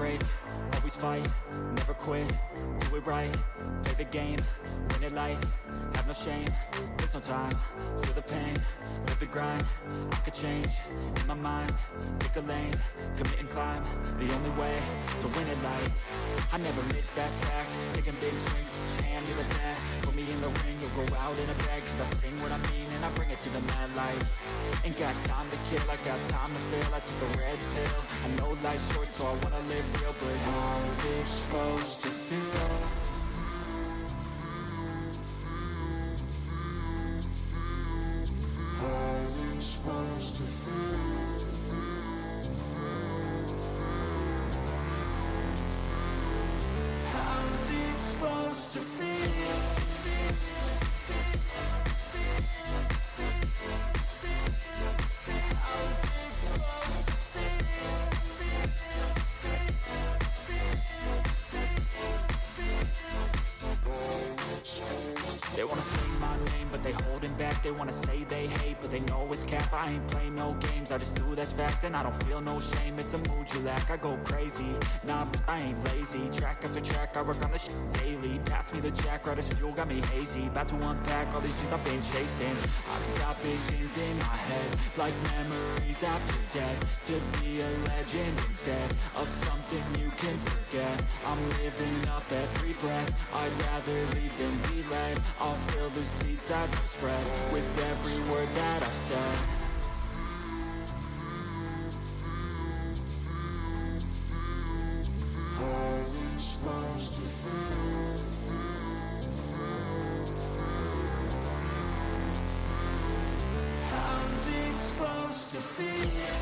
brave, always fight, never quit, do it right, play the game, win it life, have no shame, there's no time, feel the pain, live the grind, I could change, in my mind, pick a lane, commit and climb, the only way to win it life. I never miss, that's fact, taking big swings, put your hand to the bat, put me in the ring, you'll go out in a bag, cause I sing what I mean and I bring it to the mad light. Ain't got time to kill, I got time to feel, I took a red pill, I know life's short so I wanna live real, but how's it supposed to feel? How's it supposed to feel? How's it supposed to feel? They wanna say my name, but they holding back. They wanna say they hate, but they know it's cap. I ain't play no games, I just do that's fact. And I don't feel no shame, it's a mood you lack. I go crazy, nah, but I ain't lazy. Track after track, I work on this shit daily. Pass me the jack, right as fuel, got me hazy. About to unpack all these shit I've been chasing. I've got visions in my head, like memories after death. To be a legend instead of something you can forget. I'm living up every breath, I'd rather lead than be led. I'll fill the seats as I spread with every word that I've said. How's it supposed to feel? How's it supposed to feel?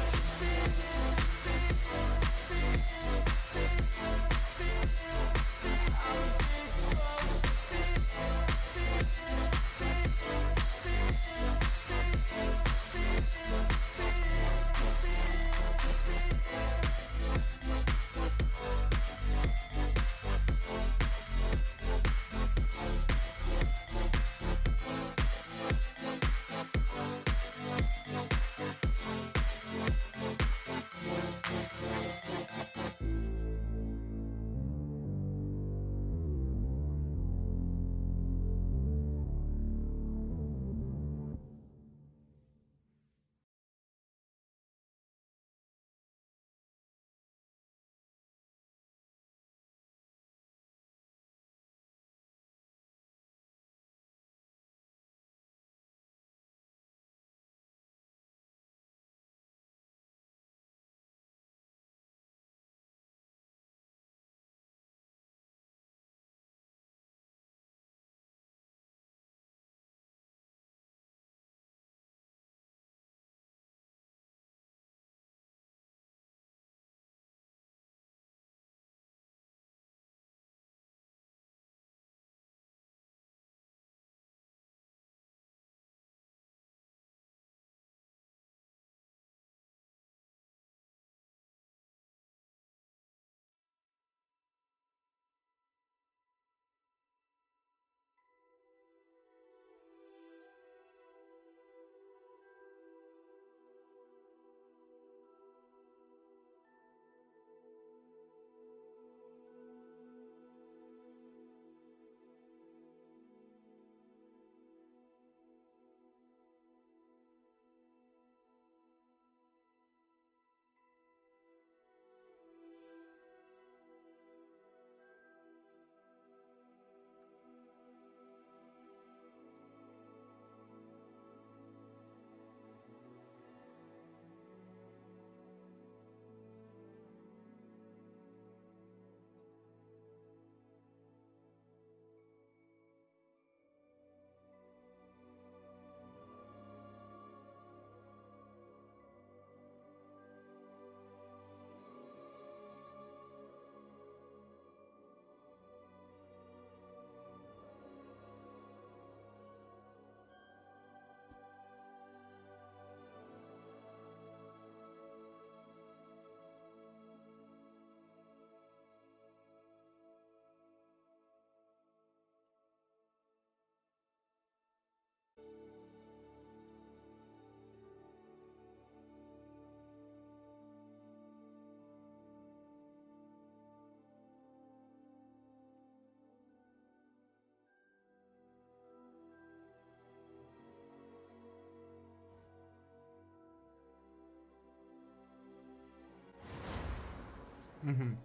Угу.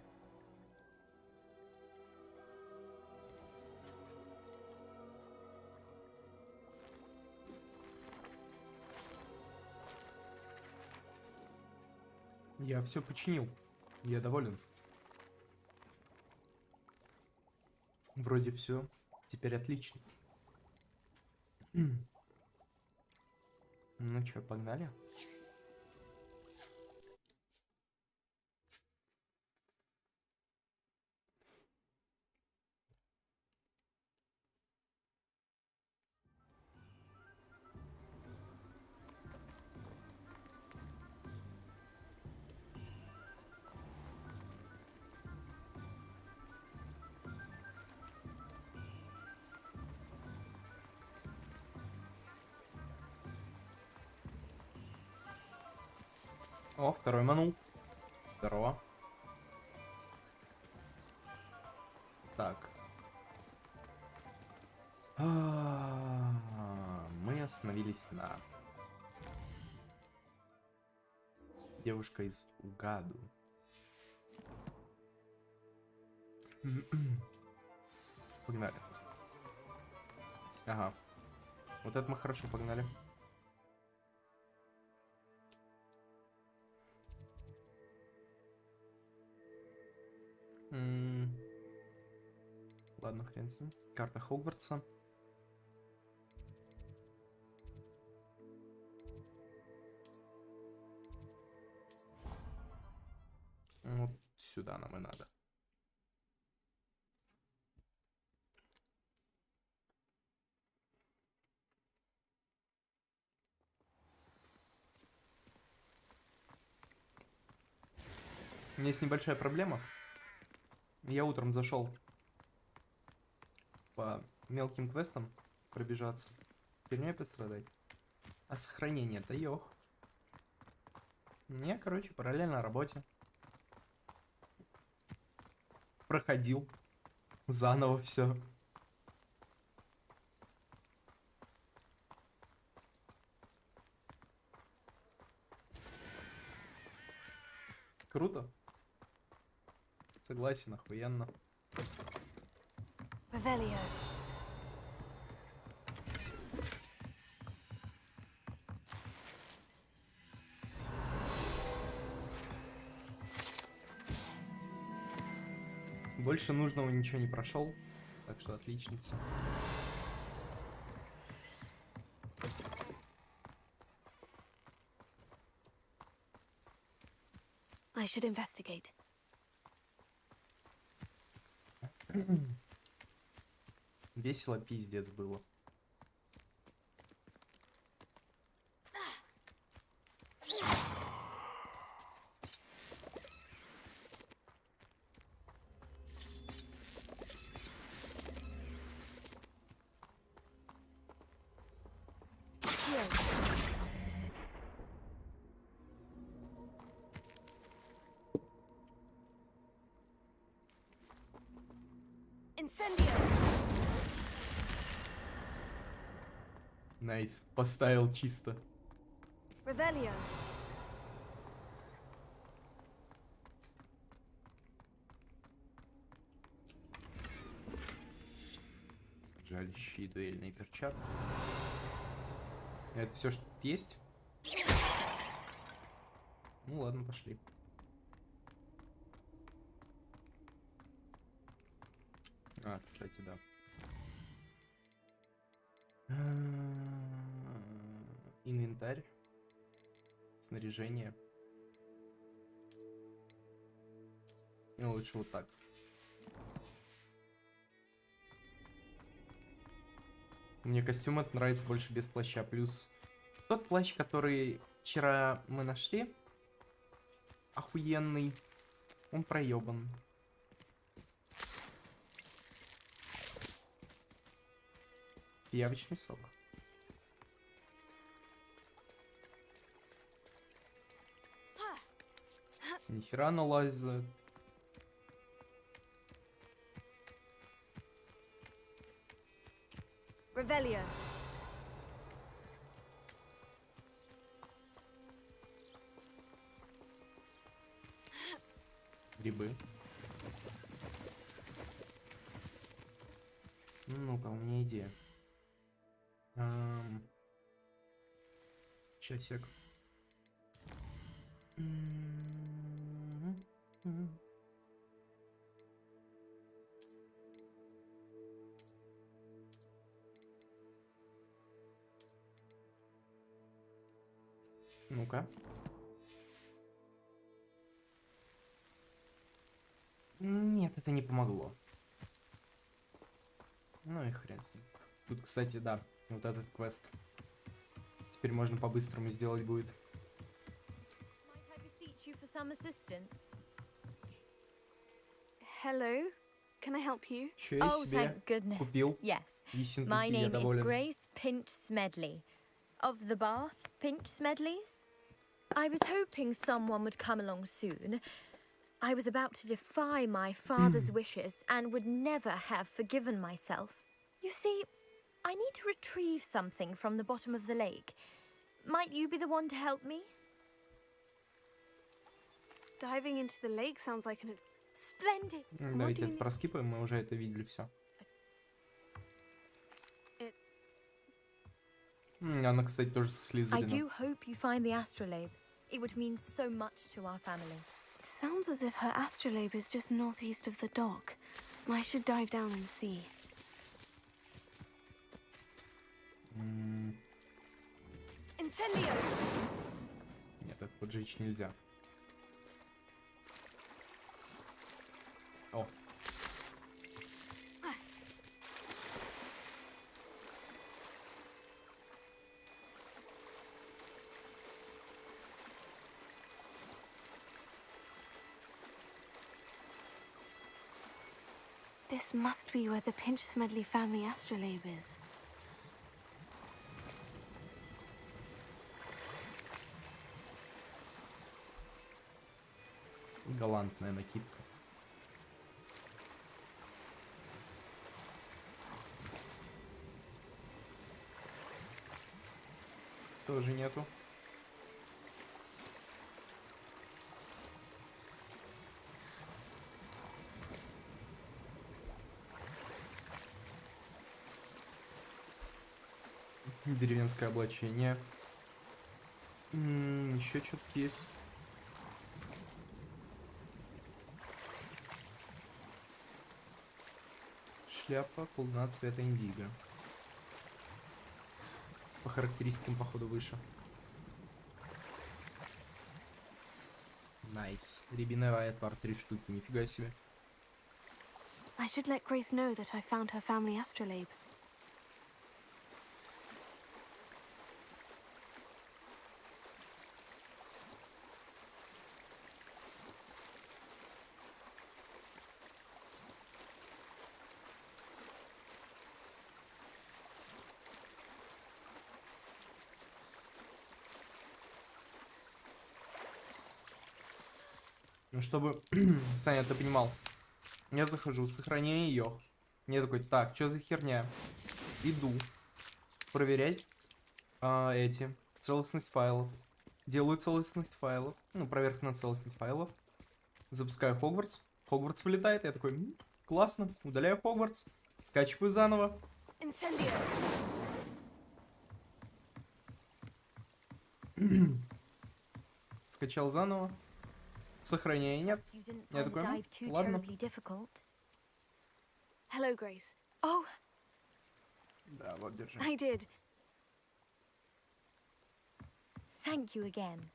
Я все починил. Я доволен. Вроде все. Теперь отлично. Ну чё, погнали? О, второй манул. Здорово. Так. Мы остановились на... Девушка из Угаду. Погнали. Ага. Вот это мы хорошо погнали. Ладно, хрен с ним. Карта Хогвартса. Вот сюда нам и надо. У меня есть небольшая проблема. Я утром зашел по мелким квестам пробежаться. Херней пострадать. А сохранение-то ёх. Не, короче, параллельно работе. Проходил. Заново все. Круто. Согласен, охуенно. Revelio. Больше нужного ничего не прошел, так что отлично все. I should investigate. Весело пиздец было. Incendio. Найс. Поставил чисто. Revelio. Жалящие дуэльные перчатки. Это все, что тут есть? Ну ладно, пошли. А, кстати, да. Инвентарь. Снаряжение. Ну, лучше вот так. Мне костюм этот нравится больше без плаща. Плюс тот плащ, который вчера мы нашли, охуенный, он проебан. Пиявочный сок. Нихера налазит. Revelio. Грибы. Ну-ка, у меня идея. Часик. Ну-ка. Нет, это не помогло. Ну и хрен с ним. Тут, кстати, да, вот этот квест. Теперь можно по-быстрому сделать будет. Might I beseech you for some assistance? Hello. Can I help you? Еще я Oh, себе thank goodness. купил Yes. Ессентуки, My я name is доволен. Grace Pinch Smedley. Of the Bath Pinch Smedleys? I was hoping someone would come along soon. I was about to defy my father's wishes and would never have forgiven myself. You see, I need to retrieve something from the bottom of the lake. Might you be the one to help me? Diving into the lake sounds like an... Splendid. Давайте do это you- проскипаем, мы уже это видели все. Она, кстати, тоже со I Слизерина. do hope you find the astrolabe. It would mean so much to our family. It sounds as if her astrolabe is just northeast of the dock. I should dive down and see. Incendio! Нет, это поджечь нельзя. О. This must be where the Pinch Smedley family astrolabe is. Галантная накидка. Тоже нету. Деревенское облачение. Еще что-то есть. Шляпа, колдуна цвета индиго. По характеристикам, походу, выше. Найс. Рябиновая отвар 3 штуки, нифига себе. I should let Grace know that I found her family astrolabe. Ну, чтобы Саня, ты понимал. Я захожу, сохраняю ее. Я такой, так, что за херня? Иду проверять эти целостность файлов. Делаю целостность файлов. Ну, проверка на целостность файлов. Запускаю Hogwarts. Hogwarts вылетает. Я такой, классно. Удаляю Hogwarts. Скачиваю заново. Incendio! Скачал заново. Сохраняю, нет. You didn't Я find the такой, dive too ладно. terribly difficult. Hello, Grace. Oh, Да, вот, держи. I did. Thank you again.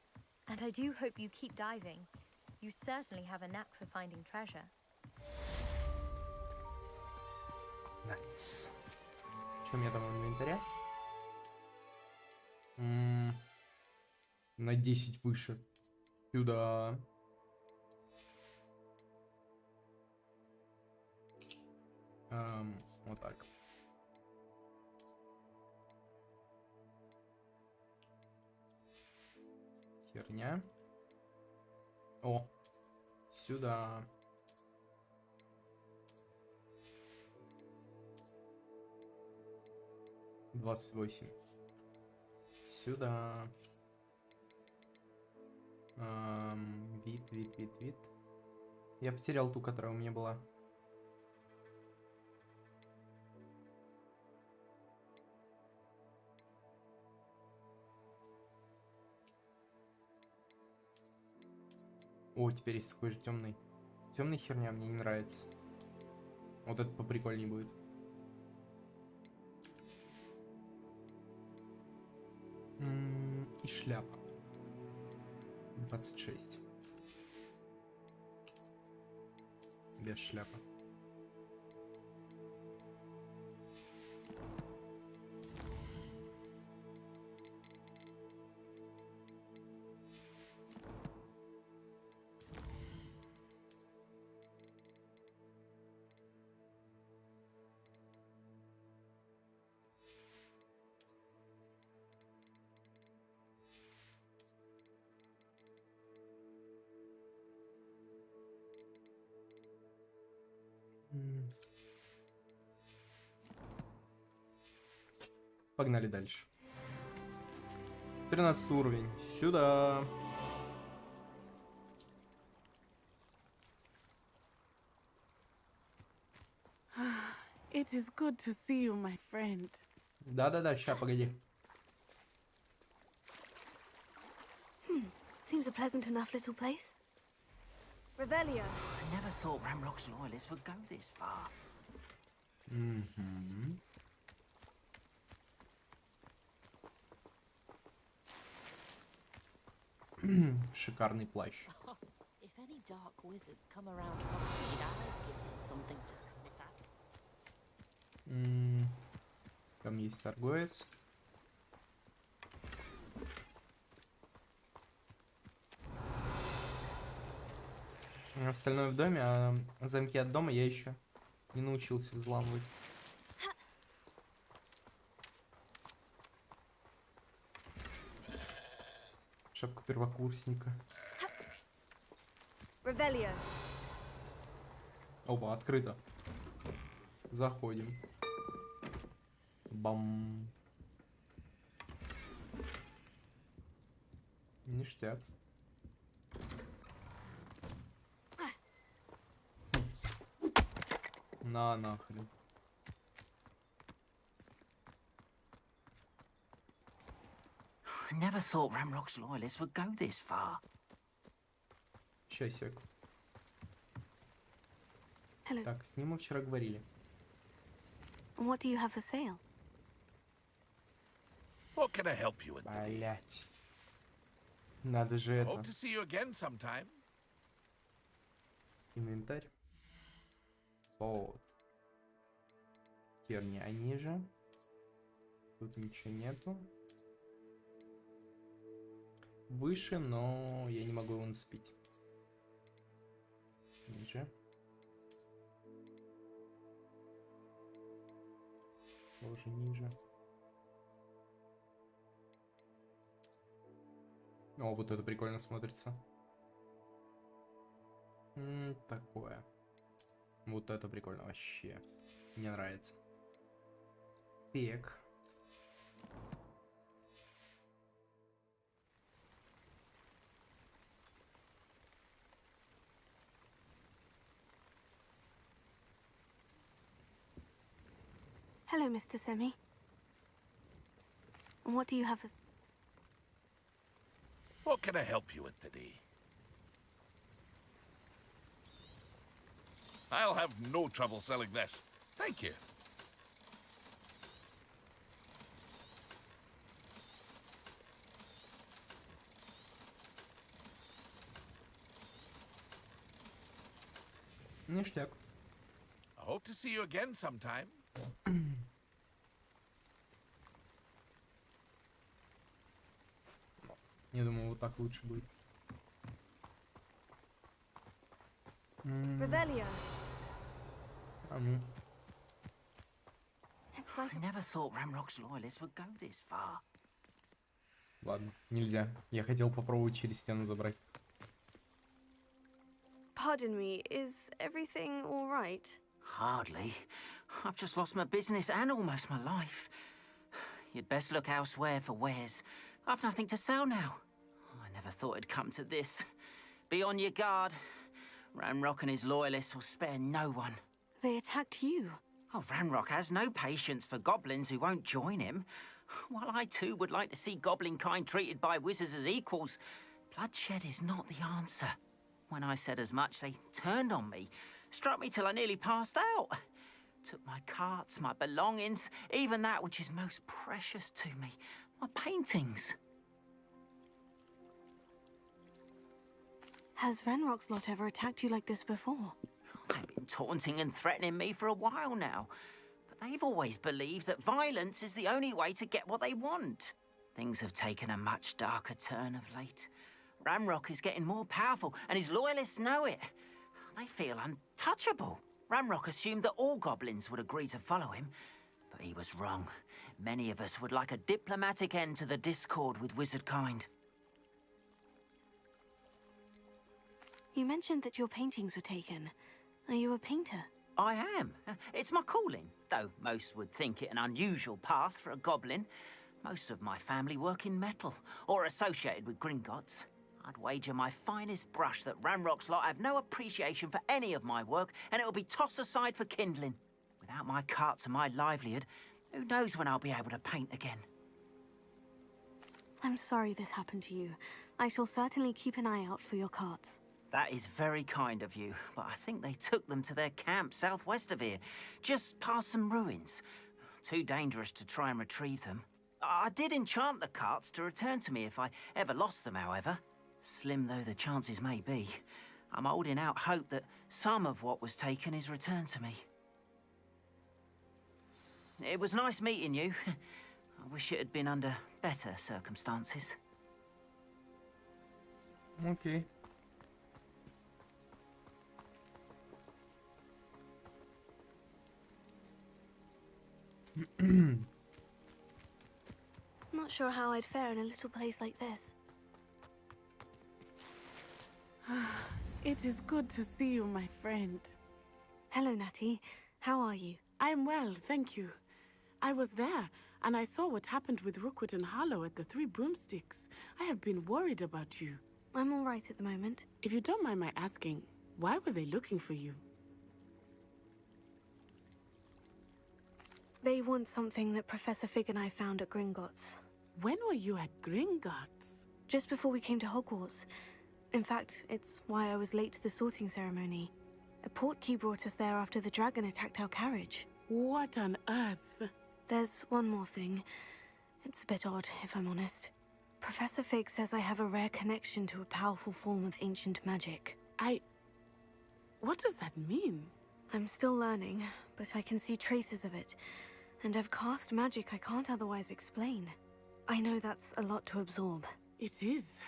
And I do hope you keep diving. You certainly have a knack for finding treasure. Найс. Что у меня там в инвентаре? На 10 выше. Сюда. Вот так. Херня. О, сюда. Двадцать 28. Сюда. Вид. Я потерял ту, которая у меня была. О, теперь есть такой же темный. Темная херня мне не нравится. Вот это поприкольнее будет. И шляпа. 26. Без шляпы. Погнали дальше. 13 уровень. Сюда. It is good to see you, my friend. Да-да-да, ща, погоди. Seems a pleasant enough little place. Revelio. I never thought Ramrock's loyalists would go this far. Шикарный плащ. If any dark wizards come around Hogsmeade, I'll give them something to sniff at. Там есть торговец. Остальное в доме, а замки от дома я еще не научился взламывать. Шапка первокурсника. Revelio. Опа, открыто. Заходим. Бам. Ништяк. На нахрен. I never thought Ramrock's loyalists would go this far. Часик. Hello. Так, с ним мы вчера говорили. What do you have for sale? What can I help you with today? Блять. Надо же это. Hope to see you again sometime. Инвентарь. Вот. Херня ниже. Тут ничего нету. Выше, но я не могу его нацепить. Ниже. Тоже ниже. О, вот это прикольно смотрится. Такое. Вот это прикольно вообще. Мне нравится. Так. Hello, Mr. Semi. And what do you have for... What can I help you with today? I'll have no trouble selling this. Thank you. Ништяк. I hope to see you again sometime. Я думаю, вот так лучше будет. Revelio. А ну. It's like I never thought Ramrock's loyalists would go this far. Ладно, нельзя. Я хотел попробовать через стену забрать. Pardon me, is everything all right? Hardly. I've just lost my business and almost my life. You'd best look elsewhere for wares. I've nothing to sell now. I never thought it'd come to this. Be on your guard. Ranrock and his loyalists will spare no one. They attacked you. Oh, Ranrock has no patience for goblins who won't join him. While I too would like to see goblin kind treated by wizards as equals, bloodshed is not the answer. When I said as much, they turned on me, struck me till I nearly passed out. Took my carts, my belongings, even that which is most precious to me, my paintings. Has Ranrock's lot ever attacked you like this before? They've been taunting and threatening me for a while now. But they've always believed that violence is the only way to get what they want. Things have taken a much darker turn of late. Ranrock is getting more powerful, and his loyalists know it. They feel untouchable. Ranrock assumed that all goblins would agree to follow him, but he was wrong. Many of us would like a diplomatic end to the discord with wizard kind. You mentioned that your paintings were taken. Are you a painter? I am. It's my calling, though most would think it an unusual path for a goblin. Most of my family work in metal, or associated with Gringotts. I'd wager my finest brush that Ranrock's lot have no appreciation for any of my work, and it'll be tossed aside for kindling. Without my carts and my livelihood, who knows when I'll be able to paint again? I'm sorry this happened to you. I shall certainly keep an eye out for your carts. That is very kind of you, but I think they took them to their camp southwest of here, just past some ruins. Too dangerous to try and retrieve them. I did enchant the carts to return to me if I ever lost them, however. Slim though the chances may be, I'm holding out hope that some of what was taken is returned to me. It was nice meeting you. I wish it had been under better circumstances. Окей. Not sure how I'd fare in a little place like this. It is good to see you, my friend. Hello, Natty. How are you? I'm well, thank you. I was there, and I saw what happened with Rookwood and Harlow at the Three Broomsticks. I have been worried about you. I'm all right at the moment. If you don't mind my asking, why were they looking for you? They want something that Professor Fig and I found at Gringotts. When were you at Gringotts? Just before we came to Hogwarts. In fact, it's why I was late to the sorting ceremony. A portkey brought us there after the dragon attacked our carriage. What on earth? There's one more thing. It's a bit odd, if I'm honest. Professor Fig says I have a rare connection to a powerful form of ancient magic. What does that mean? I'm still learning, but I can see traces of it. And I've cast magic I can't otherwise explain. I know that's a lot to absorb. It is.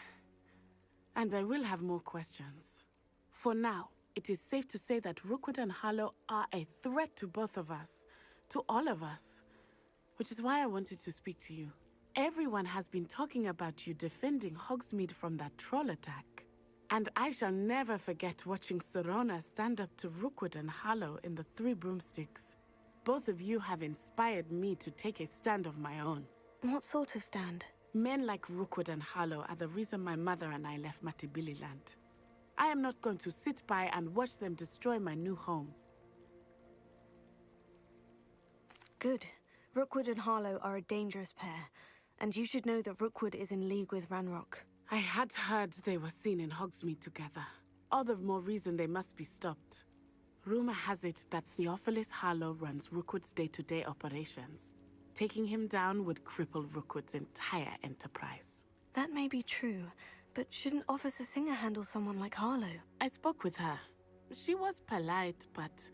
And I will have more questions. For now, it is safe to say that Rookwood and Harlow are a threat to both of us. To all of us. Which is why I wanted to speak to you. Everyone has been talking about you defending Hogsmeade from that troll attack. And I shall never forget watching Sorona stand up to Rookwood and Harlow in the Three Broomsticks. Both of you have inspired me to take a stand of my own. What sort of stand? Men like Rookwood and Harlow are the reason my mother and I left Matibililand. I am not going to sit by and watch them destroy my new home. Good. Rookwood and Harlow are a dangerous pair. And you should know that Rookwood is in league with Ranrock. I had heard they were seen in Hogsmeade together. All the more reason they must be stopped. Rumor has it that Theophilus Harlow runs Rookwood's day-to-day operations. Taking him down would cripple Rookwood's entire enterprise. That may be true, but shouldn't Officer Singer handle someone like Harlow? I spoke with her. She was polite, but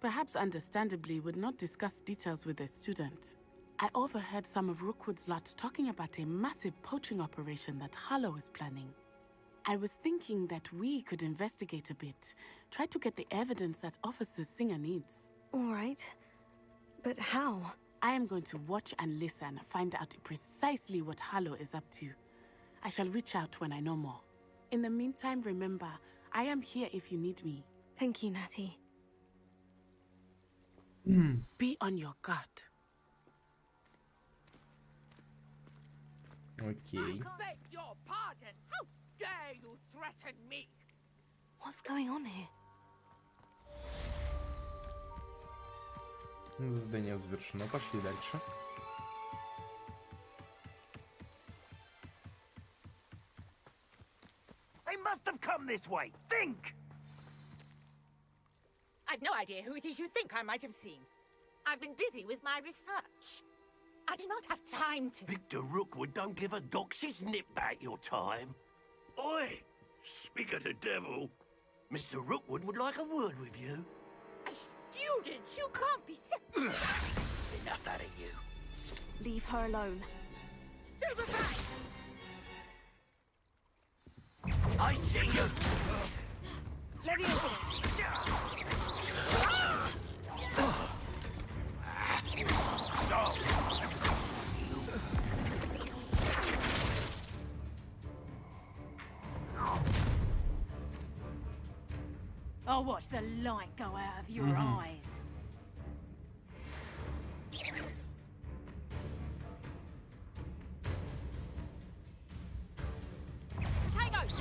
perhaps understandably would not discuss details with a student. I overheard some of Rookwood's lot talking about a massive poaching operation that Harlow is planning. I was thinking that we could investigate a bit, try to get the evidence that Officer Singer needs. All right. But how? I am going to watch and listen, find out precisely what Harlow is up to. I shall reach out when I know more. In the meantime, remember, I am here if you need me. Thank you, Natty. Be on your guard. Окей. Beg your pardon! How dare you threaten me? What's going on here? Задание завершено. Пошли дальше. They must have come this way. Think! I've no idea who it is you think I might have seen. I've been busy with my research. I do not have time to... Victor Rookwood don't give a doxy's nip back your time. Oi! Speak of the devil. Mr. Rookwood would like a word with you. A student? You can't be... Enough out of you. Leave her alone. Stupefy! I see you. Leviosa! Stop. I'll watch the light go out of your eyes. Potatoes!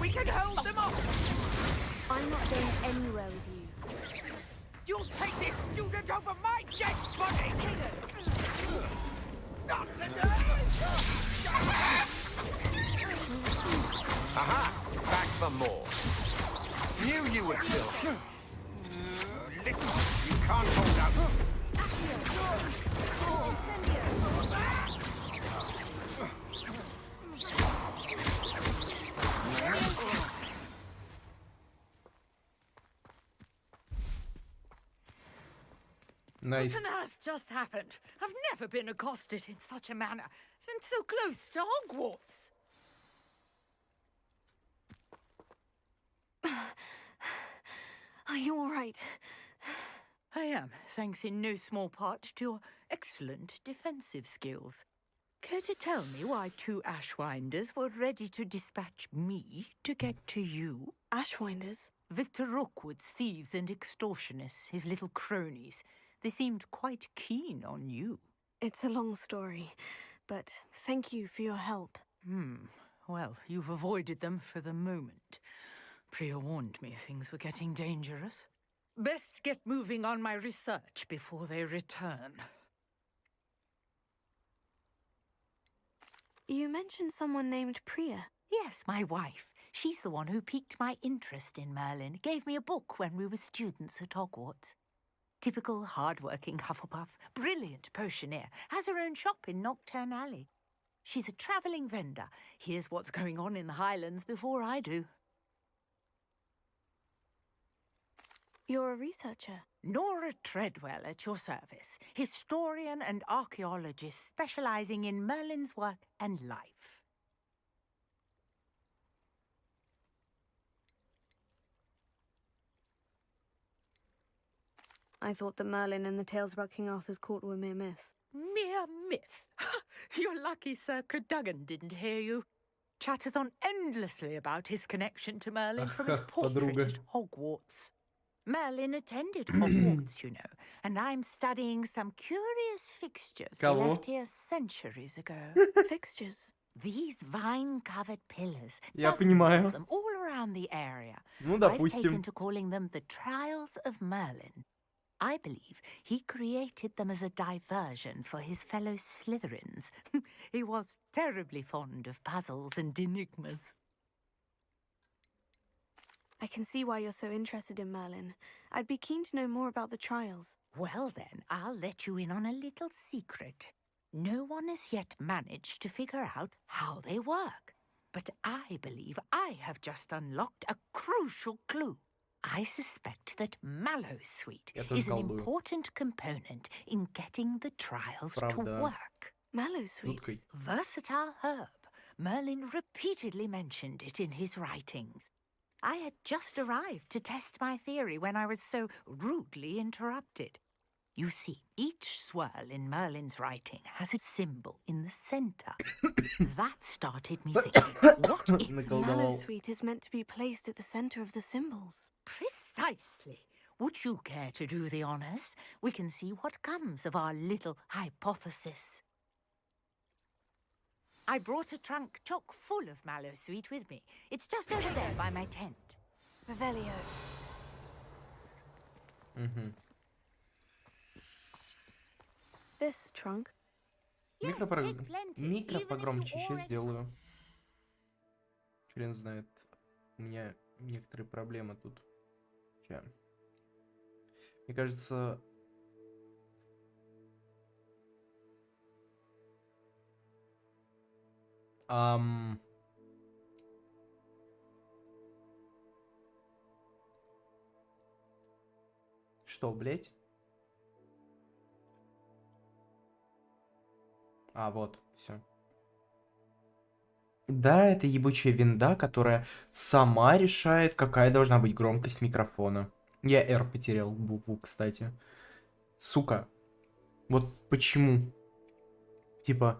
We can hold them off! I'm not going anywhere with you. You'll take this student over my dead body! Aha! Back for more. Knew you were still. You can't hold out. Nice. What on earth just happened? I've never been accosted in such a manner, and so close to Hogwarts. Are you all right? I am, thanks in no small part to your excellent defensive skills. Care to tell me why two Ashwinders were ready to dispatch me to get to you? Ashwinders? Victor Rookwood's thieves and extortionists, his little cronies. They seemed quite keen on you. It's a long story, but thank you for your help. Well, you've avoided them for the moment. Priya warned me things were getting dangerous. Best get moving on my research before they return. You mentioned someone named Priya. Yes, my wife. She's the one who piqued my interest in Merlin. Gave me a book when we were students at Hogwarts. Typical hard-working Hufflepuff, brilliant potioneer, has her own shop in Knockturn Alley. She's a travelling vendor. Hears what's going on in the Highlands before I do. You're a researcher. Nora Treadwell at your service, historian and archaeologist specialising in Merlin's work and life. I thought that Merlin and the tales about King Arthur's court were mere myth. Mere myth? You're lucky Sir Cadogan didn't hear you. Chatters on endlessly about his connection to Merlin from his portrait at Hogwarts. Merlin attended Hogwarts, you know, and I'm studying some curious fixtures he left here centuries ago. Fixtures? These vine-covered pillars, Я dozens понимаю. of them all around the area. Ну, I've допустим. taken to calling them the Trials of Merlin. I believe he created them as a diversion for his fellow Slytherins. He was terribly fond of puzzles and enigmas. I can see why you're so interested in Merlin. I'd be keen to know more about the trials. Well then, I'll let you in on a little secret. No one has yet managed to figure out how they work. But I believe I have just unlocked a crucial clue. I suspect that Mallowsweet is an important component in getting the trials to work. Mallowsweet? Versatile herb. Merlin repeatedly mentioned it in his writings. I had just arrived to test my theory when I was so rudely interrupted. You see, each swirl in Merlin's writing has a symbol in the centre. That started me thinking, what if Mallowsweet is meant to be placed at the centre of the symbols? Precisely. Would you care to do the honours? We can see what comes of our little hypothesis. I brought a trunk chock full of Mallowsweet with me. It's just over there by my tent. Revelio. this trunk? Микро погромче сейчас сделаю. Хрен знает. У меня некоторые проблемы тут. Ща. Мне кажется... Что, блять? А, вот, все. Да, это ебучая винда, которая сама решает, какая должна быть громкость микрофона. Я R потерял букву, кстати. Сука. Вот почему? Типа,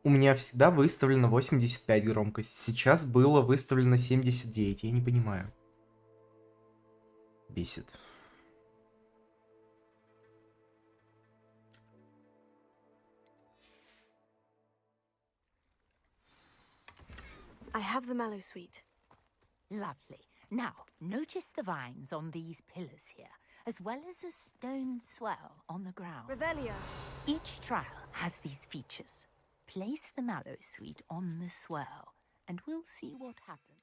у меня всегда выставлено 85 громкость. Сейчас было выставлено 79. Я не понимаю. Бесит. I have the mallow sweet. Lovely. Now, notice the vines on these pillars here, as well as a stone swell on the ground. Revelio. Each trial has these features. Place the mallow sweet on the swell, and we'll see what happens.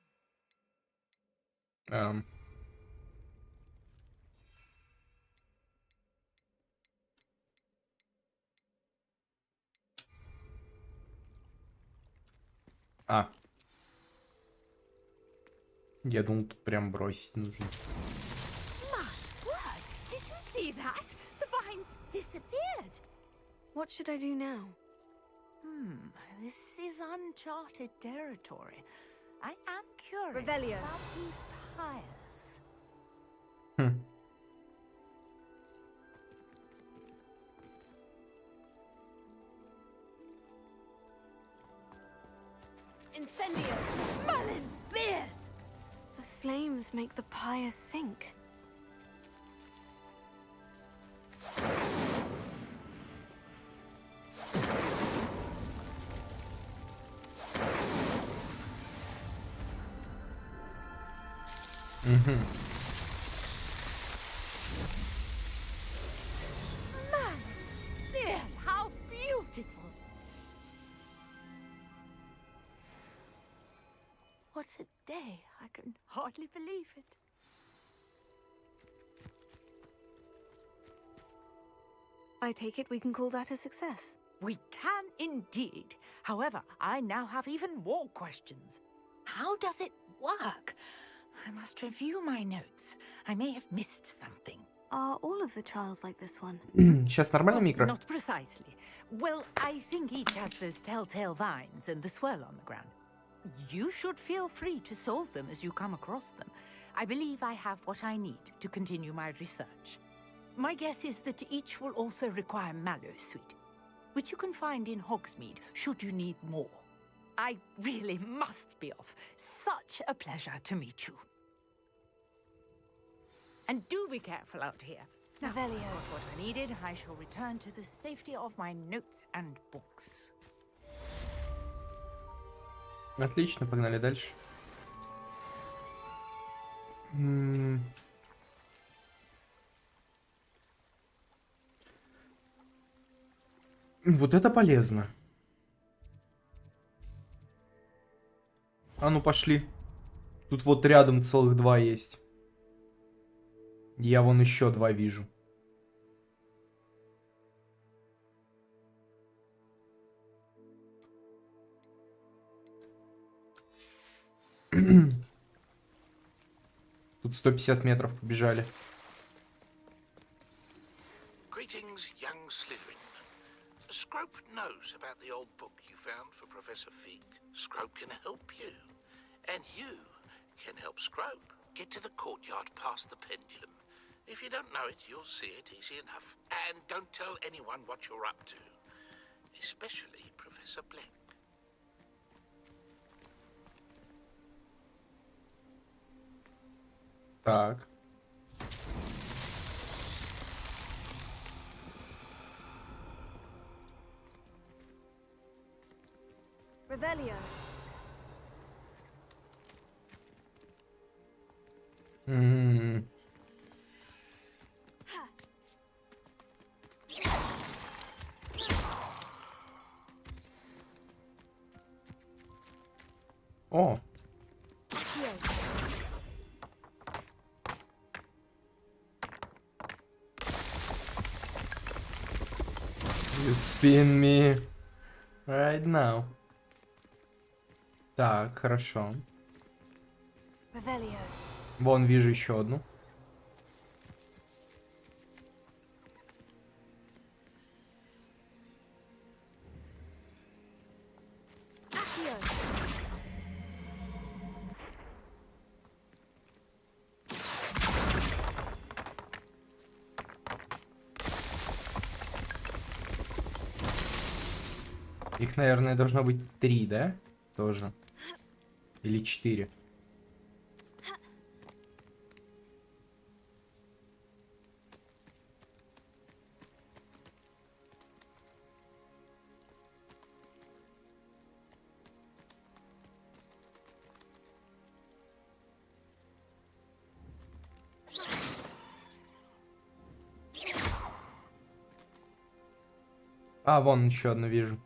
Я думал, тут прям бросить нужно. My word! Did you see that? The vines disappeared. What should I do now? This is uncharted territory. I am curious Revelio. about these pyres. Incendio. Merlin's beard! The flames make the pyre sink. Merlin's beard! How beautiful! What a day! I can hardly believe it. I take it we can call that a success. We can indeed. However, I now have even more questions. How does it work? I must review my notes. I may have missed something. Are all of the trials like this one? Сейчас нормально микро? Not precisely. Well, I think each has those telltale vines and the swirl on the ground. You should feel free to solve them as you come across them. I believe I have what I need to continue my research. My guess is that each will also require mallow sweet, which you can find in Hogsmeade should you need more. I really must be off. Such a pleasure to meet you. And do be careful out here. Now, I Revelio. got what I needed. I shall return to the safety of my notes and books. Отлично, погнали дальше. Вот это полезно. А ну пошли. Тут вот рядом целых два есть. Я вон еще два вижу. Тут 150 метров побежали. Greetings, young Slytherin. Scrope knows about the old book you found for Professor Fig. Scrope can help you. And you can help Scrope get to the courtyard past the pendulum. If you don't know it, you'll see it easy enough. And don't tell anyone what you're up to. Especially Professor Black. Так. Revelio. О! You spin me right now. Так, хорошо. Revelio. Вон, вижу еще одну. Их, наверное, должно быть 3, да? Тоже. Или 4. А, вон еще одну вижу.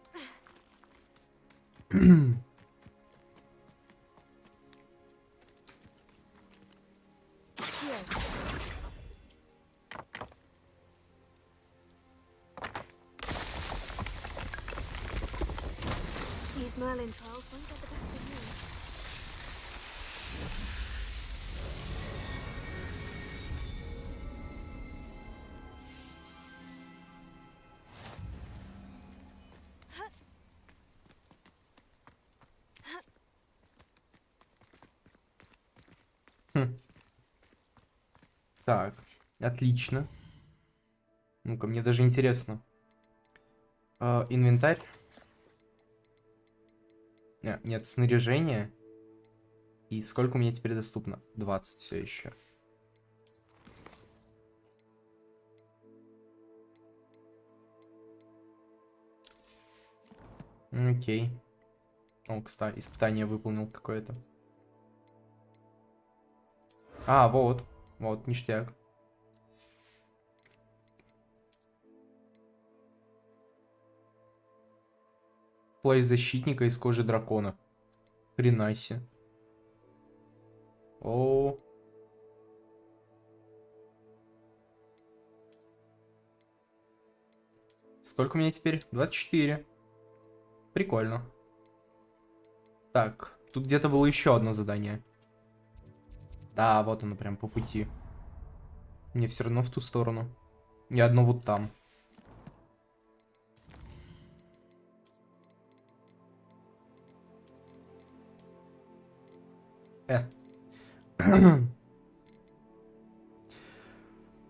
These Merlin trials won't get the best of me. Так, отлично. Ну-ка, мне даже интересно. Инвентарь. Нет, снаряжение. И сколько у меня теперь доступно? 20 все еще. Окей. О, кстати, испытание выполнил какое-то. А, вот. Вот, ништяк. Плащ защитника из кожи дракона. Хренасе. О. Сколько у меня теперь? 24. Прикольно. Так, тут где-то было еще одно задание. Да, вот оно прям по пути. Мне все равно в ту сторону. И одно вот там.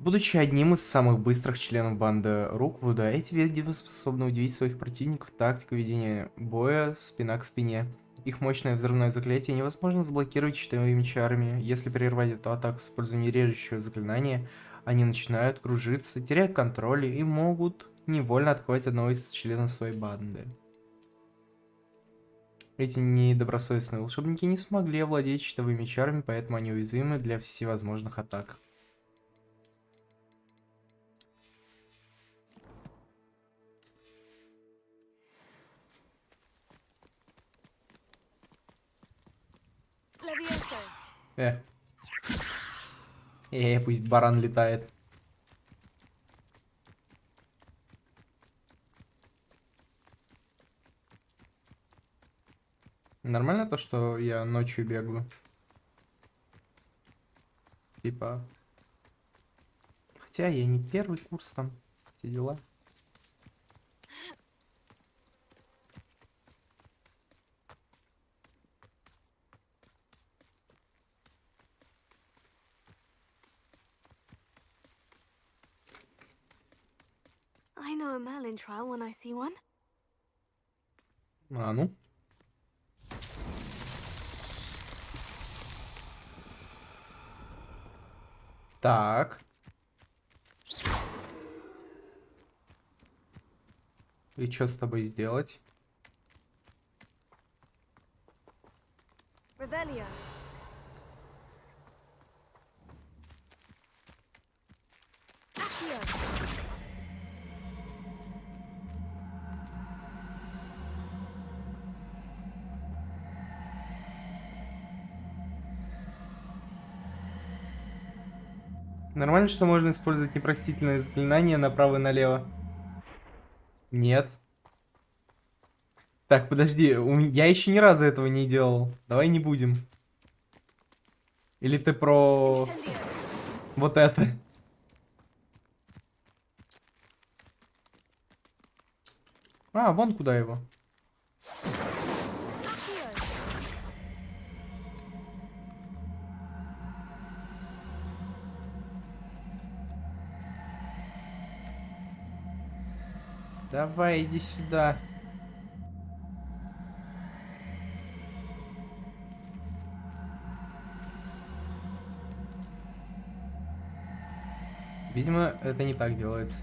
Будучи одним из самых быстрых членов банды Руквуда, эти ведьмы способны удивить своих противников тактикой ведения боя спина к спине. Их мощное взрывное заклятие невозможно заблокировать щитовыми чарами. Если прервать эту атаку с использованием режущего заклинания, они начинают кружиться, теряют контроль и могут невольно атаковать одного из членов своей банды. Эти недобросовестные волшебники не смогли овладеть щитовыми чарами, поэтому они уязвимы для всевозможных атак. Пусть баран летает. Нормально то, что я ночью бегаю? Типа... Хотя я не первый курс там. Все дела. I know a Merlin trial when I see one. А ну. Так. И что с тобой сделать? Revelio. Нормально, что можно использовать непростительное заклинание направо и налево? Нет. Так, подожди, я еще ни разу этого не делал. Давай не будем. Или ты про... вот это? А, вон куда его. Давай, иди сюда. Видимо, это не так делается.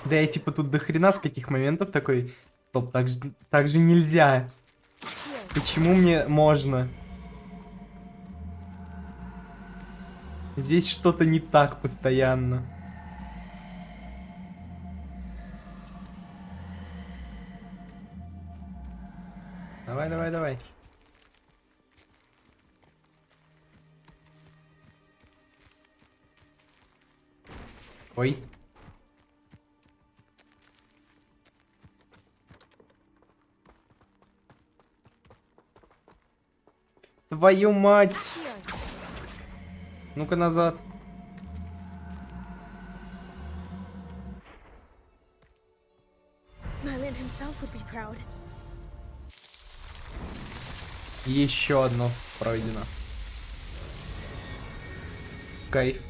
Да я типа тут до хрена с каких моментов такой... Стоп, так же нельзя. Почему мне можно? Здесь что-то не так постоянно. Давай, давай, давай. Ой. Твою мать! Ну-ка назад. Merlin himself would be proud. Еще одно пройдено. Кайф.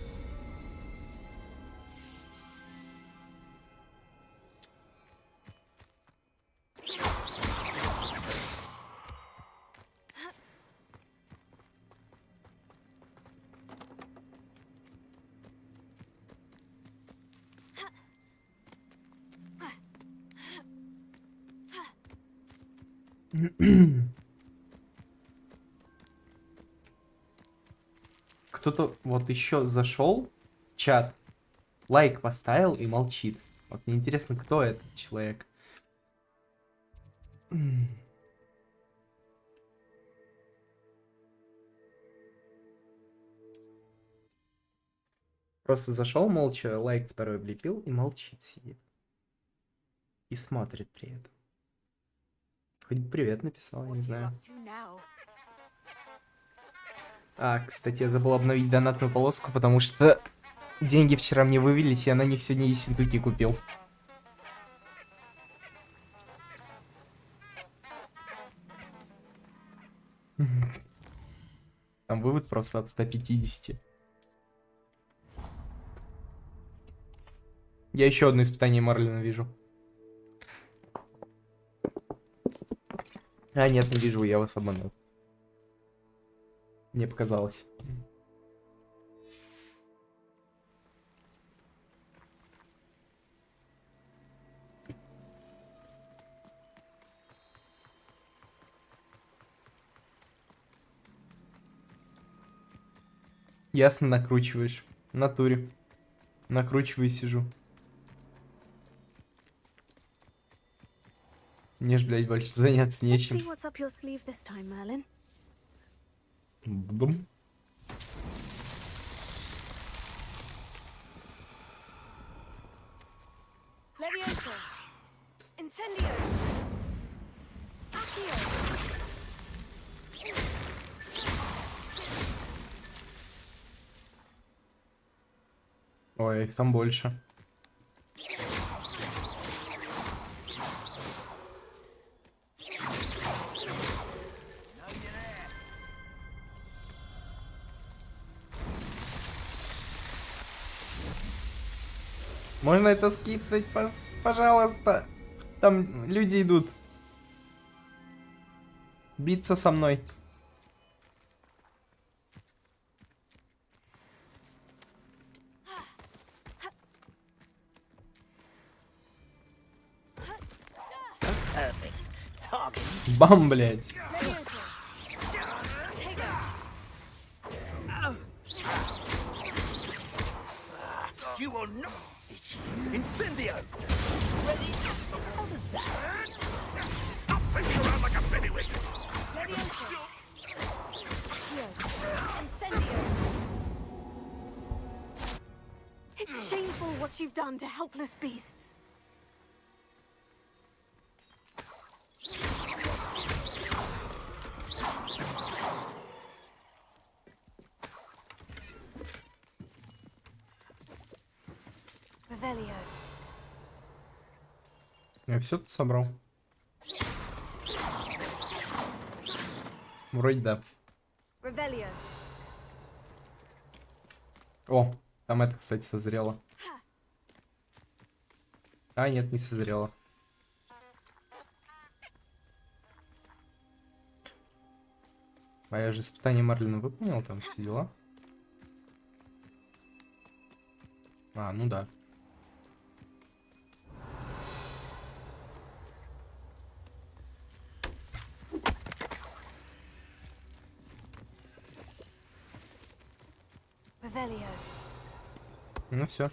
Кто-то вот еще зашел в чат, лайк поставил и молчит. Вот мне интересно, кто этот человек. Просто зашел молча, лайк второй облепил и молчит, сидит. И смотрит при этом. Хоть бы привет написал, я не знаю. А, кстати, я забыл обновить донатную полоску, потому что деньги вчера мне вывелись, и я на них сегодня ессентуки купил. Там вывод просто от 150. Я еще одно испытание Марлина вижу. А, нет, не вижу, я вас обманул. Мне показалось. Ясно, накручиваешь. В натуре. Накручиваю и сижу. Мне ж, блядь, больше заняться нечем. Бум. Ой, их там больше. Можно это скипнуть, пожалуйста? Там люди идут. Биться со мной. Бам, блядь. Incendio! Ready? How does that? Stop thinking around like a pennywig! It's shameful what you've done to helpless beasts. Revelio. Я все тут собрал. Вроде да. Revelio. О, там это, кстати, созрело. А, нет, не созрело. А я же испытание Марлина выполнил, там все дела. А, ну да. Revelio. Ну все.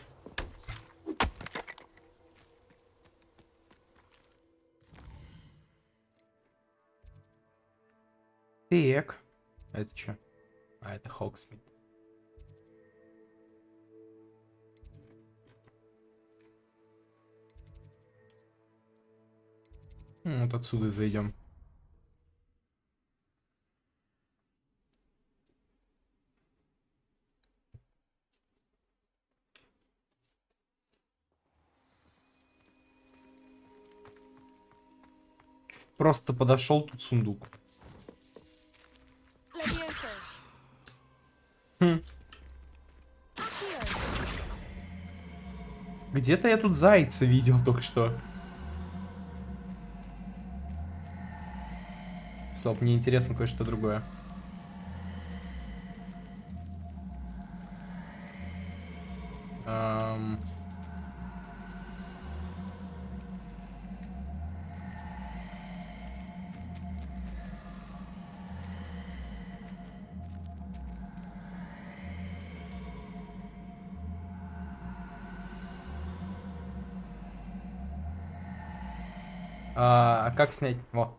Так. Это что? А, это Хогсмит. Вот отсюда зайдем. Просто подошел тут сундук. Хм. Где-то я тут зайца видел только что. Стоп, мне интересно кое-что другое. А как снять? Во.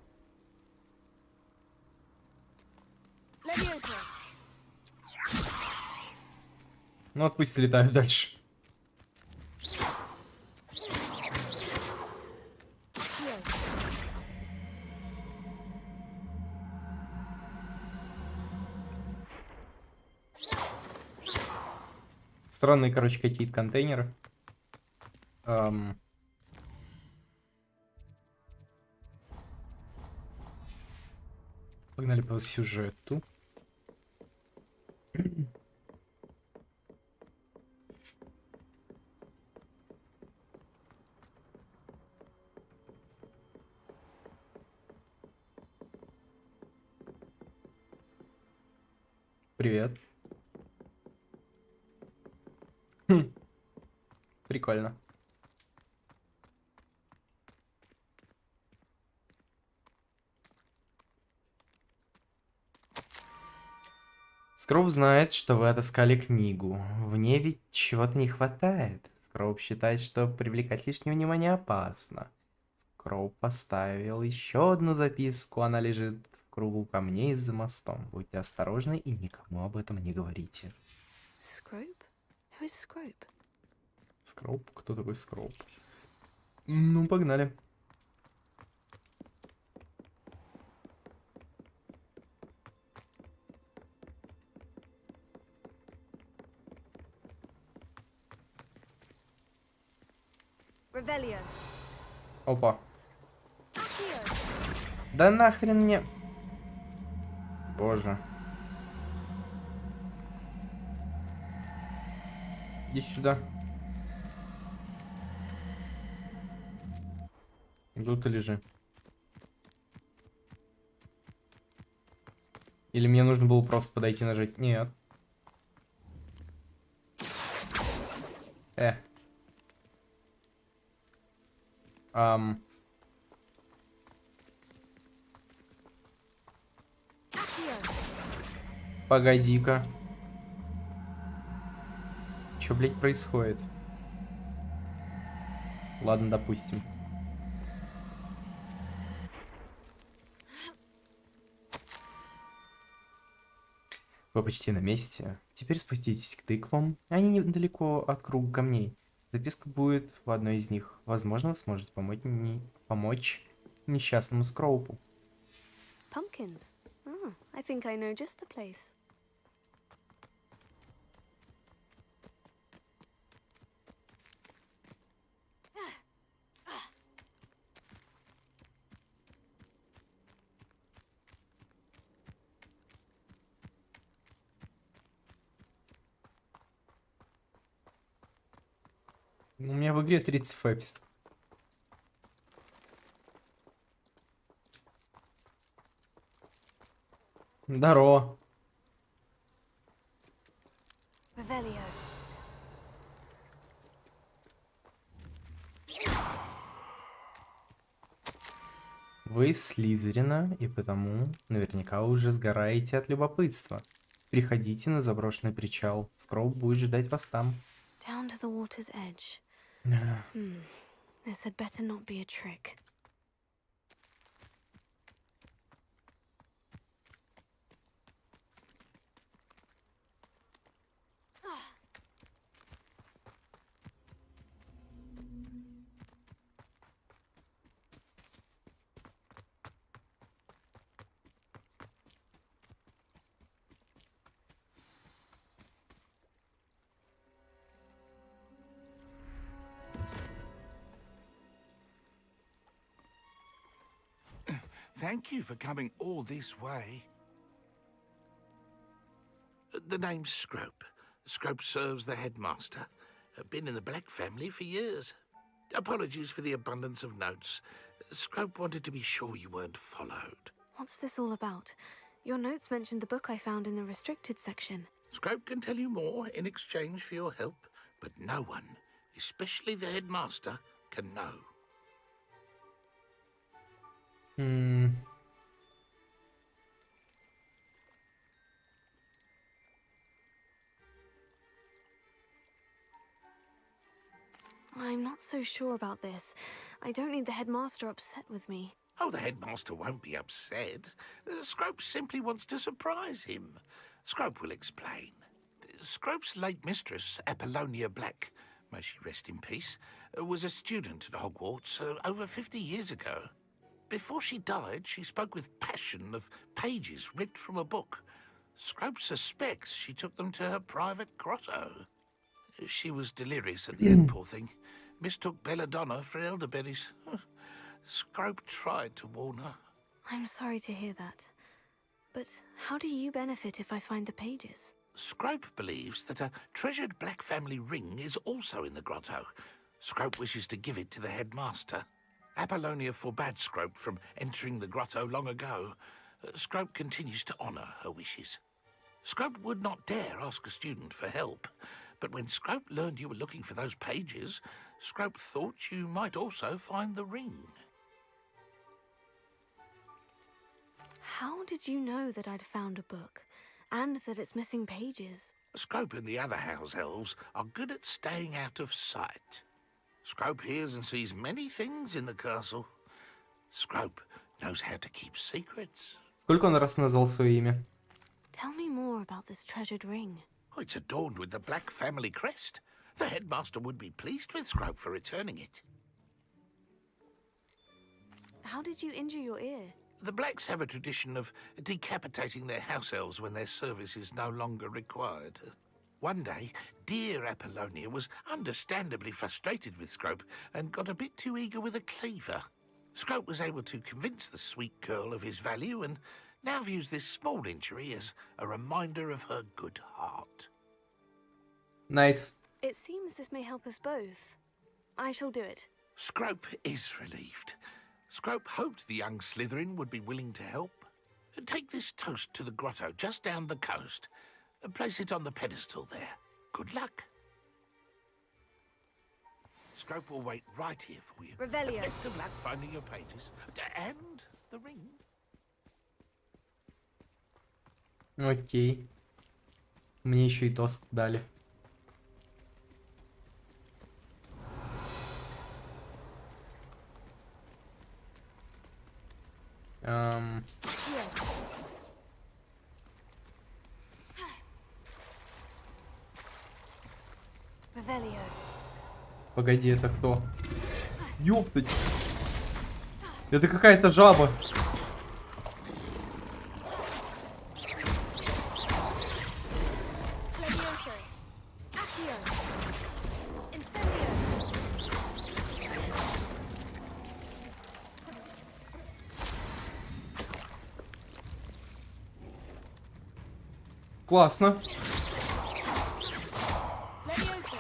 Ну, вот пусть летают дальше. Странные, короче, какие-то контейнеры. Погнали по сюжету. Привет. Прикольно. Скроуп знает, что вы отыскали книгу. В ней ведь чего-то не хватает. Скроуп считает, что привлекать лишнее внимание опасно. Скроуп поставил еще одну записку. Она лежит в кругу камней за мостом. Будьте осторожны и никому об этом не говорите. Scrope? Who is Scrope? Скроуп? Кто такой Скроуп? Ну, погнали. Revelio. Опа. Да нахрен мне. Боже. Иди сюда. Тут ты лежи. Или мне нужно было просто подойти и нажать? Нет. Погоди-ка. Чё, блядь, происходит? Ладно, допустим. Вы почти на месте. Теперь спуститесь к тыквам. Они недалеко от круга камней. Записка будет в одной из них. Возможно, вы сможете помочь несчастному Скроупу. Pumpkins. Oh, I think I know just the place. У меня в игре 30 фэпис. Здорово. Revelio. Вы из Слизерина, и потому наверняка уже сгораете от любопытства. Приходите на заброшенный причал. Скроуп будет ждать вас там. Down to the water's edge. This had better not be a trick. Thank you for coming all this way. The name's Scrope. Scrope serves the headmaster. Been in the Black family for years. Apologies for the abundance of notes. Scrope wanted to be sure you weren't followed. What's this all about? Your notes mentioned the book I found in the restricted section. Scrope can tell you more in exchange for your help, but no one, especially the headmaster, can know. I'm not so sure about this. I don't need the headmaster upset with me. Oh, the headmaster won't be upset. Scrope simply wants to surprise him. Scrope will explain. Scrope's late mistress, Apollonia Black, may she rest in peace, was a student at Hogwarts over 50 years ago. Before she died, she spoke with passion of pages ripped from a book. Scrope suspects she took them to her private grotto. She was delirious at the end, poor thing. Mistook belladonna for elderberries. Scrope tried to warn her. I'm sorry to hear that. But how do you benefit if I find the pages? Scrope believes that a treasured Black family ring is also in the grotto. Scrope wishes to give it to the headmaster. Apollonia forbade Scrope from entering the grotto long ago. Scrope continues to honour her wishes. Scrope would not dare ask a student for help, but when Scrope learned you were looking for those pages, Scrope thought you might also find the ring. How did you know that I'd found a book, and that it's missing pages? Scrope and the other house elves are good at staying out of sight. Scrope hears and sees many things in the castle. Scrope knows how to keep secrets. Сколько он раз назвал свое имя? Tell me more about this treasured ring. Oh, it's adorned with the Black family crest. The headmaster would be pleased with Scrope for returning it. How did you injure your ear? The Blacks have a tradition of decapitating their house elves when their service is no longer required. One day, dear Apollonia was understandably frustrated with Scrope and got a bit too eager with a cleaver. Scrope was able to convince the sweet girl of his value and now views this small injury as a reminder of her good heart. Nice. It seems this may help us both. I shall do it. Scrope is relieved. Scrope hoped the young Slytherin would be willing to help. Take this toast to the grotto just down the coast. Place it on the pedestal there. Good luck. Scrope will wait right here for you. Revelio. Best of luck finding your pages. And the ring. Окей. Мне еще и тост дали. Revelio. Погоди, это кто? Ёптать. Это какая-то жаба. Levioso. Accio. Incendio. Классно. Levioso.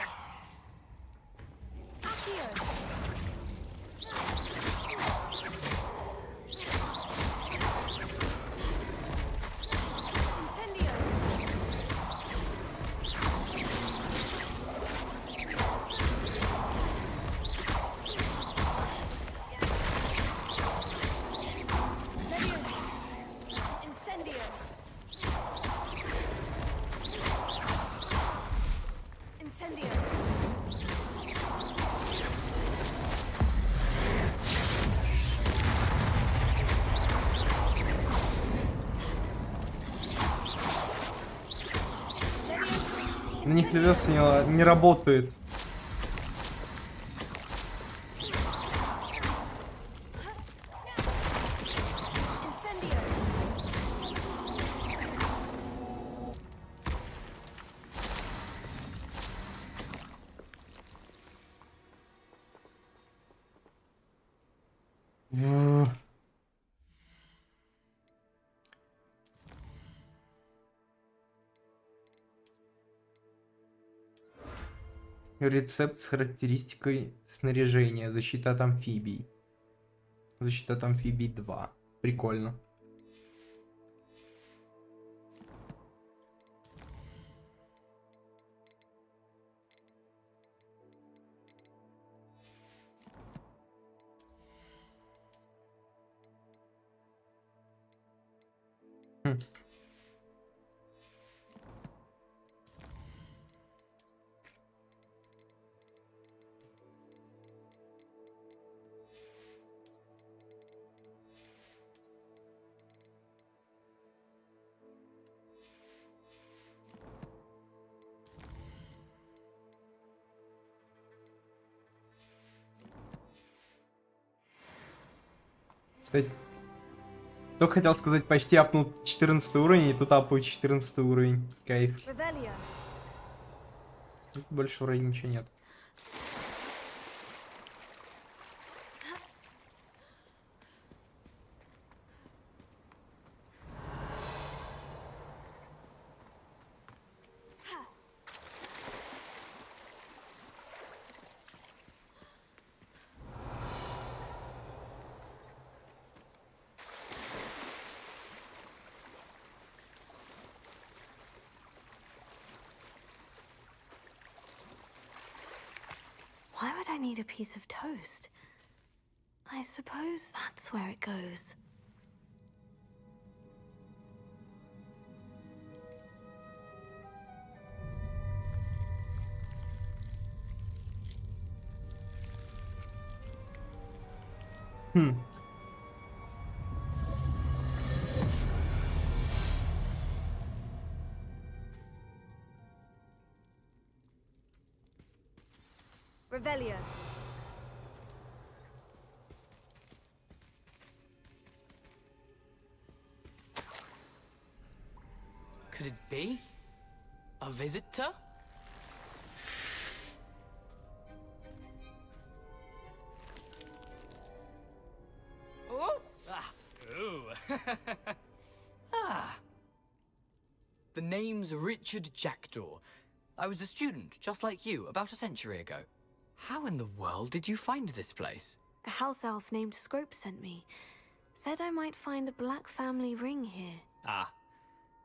Accio. Incendio. Levioso. Incendio. Incendio. На них Левиоса не работает. Incendio. Рецепт с характеристикой снаряжения. Защита от амфибий. Защита от амфибий 2. Прикольно. Хм. Кстати, только хотел сказать, почти апнул 14 уровень, и тут апаю 14 уровень. Кайф. Revelio. Тут больше вроде ничего нет. Why would I need a piece of toast? I suppose that's where it goes. Хм. Revelio. Could it be? A visitor? Oh! Ah. Ooh. Ah. The name's Richard Jackdaw. I was a student, just like you, about a century ago. How in the world did you find this place? A house elf named Scrope sent me. Said I might find a black family ring here. Ah.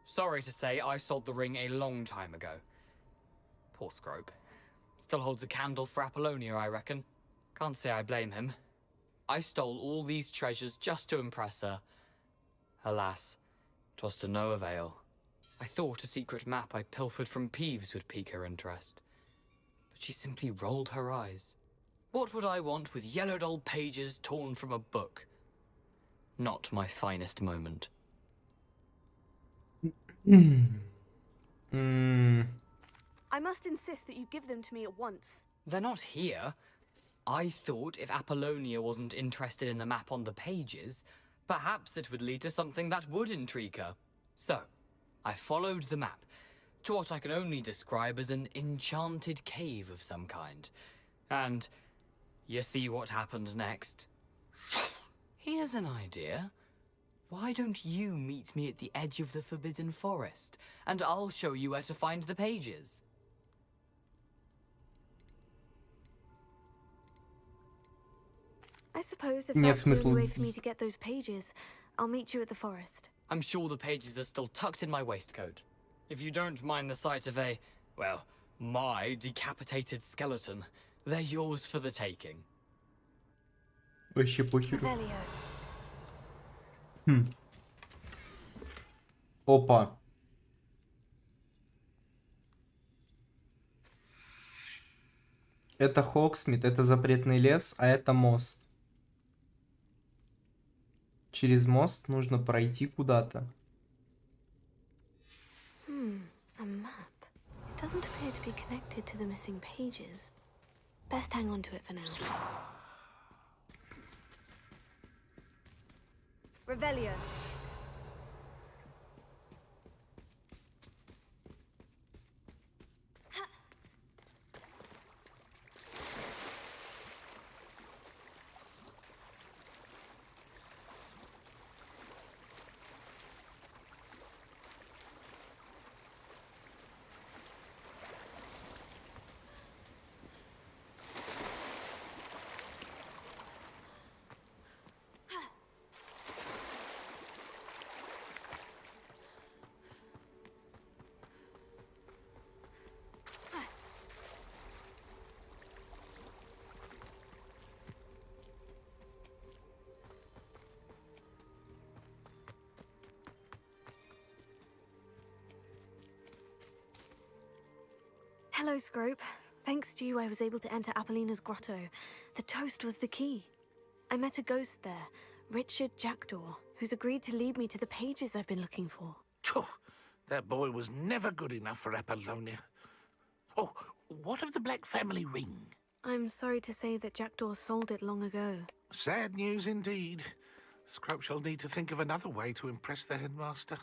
Sorry to say, I sold the ring a long time ago. Poor Scrope. Still holds a candle for Apollonia, I reckon. Can't say I blame him. I stole all these treasures just to impress her. Alas, 'twas to no avail. I thought a secret map I pilfered from Peeves would pique her interest. But she simply rolled her eyes. What would I want with yellowed old pages torn from a book? Not my finest moment. I must insist that you give them to me at once. They're not here. I thought if Apollonia wasn't interested in the map on the pages, perhaps it would lead to something that would intrigue her. So, I followed the map to what I can only describe as an enchanted cave of some kind. And you see what happened next? Here's an idea. Why don't you meet me at the edge of the Forbidden Forest, and I'll show you where to find the pages? I suppose if Нет that's the смысла. only way for me to get those pages, I'll meet you at the forest. I'm sure the pages are still tucked in my waistcoat. If you don't mind the sight of a, well, my decapitated skeleton, they're yours for the taking. Вообще похеру. Revelio. Опа. Это Хоксмит, это запретный лес, а это мост. Через мост нужно пройти куда-то. A map. It doesn't appear to be connected to the missing pages. Best hang on to it for now. Revelio. Hello, Scrope. Thanks to you, I was able to enter Apollina's grotto. The toast was the key. I met a ghost there, Richard Jackdaw, who's agreed to lead me to the pages I've been looking for. Phew, that boy was never good enough for Apollonia. Oh, what of the Black family ring? I'm sorry to say that Jackdaw sold it long ago. Sad news indeed. Scrope shall need to think of another way to impress the headmaster.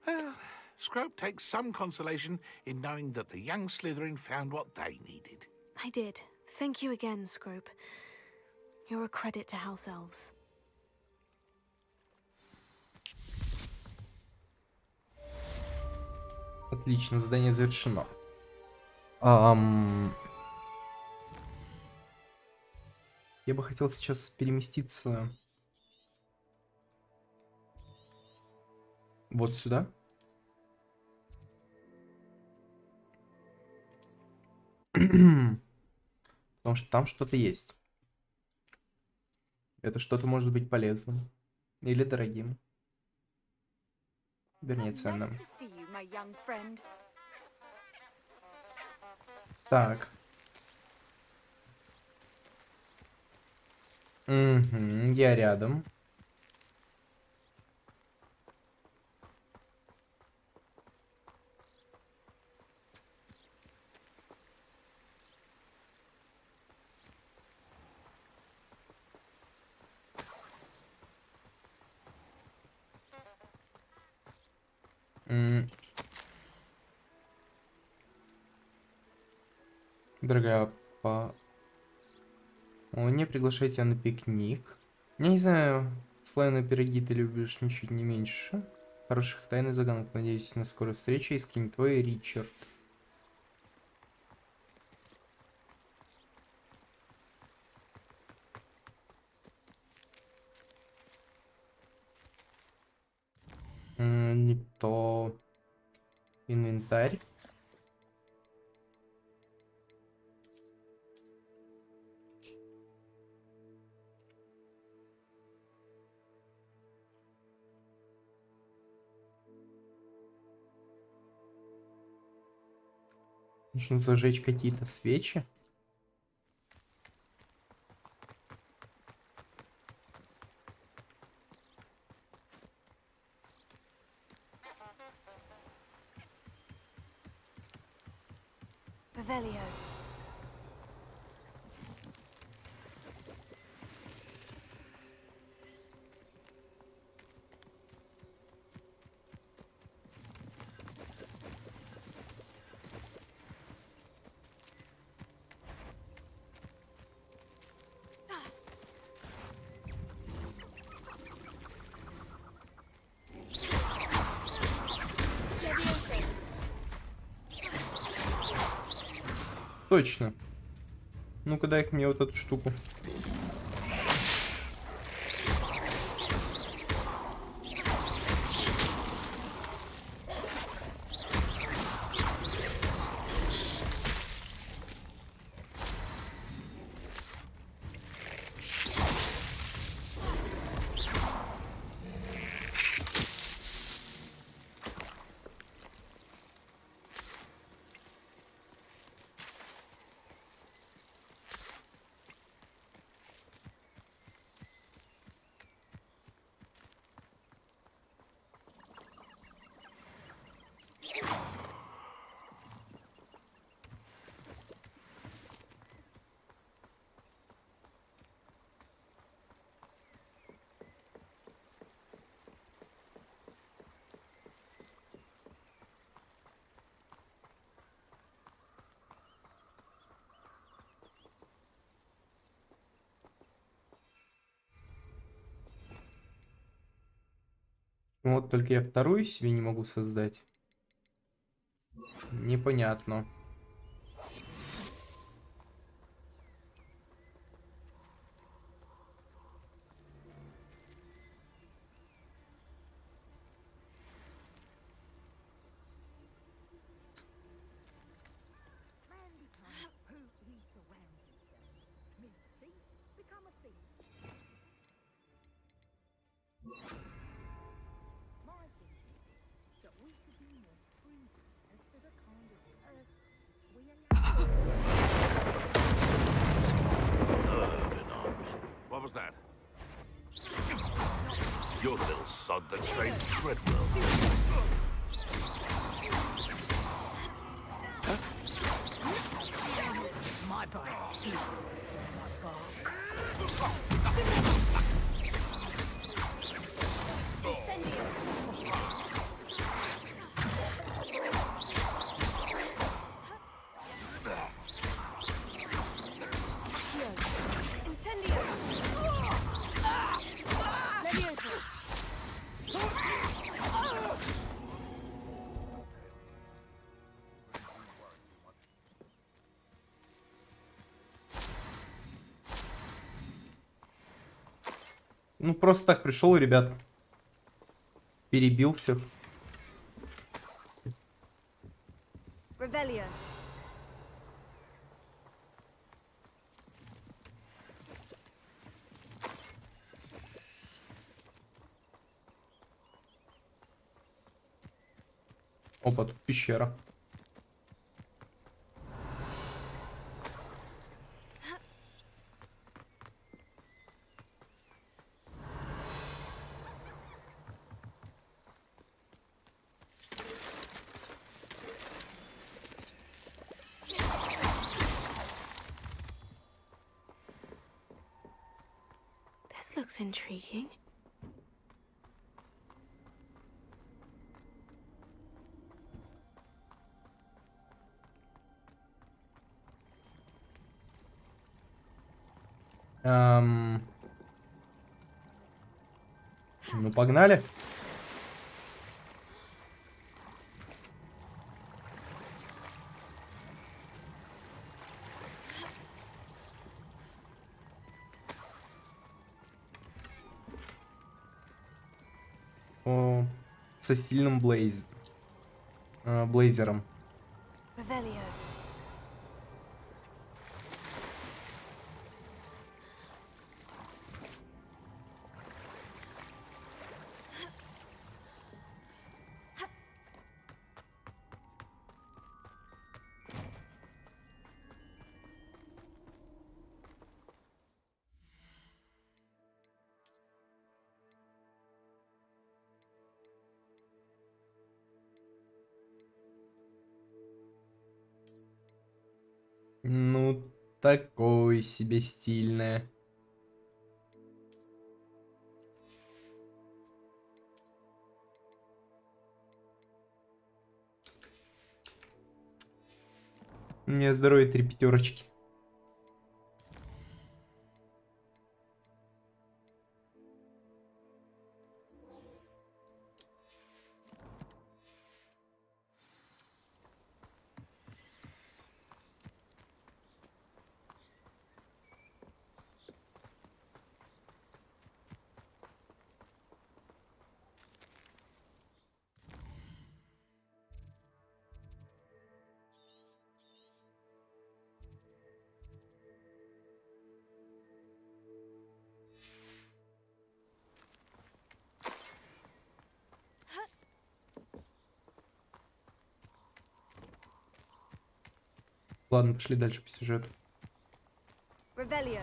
Well, Scrope takes some consolation in knowing that the young Slytherin found what they needed. I did. Thank you again, Scrope. You're a credit to House Elves. Отлично, задание завершено. Я бы хотел сейчас переместиться вот сюда. Потому что там что-то есть. Это что-то может быть полезным. Или дорогим. Вернее, ценным. Так. Угу, я рядом. Дорогая, не приглашай тебя на пикник. Я не знаю, слайные пироги ты любишь ничуть не меньше. Хороших тайн и загадок. Надеюсь на скорую встречу. Искренне твой, Ричард. Не то. Инвентарь. Нужно зажечь какие-то свечи. Revelio. Точно. Ну-ка дай-ка мне вот эту штуку. Вот только я вторую себе не могу создать. Непонятно. What was that? You're the little sod that saved Treadwell. My bite is worse than my bark. Ну, просто так пришел, ребят. Перебил всех. Revelio. Опа, тут пещера. This looks intriguing. Ну, погнали. О, со стильным блейзером. Revelio. такое себе стильное. Мне здоровье 3 пятерочки. Ладно, пошли дальше по сюжету. Revelio.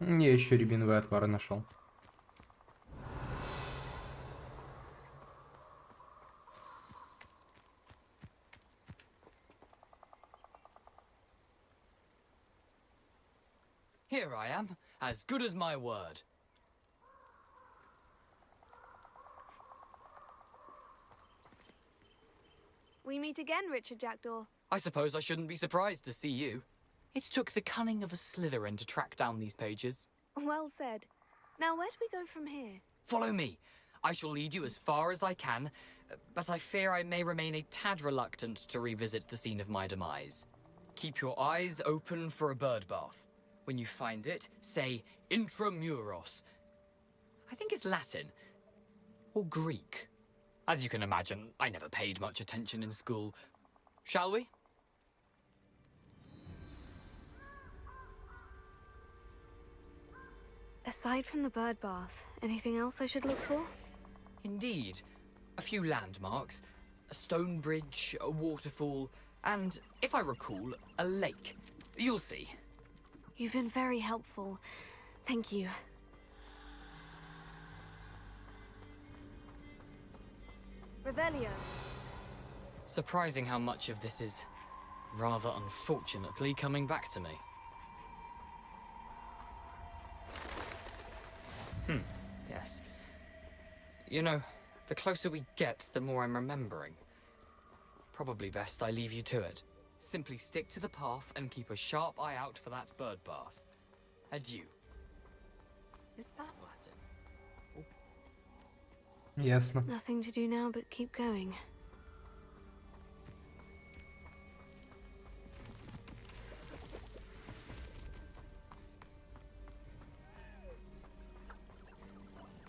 Я еще рябиновые отвары нашел. Here I am, as good as my word. We meet again, Richard Jackdaw. I suppose I shouldn't be surprised to see you. It took the cunning of a Slytherin to track down these pages. Well said. Now, where do we go from here? Follow me. I shall lead you as far as I can, but I fear I may remain a tad reluctant to revisit the scene of my demise. Keep your eyes open for a bird bath. When you find it, say intramuros. I think it's Latin. Or Greek. As you can imagine, I never paid much attention in school. Shall we? Aside from the bird bath, anything else I should look for? Indeed. A few landmarks. A stone bridge, a waterfall, and, if I recall, a lake. You'll see. You've been very helpful. Thank you. Revelio. Surprising how much of this is, rather unfortunately, coming back to me. Yes. You know, the closer we get, the more I'm remembering. Probably best I leave you to it. Simply stick to the path and keep a sharp eye out for that bird bath. Adieu. Is that Latin? Ясно. Nothing to do now but keep going.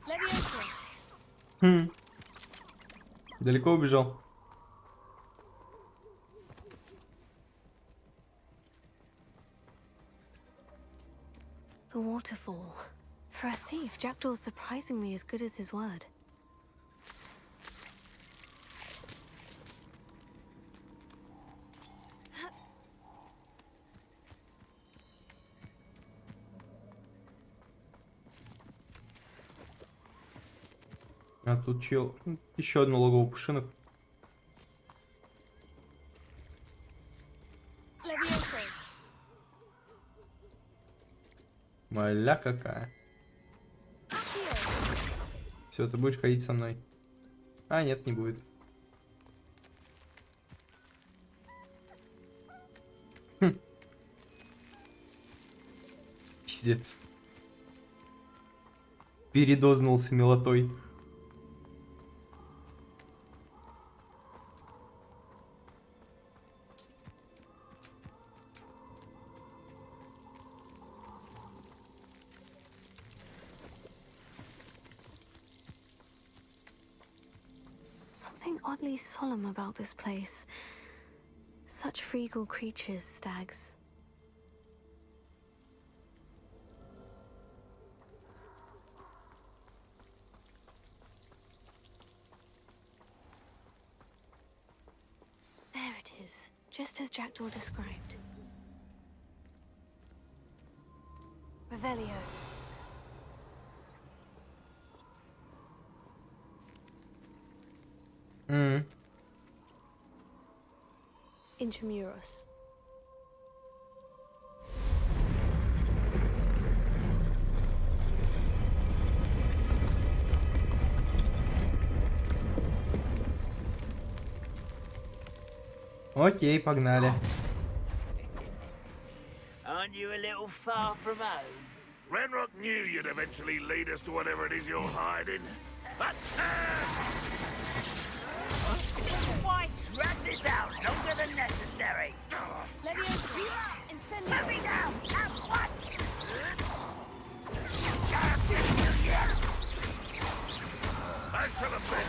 Leviosa. Далеко убежал? The waterfall. For a thief, Jackdaw's surprisingly as good as his word. А тут чел... Еще одно логово пушинок. Leviosa. Моля какая. Все, ты будешь ходить со мной. А, нет, не будет. Пиздец. Передознулся милотой. Something oddly solemn about this place. Such regal creatures, stags. There it is, just as Jackdaw described. Revelio. Intramuros. Окей, погнали. Aren't you a little far from home? Ranrock knew you'd eventually lead us to whatever it is you're hiding. Why drag this out longer than necessary? Leviosa! Incendio! Let me down at once! I shall have been.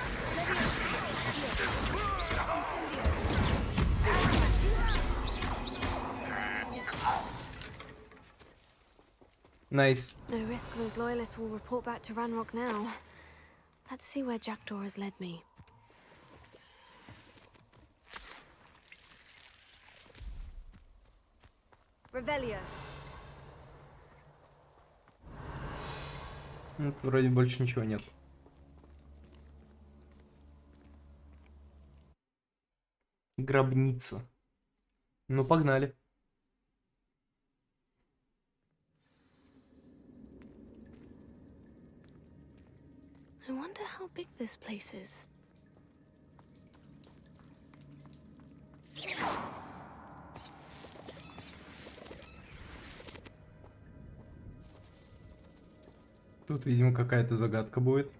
Nice. No risk those loyalists will report back to Ranrock now. Let's see where Jackdaw has led me. Revelio. Тут вроде больше ничего нет. Гробница. Ну, погнали. I wonder how big this place is. Тут, видимо, какая-то загадка будет.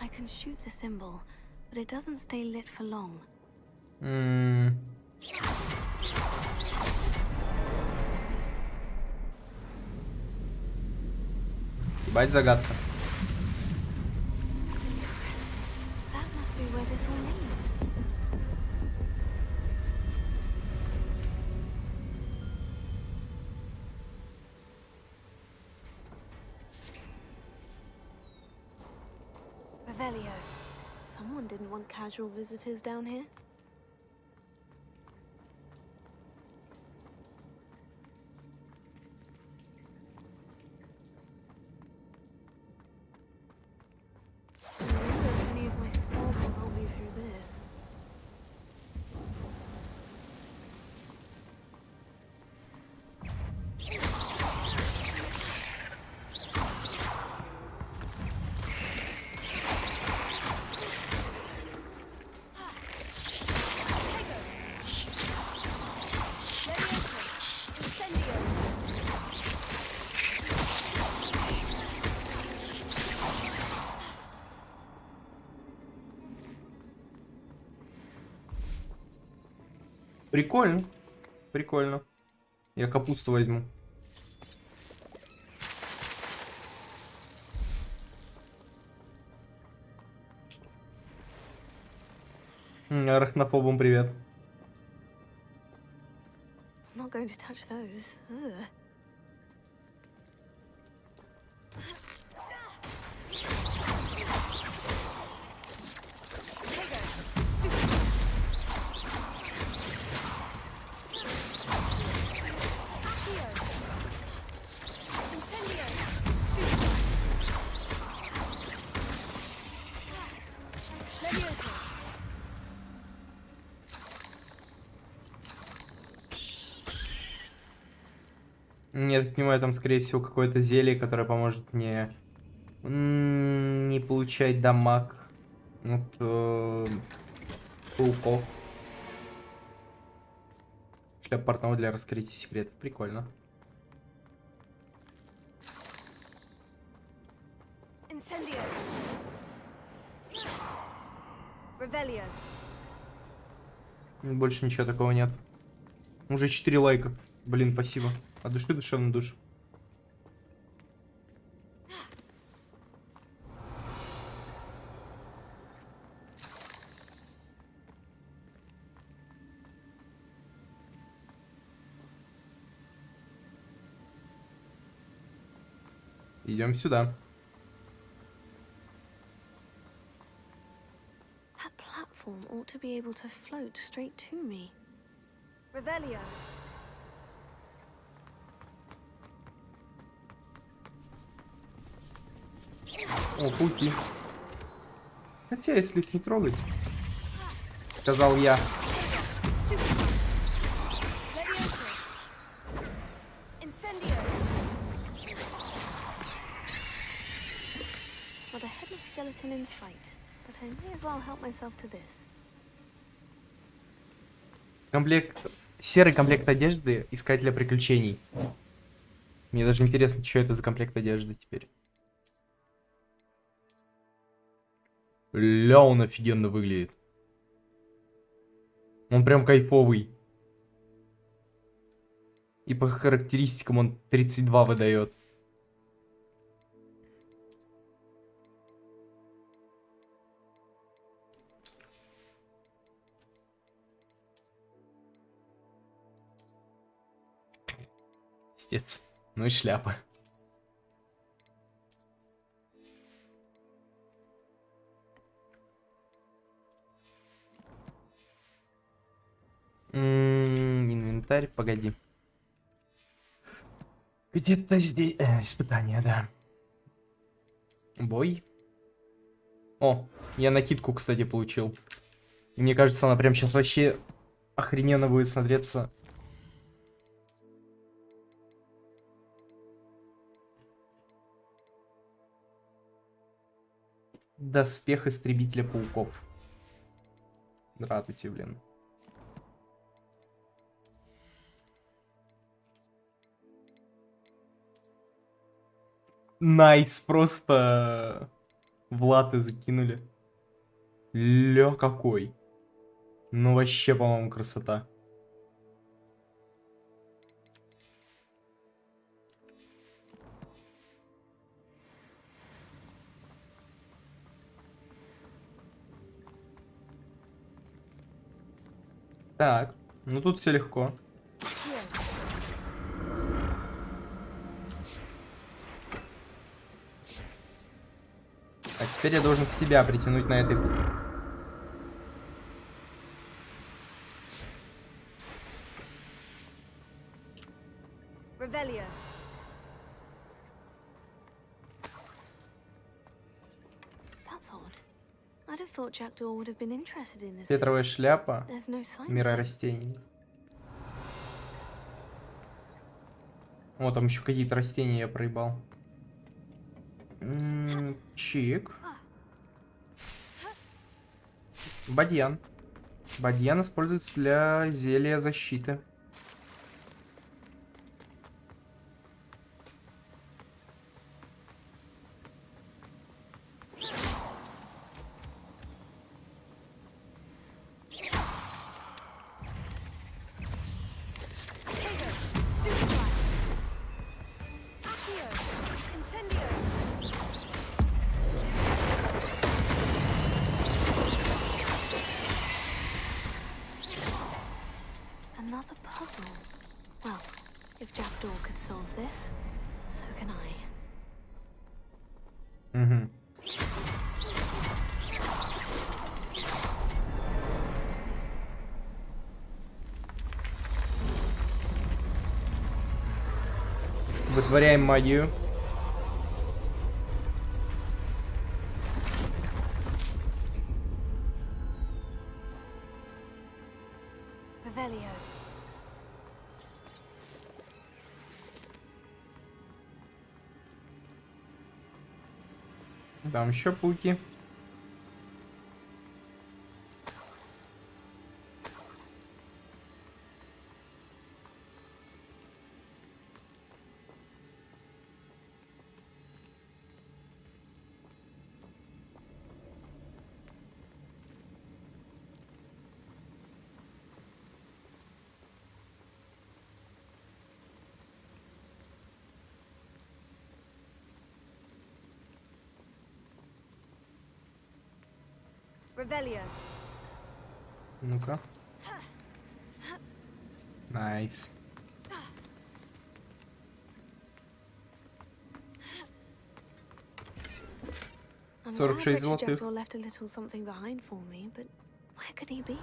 I can shoot the symbol, but it doesn't stay lit for long. Ебать загадка. Impressive. That must be where this all leads. Revelio. Someone didn't want casual visitors down here. I wonder if any of my spells will help me through this. Прикольно. Прикольно. Я капусту возьму. Арахнофобам привет. I'm not going to touch those. Ugh. Я так понимаю, там, скорее всего, какое-то зелье, которое поможет мне не получать дамаг от пауков. Шляп портного для раскрытия секретов. Прикольно. Incendio. Revelio. Больше ничего такого нет. Уже 4 лайка. Блин, спасибо. От души душевно душу. Идем сюда. That platform ought to be able to float straight to me. Revelio. О, пауки. Хотя, если их не трогать, сказал я. Not a headless skeleton in sight, but I may as well help myself to this. Комплект... Серый комплект одежды искателя приключений. Мне даже интересно, что это за комплект одежды теперь. Ля, он офигенно выглядит. Он прям кайфовый. И по характеристикам он 32 выдает. Пиздец. Ну и шляпа. Инвентарь, погоди. Где-то здесь... испытание, да. Бой. О, я накидку, кстати, получил. И мне кажется, она прям сейчас вообще охрененно будет смотреться. Доспех истребителя пауков. Здравствуйте, блин. Найс, просто в латы закинули. Ля, какой. Ну вообще, по-моему, красота. Так, ну тут все легко. А теперь я должен себя притянуть на этой... Ветровая шляпа. Мира растений. О, там еще какие-то растения я проебал. Чик. Бадьян. Бадьян используется для зелья защиты. Угу. Вытворяем магию. Там еще пауки. Ну-ка. Найс. I'm 46 glad золотых. Richard Jackdaw left a little something behind for me, but where could he be?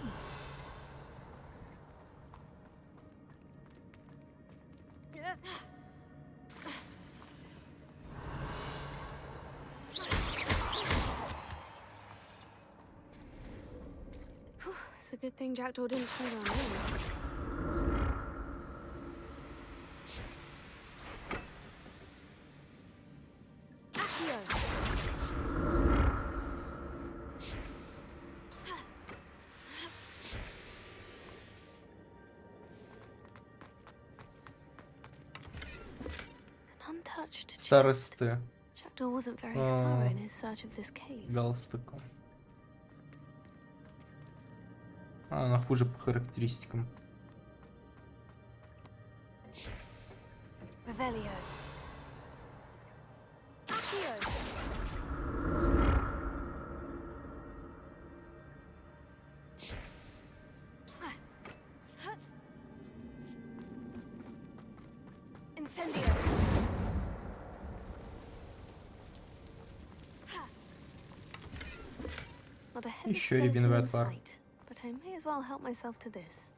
It's a good thing Jackdaw didn't fall on me. Старосты. Jackdaw wasn't very thorough in his search of this cave. Галстуком. Она хуже по характеристикам. Revelio. Accio. Incendio. Not a heavy Еще skeleton рябиновый in отвар. sight, but I may as well help myself to this.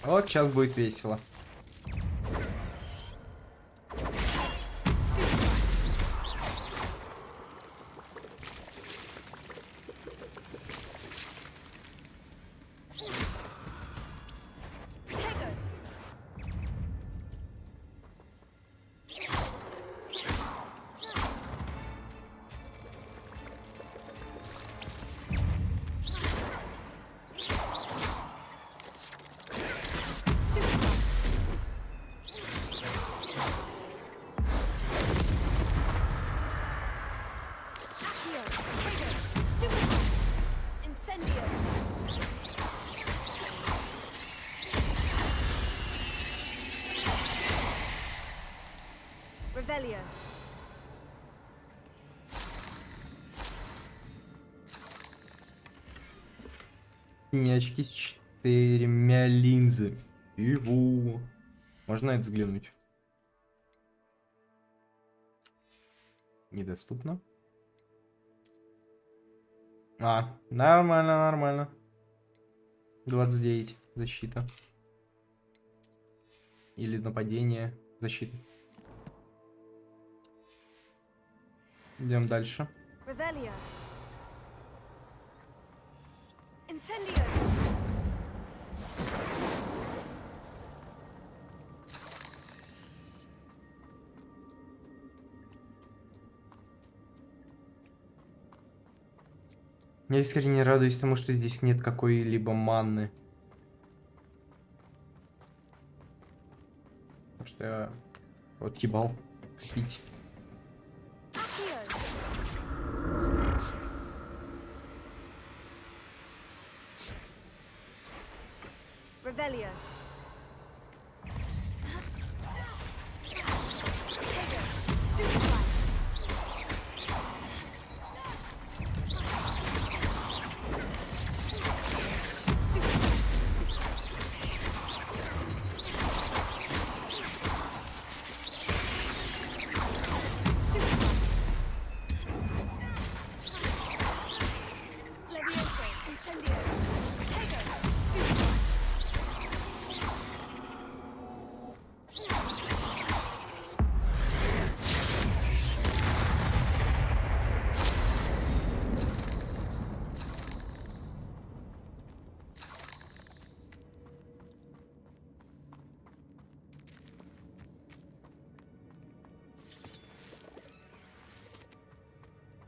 Вот сейчас будет весело. Revelio. Синие очки с 4 линзами. Его. Можно на это взглянуть? Недоступно. Нормально, нормально. 29 защита. Или нападение, защита. Идем дальше. Revelio. Incendio. Я искренне радуюсь тому, что здесь нет какой-либо манны. Потому что я вот ебал пить. Revelio.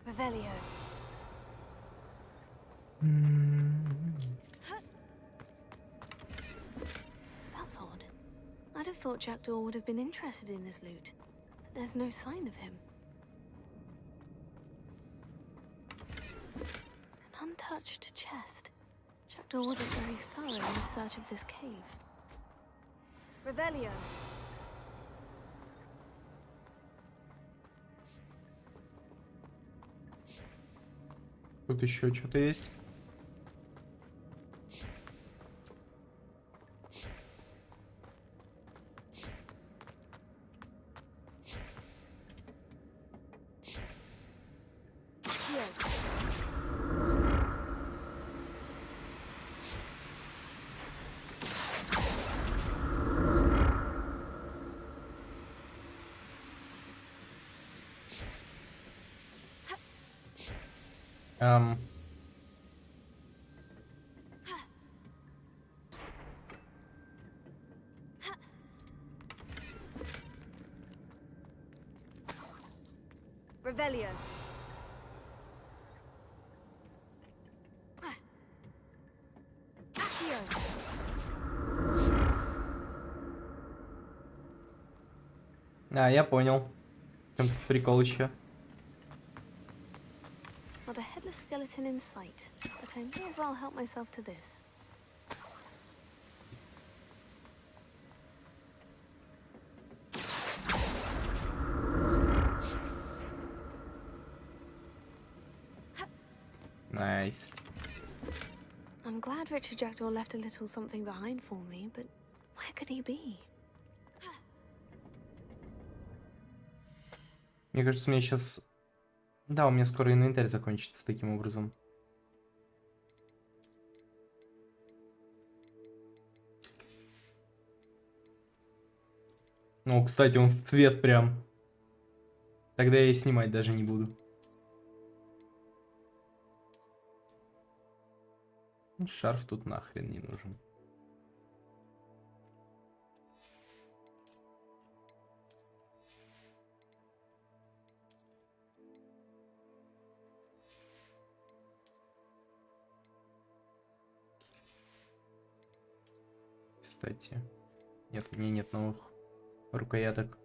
Revelio. That's odd. I'd have thought Jackdaw would have been interested in this loot, but there's no sign of him. An untouched chest. Jackdaw wasn't very thorough in his search of this cave. Revelio. Тут еще что-то есть. Revelio. Accio. А, я понял. Там прикол еще. Not a headless skeleton in sight, but I may as well help myself to this. Найс. I'm glad Richard Jackdaw left a little something behind for me, but where could he be? Мне кажется, у меня сейчас... Да, у меня скоро инвентарь закончится таким образом. Ну, кстати, он в цвет прям. Тогда я и снимать даже не буду. Шарф тут нахрен не нужен. Кстати, нет, у меня нет новых рукояток.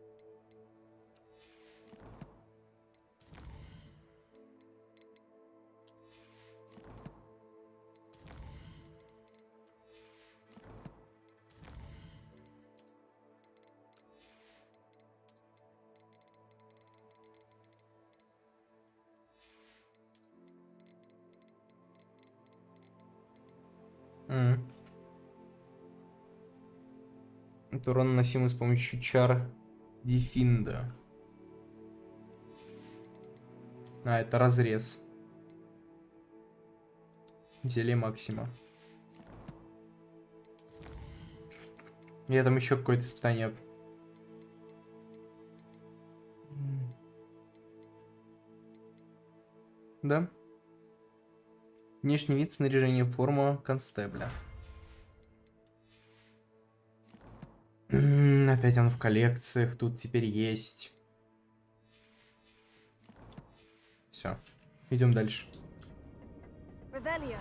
Это урон, наносимый с помощью чар Дефинда. А, это разрез. Зелье Максима. Я там еще какое-то испытание. Да? Внешний вид, снаряжение, форма констебля. Опять он в коллекциях, тут теперь есть. Все, идем дальше. Revelio.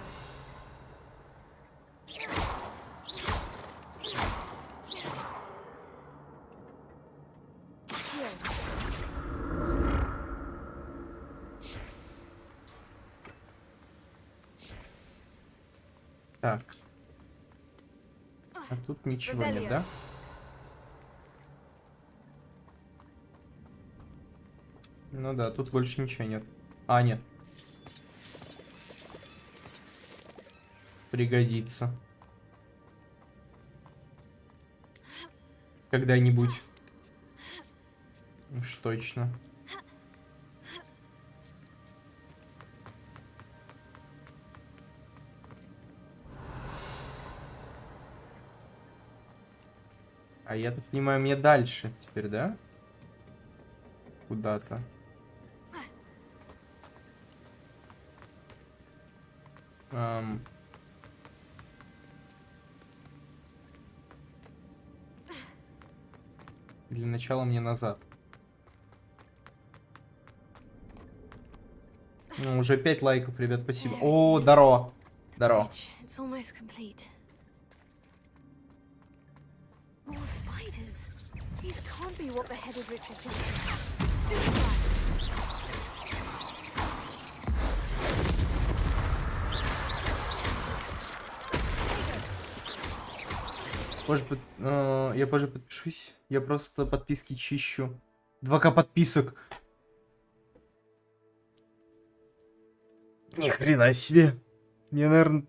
Так. А тут ничего нет, да? Ну да, тут больше ничего нет. А, нет. Пригодится. Когда-нибудь. Уж точно. А я так понимаю, мне дальше теперь, да? Куда-то. Для начала мне назад. Ну, уже 5 лайков, ребят, спасибо. О, здорово. Здорово. More spiders. These can't be what beheaded Richard Jackdaw. Still alive. Я позже подпишусь. Я просто подписки чищу. 2К подписок. Ни хрена себе. Мне, наверное,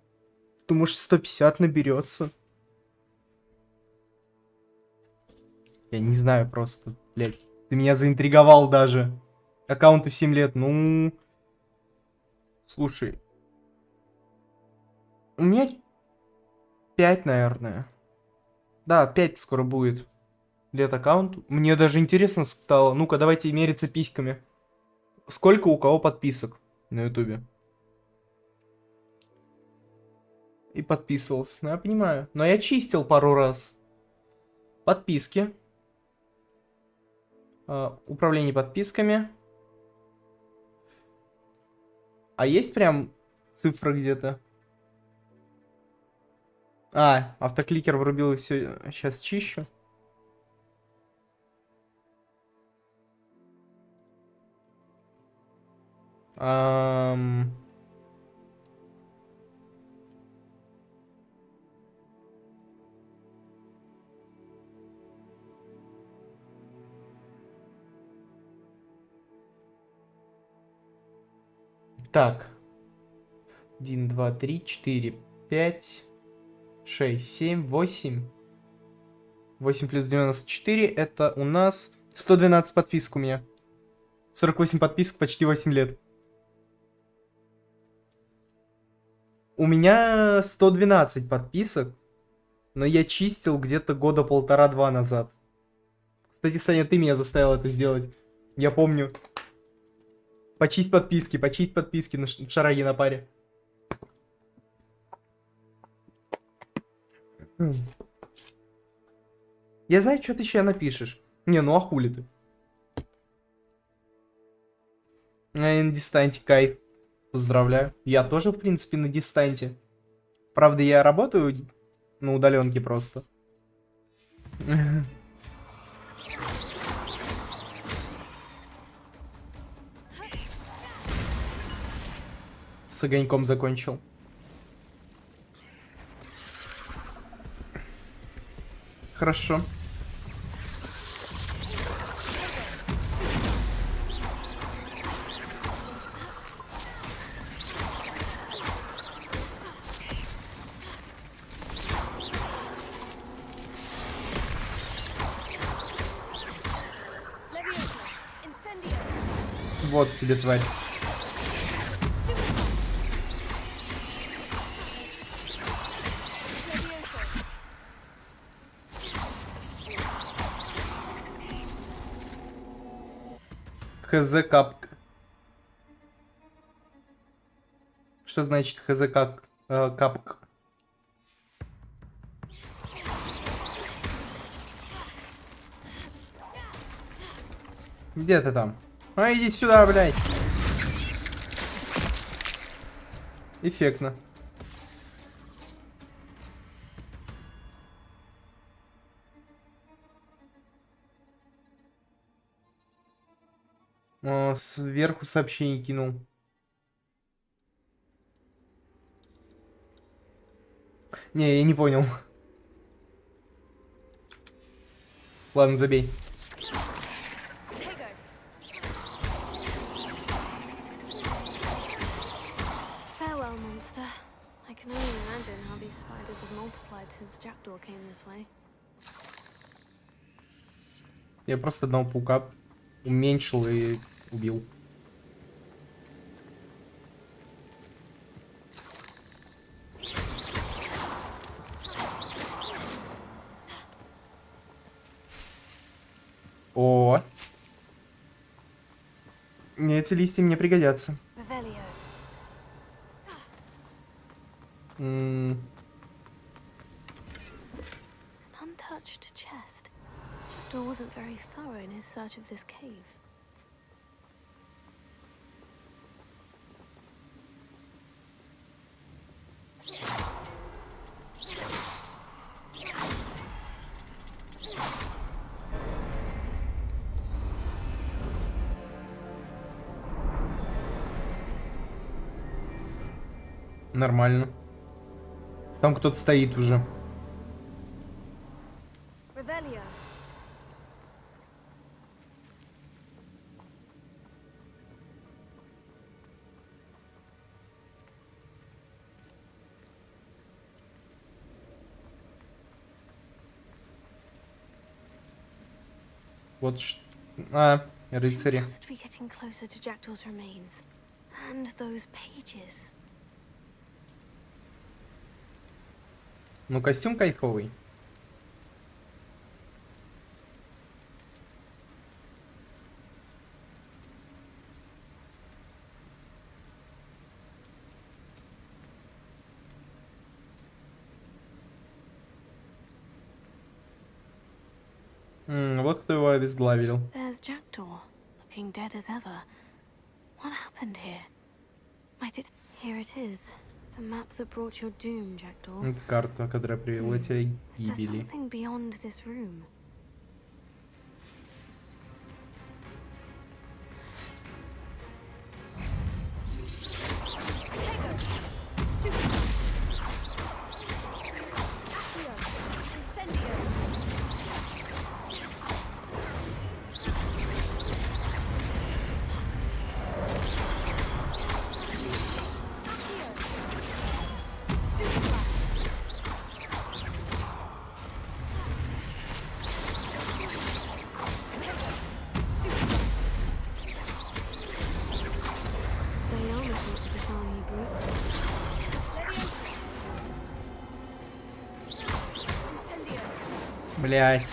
думаю, что 150 наберется. Я не знаю просто, блядь. Ты меня заинтриговал даже. Аккаунту 7 лет, ну... Слушай. У меня 5, наверное. Да, 5 скоро будет. Лет аккаунту. Мне даже интересно стало. Ну-ка, давайте мериться письками. Сколько у кого подписок на ютубе? И подписывался. Ну, я понимаю. Но я чистил пару раз. Подписки. Управление подписками. А есть прям цифра где-то? Автокликер врубил и все. Сейчас чищу. Так. 1, 2, 3, 4, 5, 6, 7, 8. 8 плюс 94 это у нас 112 подписок у меня. 48 подписок, почти 8 лет. У меня 112 подписок, но я чистил где-то года 1,5-2 назад. Кстати, Саня, ты меня заставил это сделать. Я помню. Почисть подписки в шараге на паре. Я знаю, что ты сейчас напишешь. Не, ну а хули ты? На дистанте кайф. Поздравляю. Я тоже, в принципе, на дистанте. Правда, я работаю на удаленке просто. С огоньком закончил. Хорошо. Вот тебе, тварь. ХЗ капка. Что значит ХЗ как капка? Где ты там? Иди сюда, блядь. Эффектно. Сверху сообщение кинул. Не, я не понял. Ладно, забей. Farewell, monster. I can only imagine how these spiders have multiplied since Jackdaw came this way. Я просто одного паука уменьшил и убил. О, эти листья мне пригодятся. An untouched chest. Jackdaw wasn't very thorough in his search of this cave. Нормально. Там кто-то стоит уже. Вот рыцари. Must be getting closer to Jackdaw's remains. And those pages. Ну, костюм кайфовый. Вот кто его обезглавил. There's Jackdaw, looking dead as ever. What happened here? Might it... Here it is. The map that brought your doom, Jackdaw. Это карта, которая привела тебя к Is there гибели. something beyond this room? Блять.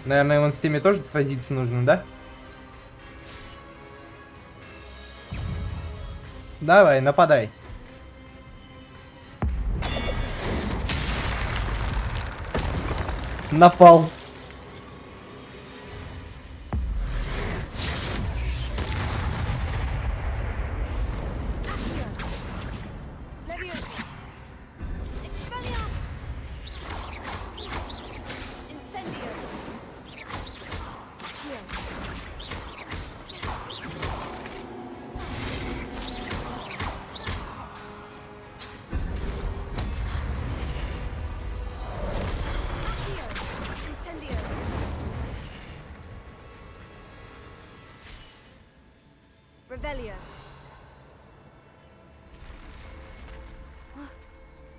Наверное, вон с теми тоже сразиться нужно, да? Давай, нападай. Напал.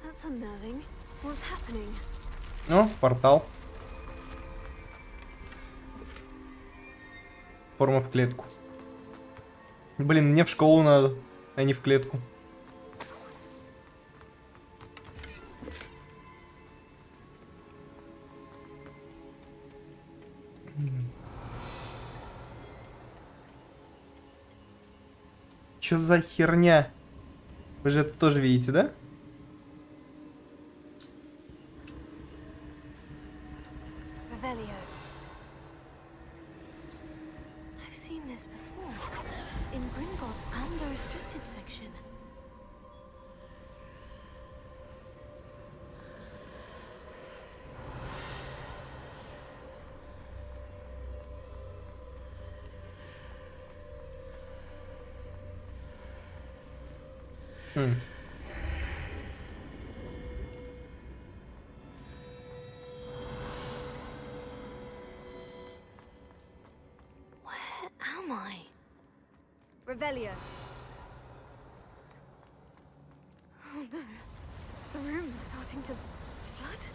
That's unnerving. What's happening? О, портал. Форма в клетку. Блин, мне в школу надо, а не в клетку. Чё за херня? Вы же это тоже видите, да? Revelio. Oh no. The room's starting to flood.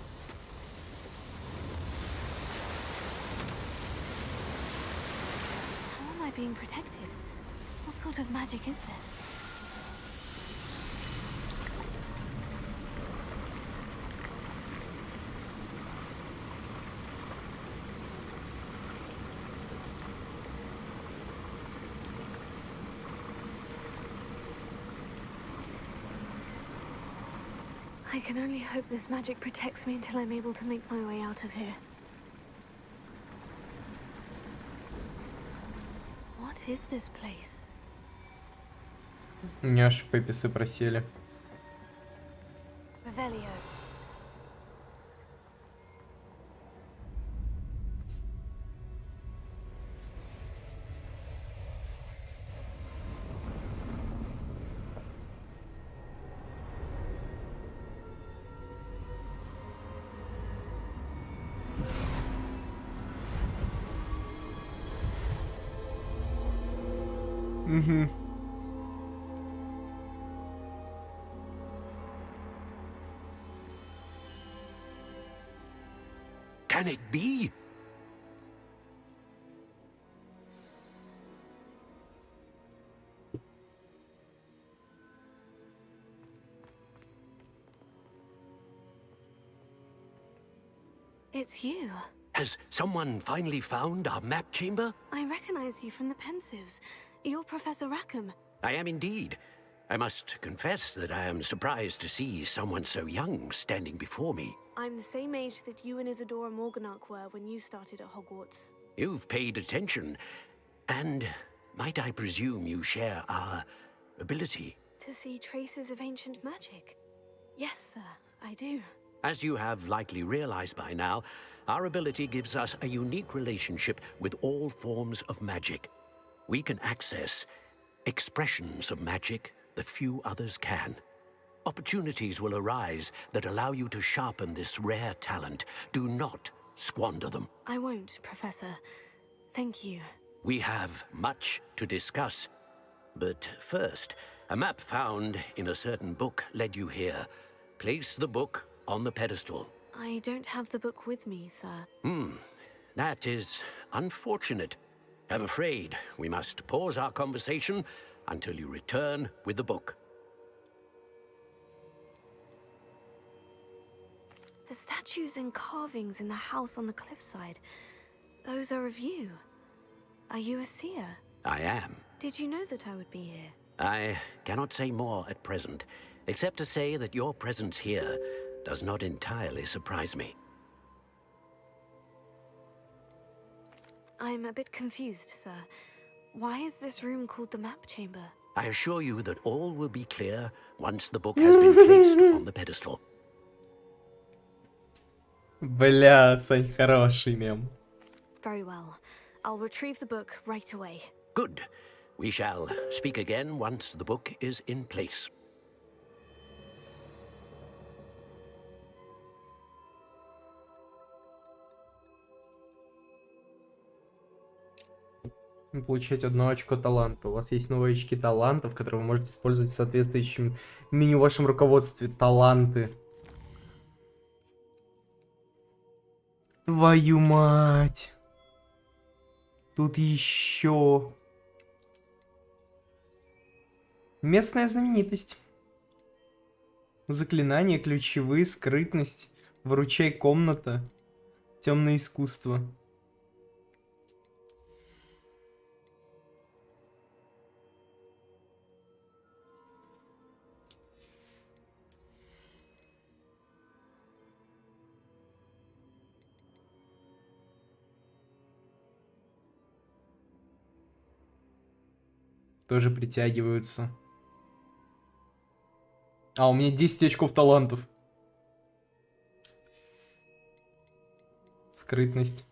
How am I being protected? What sort of magic is this? I can only hope this magic protects me until I'm able to make my way out of here. What is this place? У меня аж в пеписы просели. Revelio. Угу. Can it be? It's you. Has someone finally found our map chamber? I recognize you from the Pensives. You're Professor Rackham. I am indeed. I must confess that I am surprised to see someone so young standing before me. I'm the same age that you and Isadora Morganach were when you started at Hogwarts. You've paid attention. And might I presume you share our ability? To see traces of ancient magic? Yes, sir, I do. As you have likely realized by now, our ability gives us a unique relationship with all forms of magic. We can access expressions of magic that few others can. Opportunities will arise that allow you to sharpen this rare talent. Do not squander them. I won't, Professor. Thank you. We have much to discuss. But first, a map found in a certain book led you here. Place the book on the pedestal. I don't have the book with me, sir. That is unfortunate. I'm afraid we must pause our conversation until you return with the book. The statues and carvings in the house on the cliffside, those are of you. Are you a seer? I am. Did you know that I would be here? I cannot say more at present, except to say that your presence here does not entirely surprise me. I'm a bit confused, sir. Why is this room called the map chamber? I assure you that all will be clear once the book has been placed on the pedestal. Бля, Сань, хороший мем. Very well. I'll retrieve the book right away. Good. We shall speak again once the book is in place. Получать 1 очко таланта. У вас есть новые очки талантов, которые вы можете использовать в соответствующем меню в вашем руководстве. Таланты. Твою мать. Тут еще местная знаменитость. Заклинания, ключевые, скрытность, выручай комната, темное искусство. Тоже притягиваются. А, у меня 10 очков талантов. Скрытность.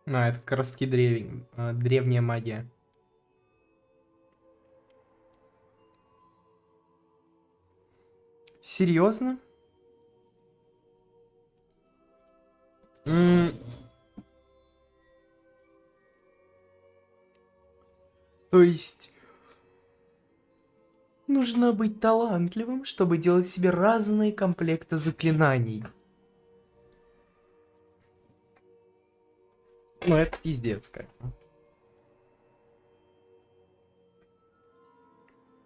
А, это как раз таки древняя магия. Серьезно? То есть нужно быть талантливым, чтобы делать себе разные комплекты заклинаний. Ну, это пиздец как.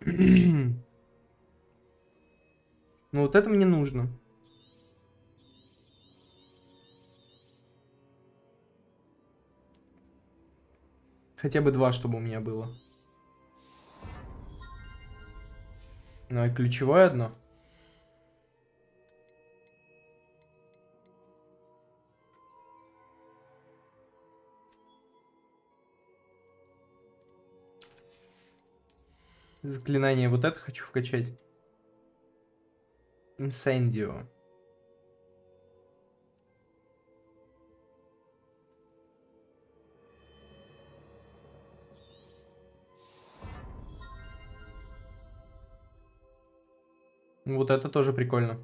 Ну, вот это мне нужно. Хотя бы 2, чтобы у меня было. Ну, и ключевое одно. Заклинание вот это хочу вкачать. Инсендио. Вот это тоже прикольно.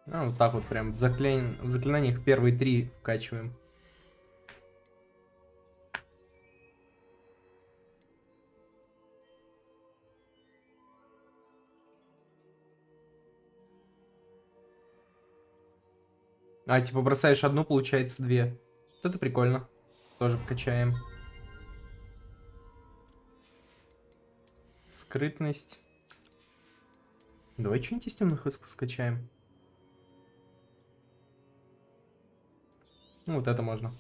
Ну, вот так вот прям в заклинаниях первые 3 вкачиваем. А, типа бросаешь одну, получается 2. Вот это прикольно. Тоже вкачаем. Скрытность. Давай что-нибудь из темных искусств скачаем. Ну, вот это можно.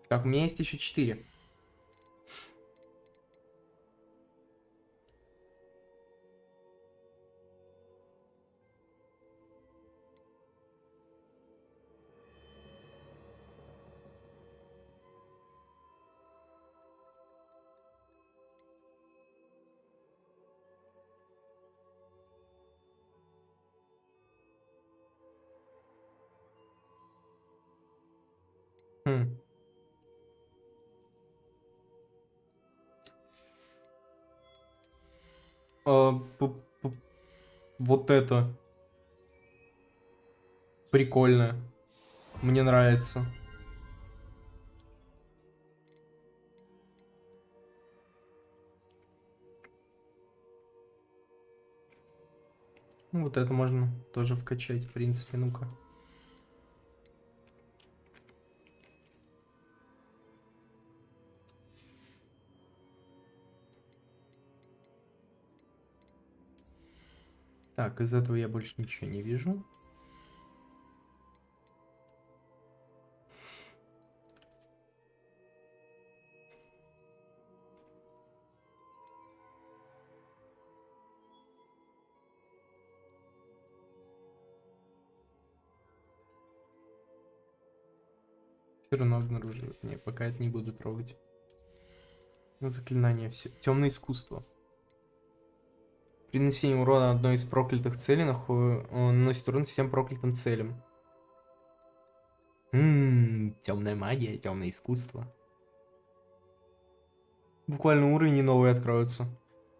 Так, у меня есть еще 4. Хм. А, вот это. Прикольно. Мне нравится. Ну, вот это можно тоже вкачать, в принципе. Ну-ка. Так, из этого я больше ничего не вижу. Все равно обнаруживают. Не, пока это не буду трогать. Заклинание все. Темное искусство. При нанесении урона одной из проклятых целей он наносит урон всем проклятым целям. Темная магия, темное искусство. Буквально уровни новые откроются.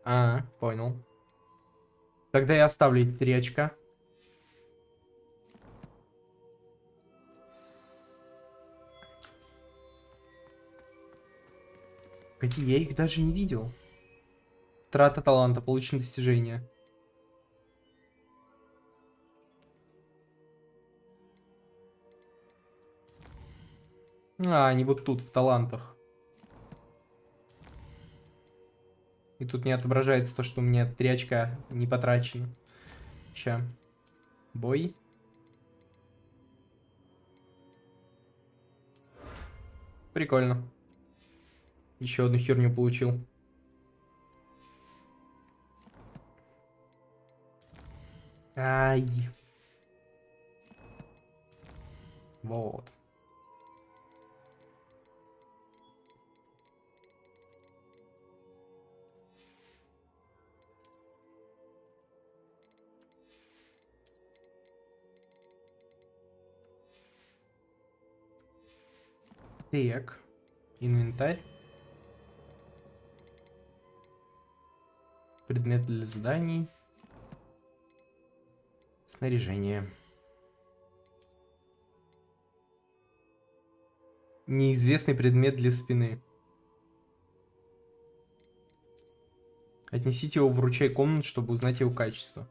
А, понял. Тогда я оставлю эти 3 очка. Погоди, я их даже не видел. Трата таланта, получено достижение. А, они вот тут, в талантах. И тут не отображается то, что у меня 3 очка не потрачено. Ща. Бой. Прикольно. Еще одну херню получил. Ай. Вот. Так. Инвентарь. Предмет для заданий. Снаряжение. Неизвестный предмет для спины. Отнесите его в ручей комнат, чтобы узнать его качество.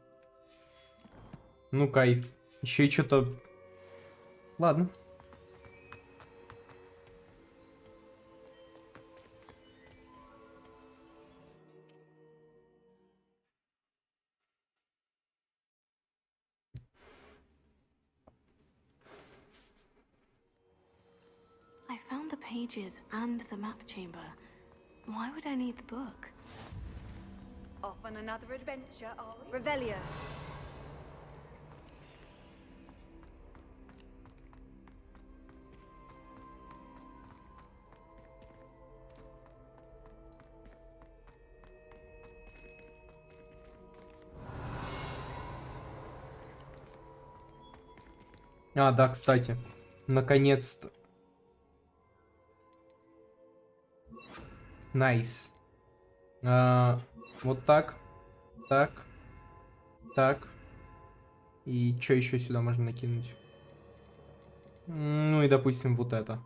Ну, кайф. Еще и что-то... Ладно. I found the pages and the map chamber. Why would I need the book? Off on another adventure, are we? Revelio. А, да, кстати. Наконец-то. Найс. Вот так. Так. Так. И что еще сюда можно накинуть? Ну и, допустим, вот это.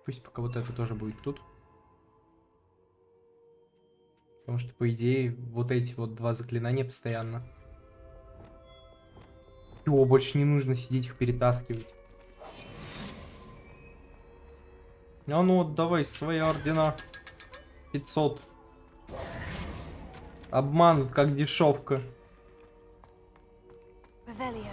Пусть пока вот это тоже будет тут. Потому что, по идее, вот эти вот два заклинания постоянно. О, больше не нужно сидеть их перетаскивать. А ну, давай свои ордена. 500. Обманут, как дешевка. Revelio.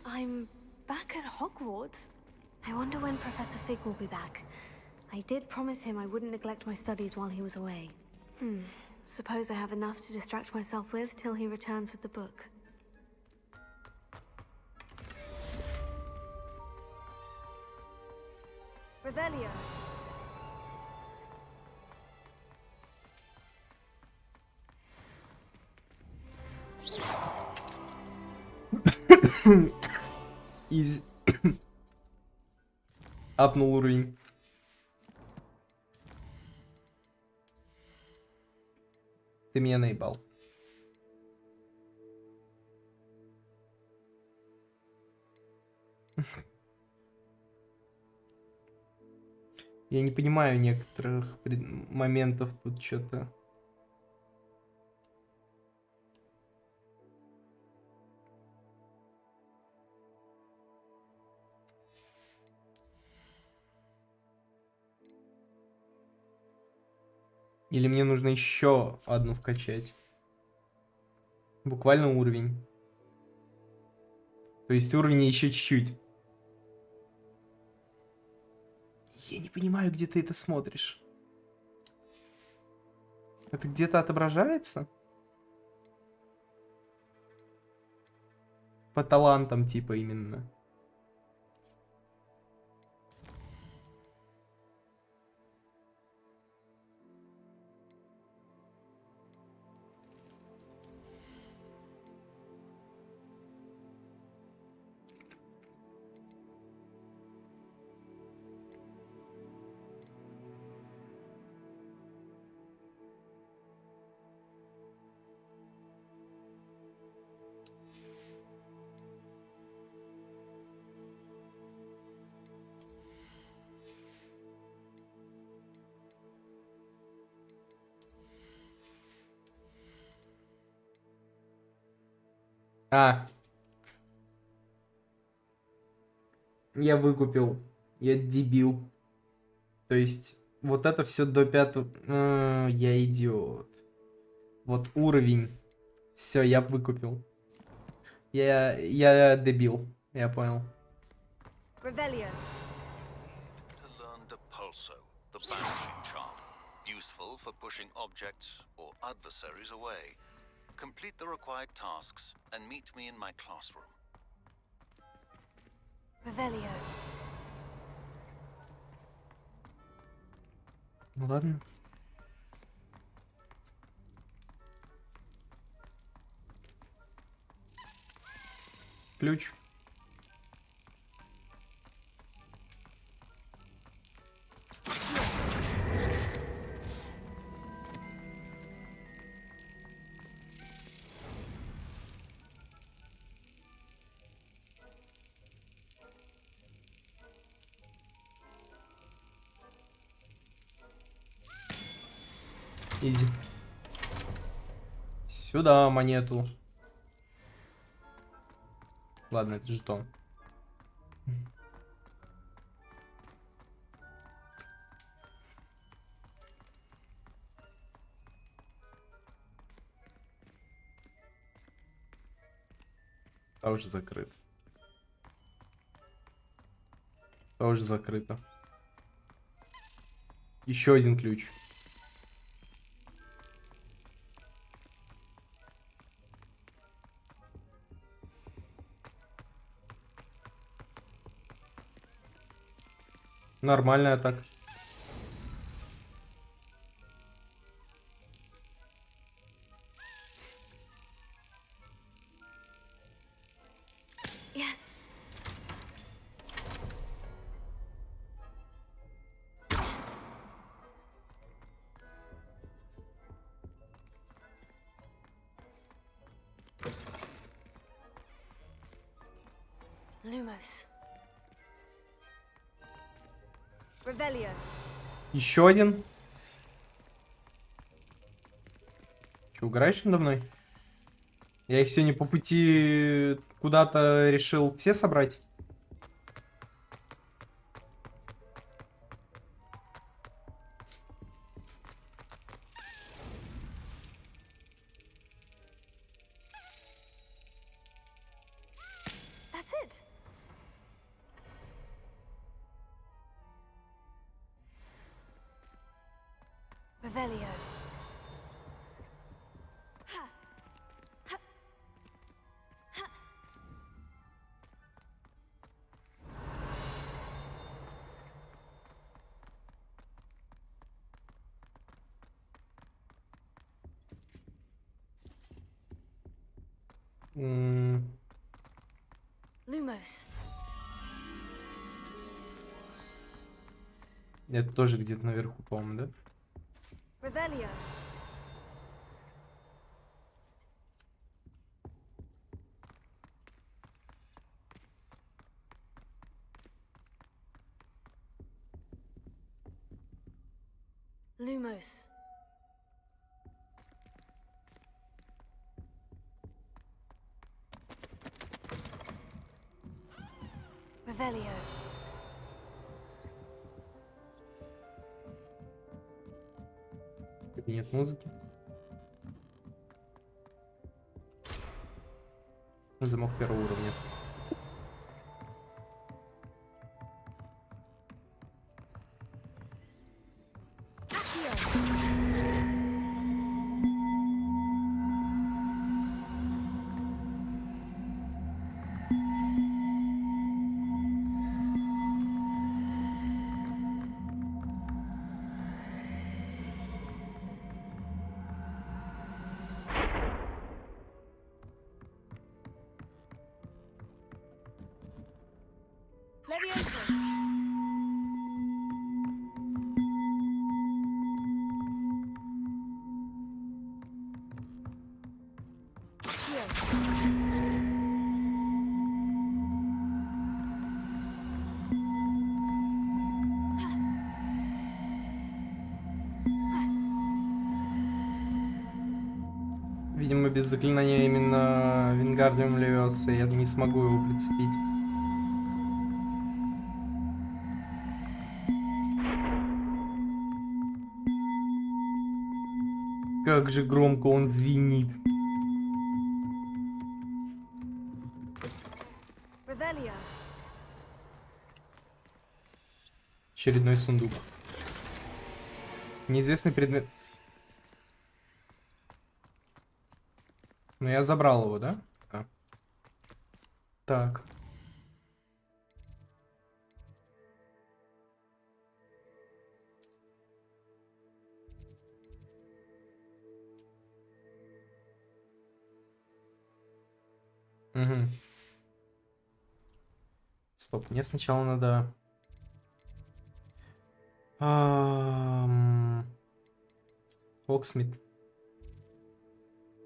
I'm back at Hogwarts. I wonder when Professor Fig will be back. I did promise him I wouldn't neglect my studies while he was away. Suppose I have enough to distract myself with till he returns with the book. Revelio. Изи. Апнул уровень. Ты меня наебал. Я не понимаю некоторых моментов тут что-то. Или мне нужно еще одну вкачать? Буквально уровень. То есть уровень еще чуть-чуть. Я не понимаю, где ты это смотришь. Это где-то отображается? По талантам типа именно. А. Я выкупил. Я дебил. То есть, вот это все до 5. Я идиот. Вот уровень. Все, я выкупил. Я дебил. Я понял. Revelio. To learn Depulso, the banishing charm. Useful for pushing objects or adversaries away. Complete the required tasks and meet me in my classroom. Revelio. Ну ладно. Ключ. Изи. Сюда монету. Ладно, это жетон. А уже закрыт. А уже закрыто. Еще один ключ. Нормальная так. Yes. Lumos. Revelio. Еще один. Че, угораешь надо мной? Я их сегодня по пути куда-то решил все собрать. That's it. Revelio. Lumos. Это тоже где-то наверху, по-моему, да? Revelio. Lumos. Revelio. Кабинет музыки. Замок первого уровня. Levioso. Видимо, без заклинания именно Вингардиум Левиоса я не смогу его прицепить. Как же громко он звенит. Revelio. Очередной сундук. Неизвестный предмет. Ну, я забрал его, да? Да. Так. Угу. Стоп, мне сначала надо... Оксмит.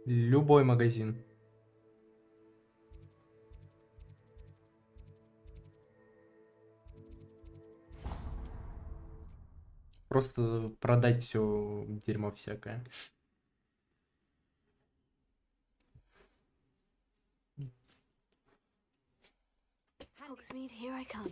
Любой магазин. Просто продать все дерьмо всякое. Hogsmeade, here I come.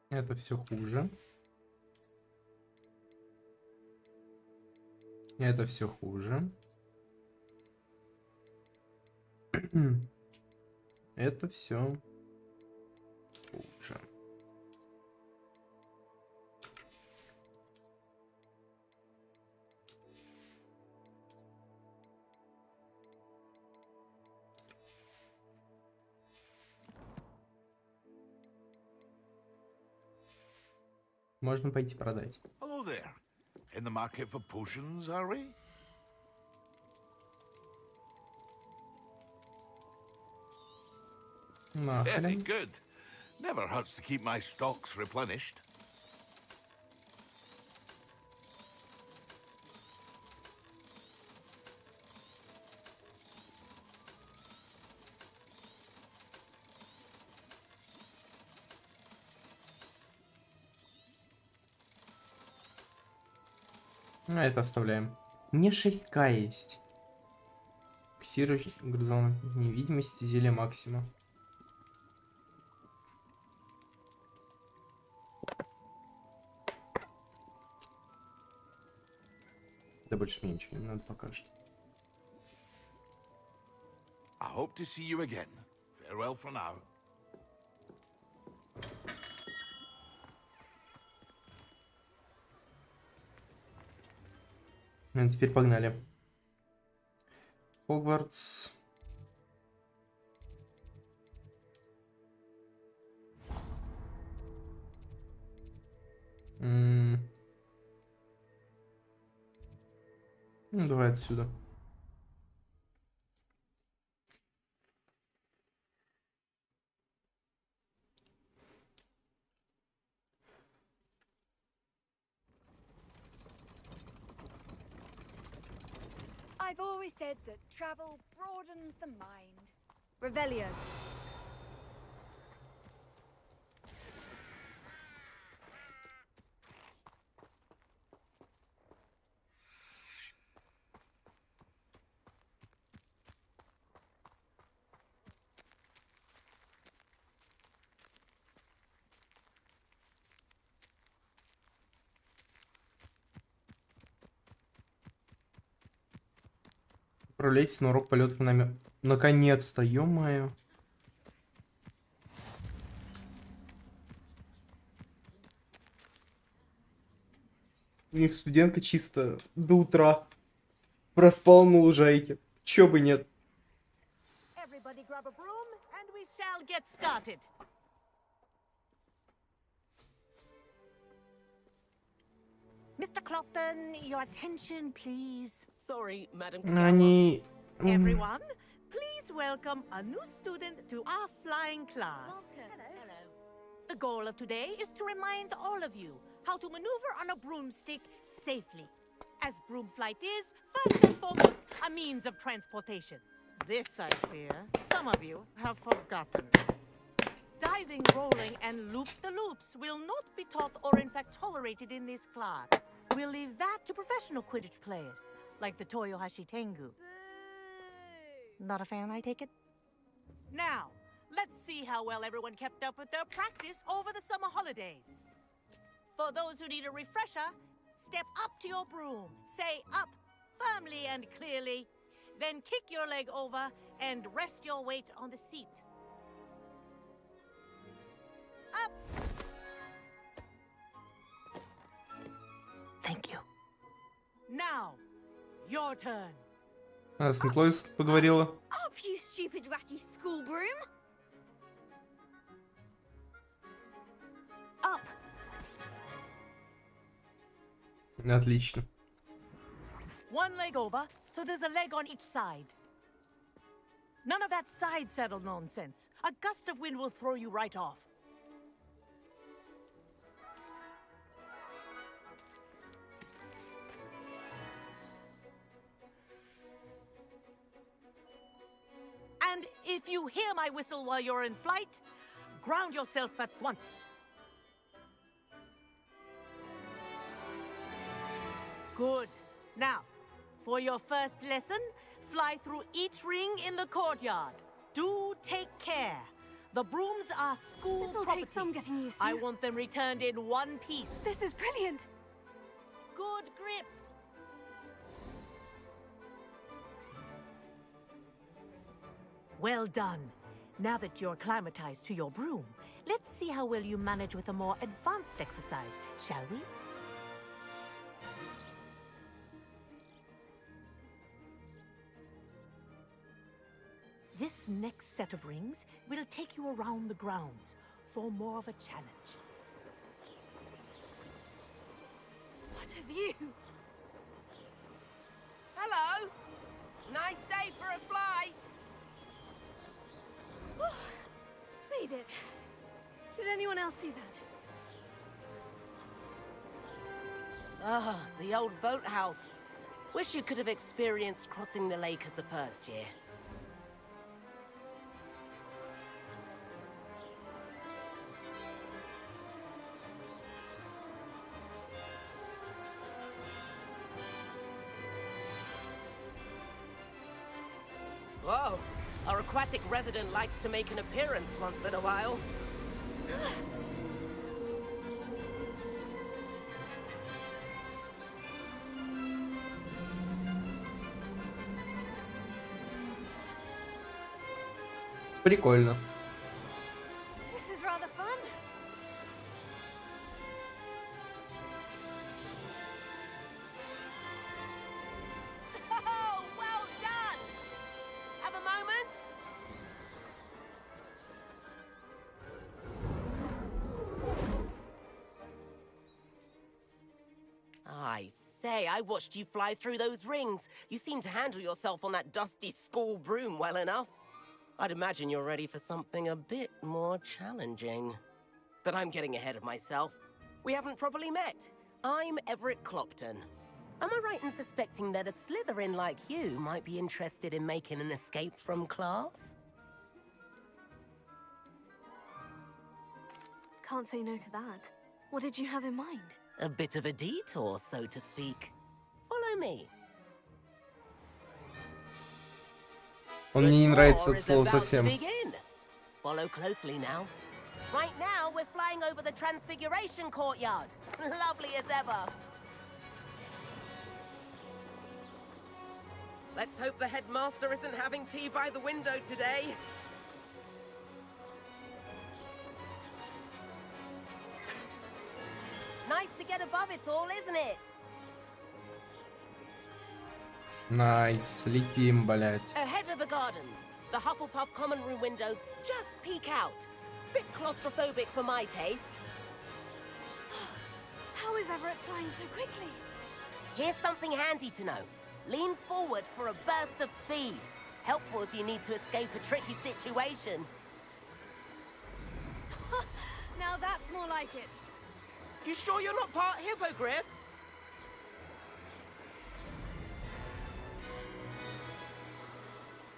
Это все хуже. Это все хуже. Это все хуже. Можно пойти продать. Hello there. In the market for potions, are we? Very good. Never hurts to keep my stocks replenished. А это оставляем. Мне 6К есть. Ксира, грызон невидимости, зелье максима. Да больше мне ничего не надо пока что. I hope to see you again. Farewell for now. Ну, теперь погнали. Hogwarts. Ну, давай отсюда. I've always said that travel broadens the mind. Revelio. Отправляйтесь на урок полетов на... Наконец-то, ё-моё. У них студентка чисто до утра проспала на лужайке. Чё бы нет. Everybody grab a broom and we shall get started. Mr. Clopton, your attention, please. Sorry, Madam Они... Everyone, please welcome a new student to our flying class. Hello. The goal of today is to remind all of you how to maneuver on a broomstick safely, as broom flight is, first and foremost, a means of transportation. This, I fear, some of you have forgotten. Diving, rolling, and loop-the-loops will not be taught or in fact tolerated in this class. We'll leave that to professional Quidditch players, like the Toyohashi Tengu. Not a fan, I take it? Now, let's see how well everyone kept up with their practice over the summer holidays. For those who need a refresher, step up to your broom, say up firmly and clearly, then kick your leg over and rest your weight on the seat. Up! Thank you. Now, your turn. А, с метлой поговорила. Up, you stupid ratty school broom! Up! Отлично. One leg over, so there's a leg on each side. None of that side saddle nonsense. A gust of wind will throw you right off. And if you hear my whistle while you're in flight, ground yourself at once. Good. Now, for your first lesson, fly through each ring in the courtyard. Do take care. The brooms are school This'll property. take some getting used to. I want them returned in one piece. This is brilliant. Good grip. Well done. Now that you're acclimatized to your broom, let's see how well you manage with a more advanced exercise, shall we? This next set of rings will take you around the grounds for more of a challenge. What a view. Hello. Nice day for a flight. Read it. Did anyone else see that? Ah, the old boathouse. Wish you could have experienced crossing the lake as a first year. Whoa, our aquatic resident likes to make an appearance once in a while. Прикольно. This is rather fun. Oh, well done! Have a moment? I say, I watched you fly through those rings. You seem to handle yourself on that dusty school broom well enough. I'd imagine you're ready for something a bit more challenging. But I'm getting ahead of myself. We haven't properly met. I'm Everett Clopton. Am I right in suspecting that a Slytherin like you might be interested in making an escape from class? Can't say no to that. What did you have in mind? A bit of a detour, so to speak. Follow me. Он мне не нравится War от is слова about to совсем. begin. Follow closely now. Right now, we're flying over the Transfiguration Courtyard. Lovely as ever. Let's hope the headmaster isn't having tea by the window today. Nice to get above it all, isn't it? Найс, летим, блять. Ahead of the gardens, the Hufflepuff common room windows just peek out. Bit claustrophobic for my taste. How is Everett flying so quickly? Here's something handy to know. Lean forward for a burst of speed. Helpful if you need to escape a tricky situation. Now that's more like it. You sure you're not part hippogriff?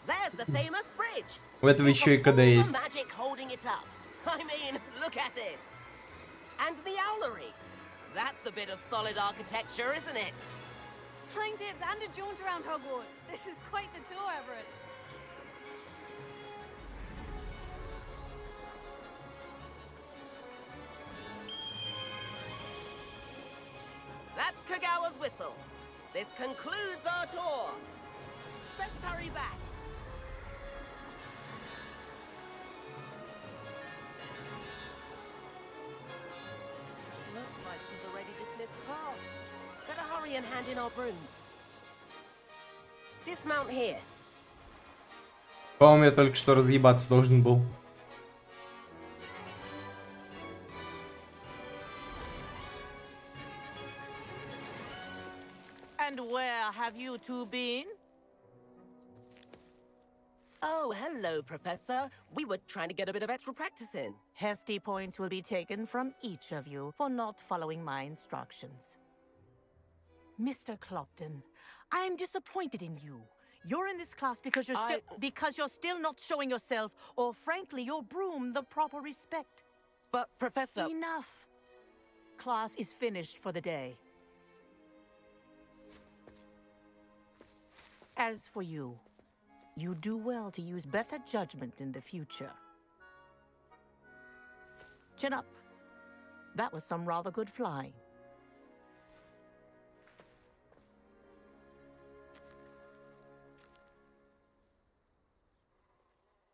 There's the famous bridge. У этого еще и КД есть. Magic holding it up. I mean, look at it. And the owlery. That's a bit of solid architecture, isn't it? Flying tips and a jaunt around Hogwarts. This is quite the tour, Everett. That's Kagawa's whistle. This concludes our tour. Let's hurry back. Looks like we've already dismissed class. Better hurry and hand in our brooms. Dismount here. По-моему, я только что разъебаться должен был. And where have you two been? Oh, hello, Professor. We were trying to get a bit of extra practice in. Hefty points will be taken from each of you for not following my instructions. Mr. Clopton, I am disappointed in you. You're in this class because you're still not showing yourself, or frankly, your broom the proper respect. But, Professor... Enough. Class is finished for the day. As for you, you do well to use better judgment in the future. Chin up. That was some rather good flying.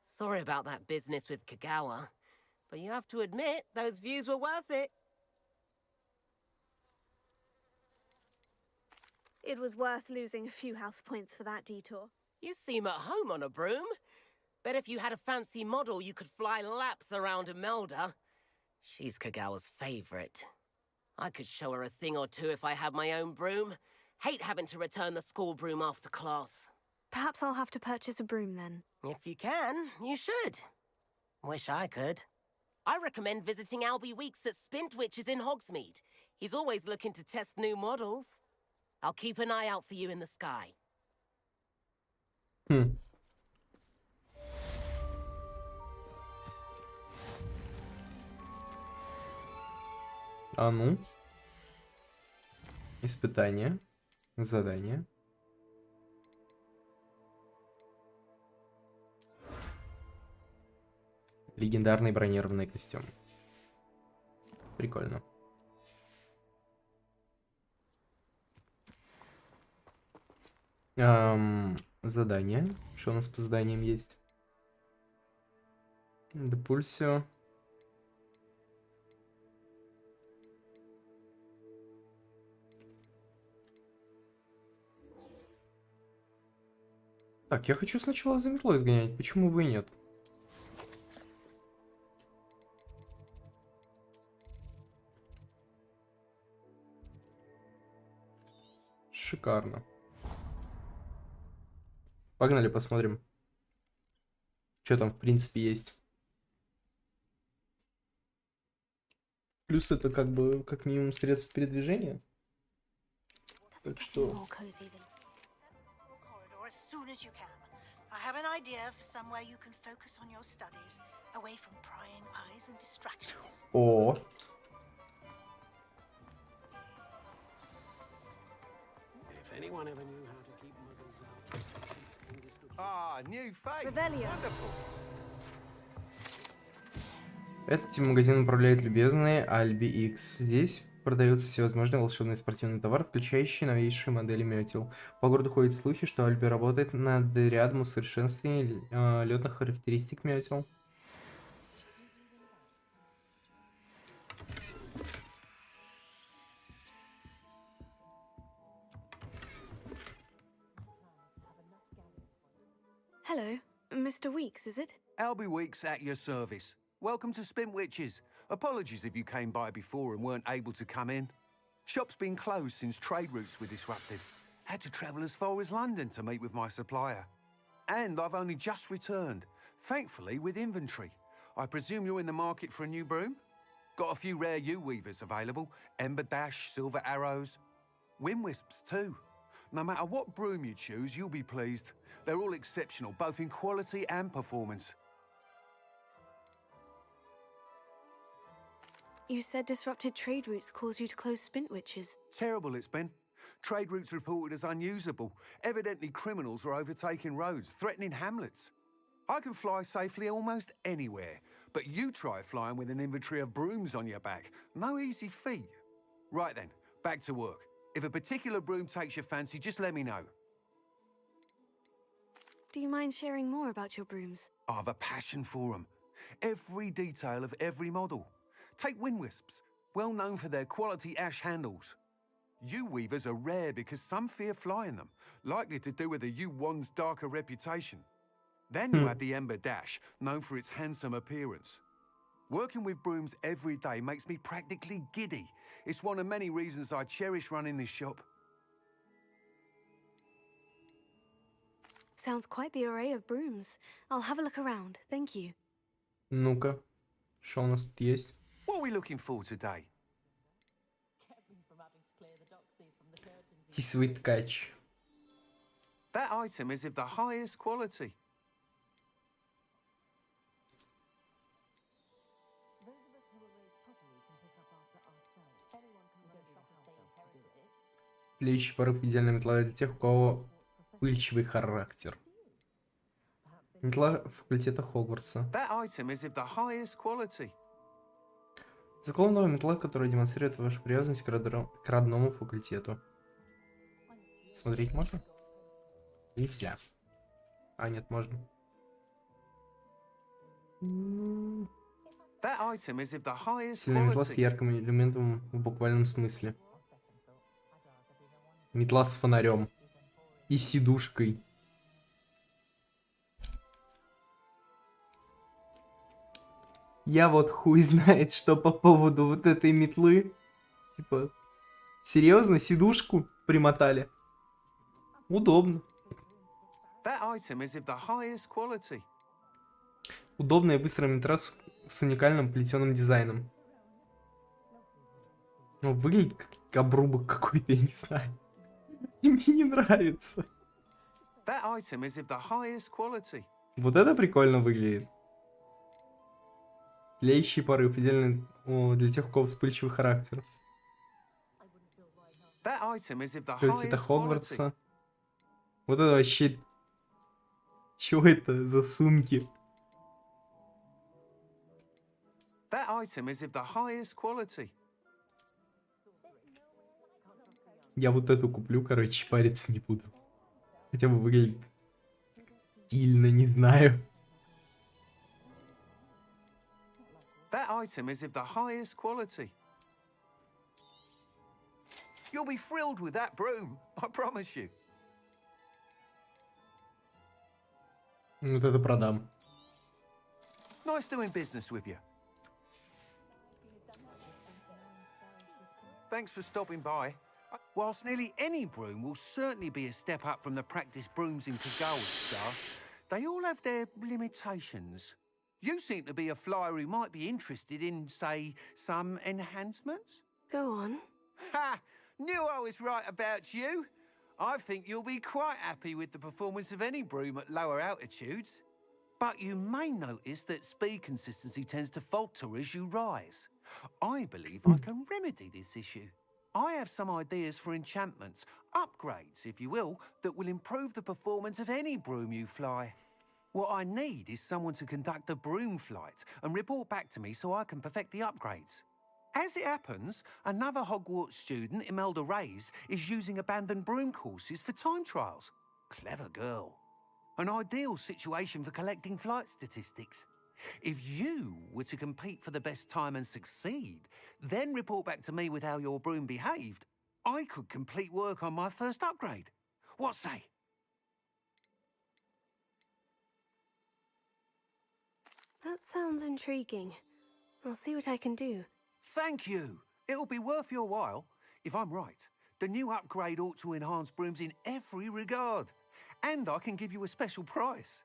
Sorry about that business with Kagawa, but you have to admit those views were worth it. It was worth losing a few house points for that detour. You seem at home on a broom. Bet if you had a fancy model, you could fly laps around Imelda. She's Kagawa's favorite. I could show her a thing or two if I had my own broom. Hate having to return the school broom after class. Perhaps I'll have to purchase a broom then. If you can, you should. Wish I could. I recommend visiting Albie Weeks at Spintwitches in Hogsmeade. He's always looking to test new models. I'll keep an eye out for you in the sky. А ну. Испытание. Задание. Легендарный бронированный костюм. Прикольно. Задание. Что у нас по заданиям есть? Депульсио. Так, я хочу сначала за метлой сгонять, почему бы и нет? Шикарно. Погнали, посмотрим, что там в принципе есть. Плюс это как бы как минимум средств передвижения. Так что... As soon as you can. I have an idea for somewhere you can focus on your studies, away from prying eyes and distractions. О. If anyone ever knew how to keep muggles out. Ah, new face. Revelio. Wonderful. Этот магазин управляет любезный Альби X. Здесь продаются всевозможные волшебные спортивные товары, включающие новейшие модели метел. По городу ходят слухи, что Альби работает над рядом усовершенствований летных характеристик метел. Hello, Mr. Weeks, is it? Albie Weeks at your service. Welcome to Spintwitches. Apologies if you came by before and weren't able to come in. Shop's been closed since trade routes were disrupted. Had to travel as far as London to meet with my supplier. And I've only just returned, thankfully with inventory. I presume you're in the market for a new broom? Got a few rare U-weavers available. Ember Dash, Silver Arrows. Wind Wisps too. No matter what broom you choose, you'll be pleased. They're all exceptional, both in quality and performance. You said disrupted trade routes caused you to close Spintwitches. Terrible it's been. Trade routes reported as unusable. Evidently criminals are overtaking roads, threatening hamlets. I can fly safely almost anywhere, but you try flying with an inventory of brooms on your back. No easy feat. Right then, back to work. If a particular broom takes your fancy, just let me know. Do you mind sharing more about your brooms? I have a passion for them. Every detail of every model. Take Wind Wisps, well known for their quality ash handles. U-weavers are rare because some fear flying them, likely to do with the U-wand's darker reputation. Then you have the Ember Dash, known for its handsome appearance. Working with brooms every day makes me practically giddy. It's one of many reasons I cherish running this shop. Sounds quite the array of brooms. I'll have a look around, thank you. Ну-ка, что у нас тут есть? What are we looking for today? Тисовый ткач. That item is of the highest quality. Тлеющий порыв — идеальная метла для тех, у кого пыльчивый характер. Метла факультета Хогвартса. That item is of the highest quality. Закон новая метла, которая демонстрирует вашу привязанность к родному факультету. Смотреть можно? Нельзя. А, нет, можно. Сильная метла с ярким элементом в буквальном смысле. Метла с фонарем. И сидушкой. Я вот хуй знает, что по поводу вот этой метлы. Типа, серьезно, сидушку примотали? Удобно. Удобная и быстрая метла с уникальным плетеным дизайном. Ну, выглядит как обрубок какой-то, я не знаю. И мне не нравится. Вот это прикольно выглядит. Тлеющий порыв, идеальный для тех, у кого вспыльчивый характер. Цвета Хогвартса. Вот это вообще... Чего это за сумки? Я вот эту куплю, короче, париться не буду. Хотя бы выглядит стильно, не знаю. You'll be thrilled with that broom, I promise you. Вот это продам. Nice doing business with you. Thanks for stopping by. Whilst nearly any broom will certainly be a step up from the practice brooms in Kagawa staff, they all have their limitations. You seem to be a flyer who might be interested in, say, some enhancements? Go on. Ha! Knew I was right about you. I think you'll be quite happy with the performance of any broom at lower altitudes. But you may notice that speed consistency tends to falter as you rise. I believe I can remedy this issue. I have some ideas for enchantments, upgrades, if you will, that will improve the performance of any broom you fly. What I need is someone to conduct a broom flight and report back to me so I can perfect the upgrades. As it happens, another Hogwarts student, Imelda Reyes, is using abandoned broom courses for time trials. Clever girl. An ideal situation for collecting flight statistics. If you were to compete for the best time and succeed, then report back to me with how your broom behaved, I could complete work on my first upgrade. What say? That sounds intriguing. I'll see what I can do. Thank you. It'll be worth your while. If I'm right, the new upgrade ought to enhance brooms in every regard. And I can give you a special price.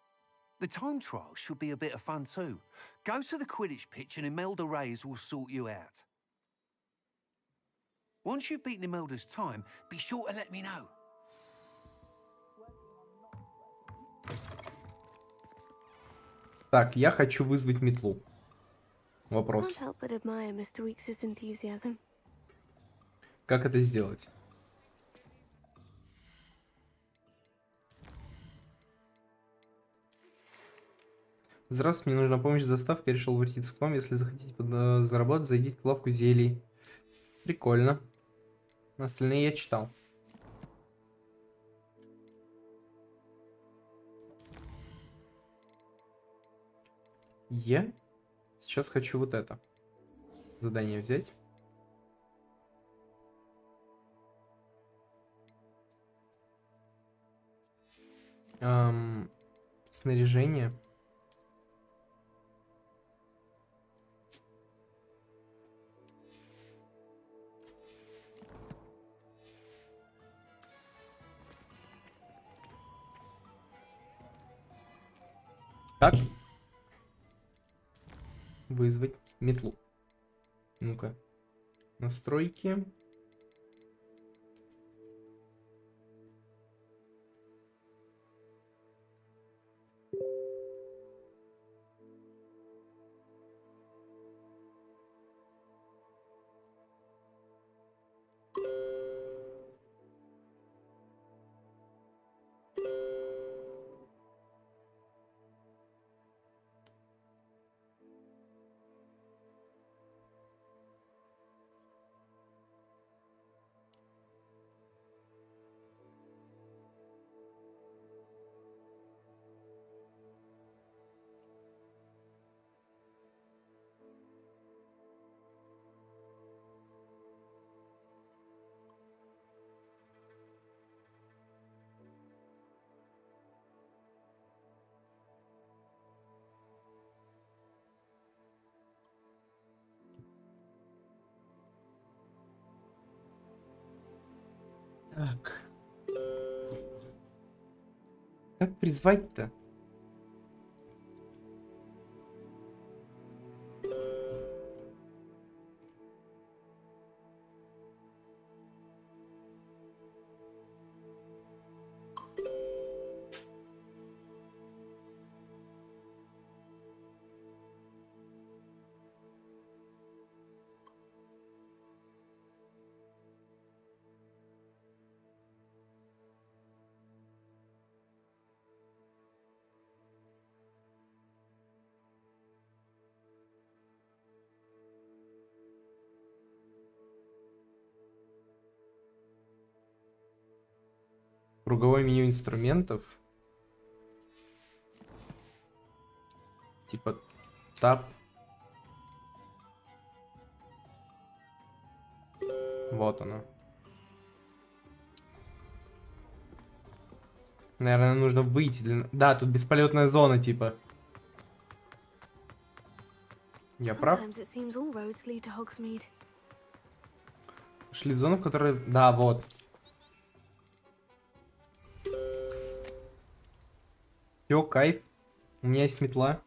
The time trial should be a bit of fun too. Go to the Quidditch pitch and Imelda Reyes will sort you out. Once you've beaten Imelda's time, be sure to let me know. Так, я хочу вызвать метлу. Вопрос. Can't help but admire Mr. Weeks' enthusiasm. Как это сделать? Здравствуйте, мне нужна помощь с доставкой. Я решил обратиться к вам. Если захотите заработать, зайдите в лавку зелий. Прикольно. Остальные я читал. Я сейчас хочу вот это задание взять. Снаряжение. Как вызвать метлу? Ну-ка. Настройки. Так. Как призвать-то? Круговое меню инструментов. Типа тап. Вот оно. Наверное, нужно выйти. Да, тут бесполетная зона, типа. Я прав? Шли в зону, в которой... Да, вот. Все, кайф. У меня есть метла.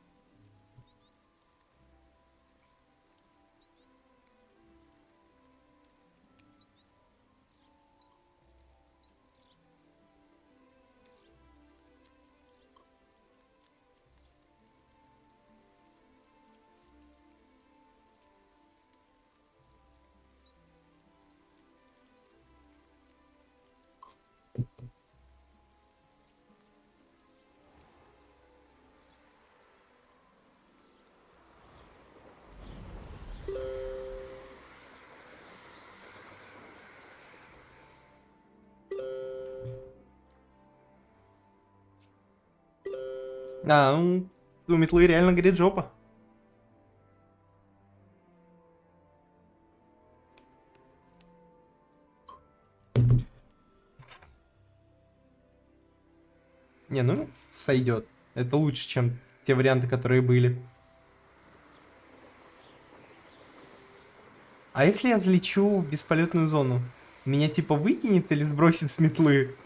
А, ну, у метлы реально горит жопа. Не, ну, сойдет. Это лучше, чем те варианты, которые были. А если я залечу в бесполетную зону? Меня типа выкинет или сбросит с метлы?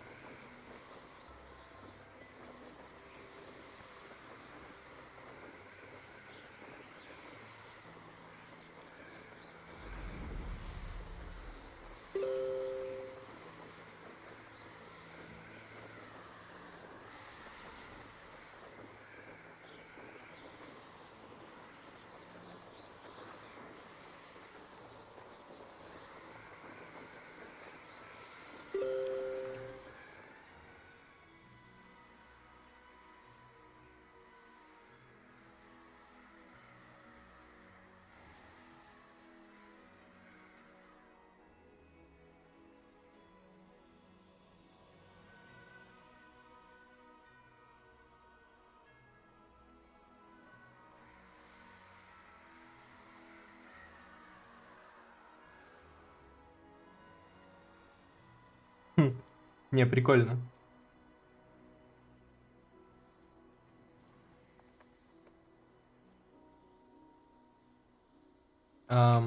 Не, прикольно. А,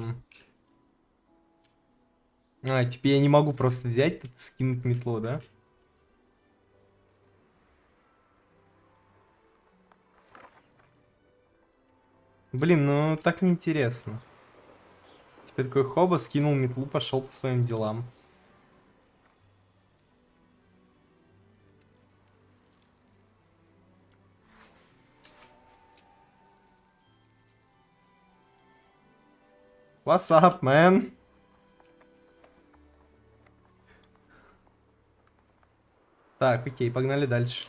теперь я не могу просто взять, тут скинуть метлу, да? Блин, ну так неинтересно. Теперь такой хоба, скинул метлу, пошел по своим делам. What's up, man? Так, окей, погнали дальше.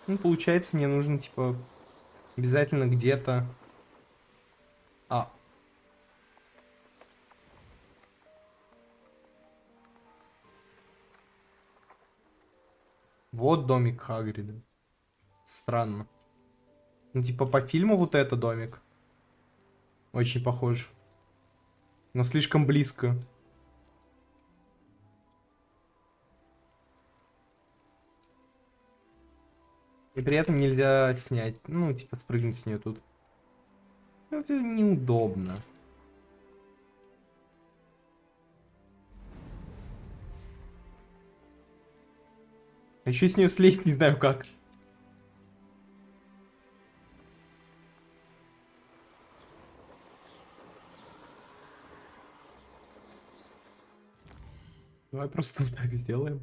Ну, получается, мне нужно, типа, обязательно где-то... А. Вот домик Хагрида. Странно. Ну, типа, по фильму вот это домик. Очень похож. Но слишком близко. И при этом нельзя снять. Ну, типа, спрыгнуть с нее тут. Это неудобно. А еще с нее слезть не знаю как. Давай просто вот так сделаем.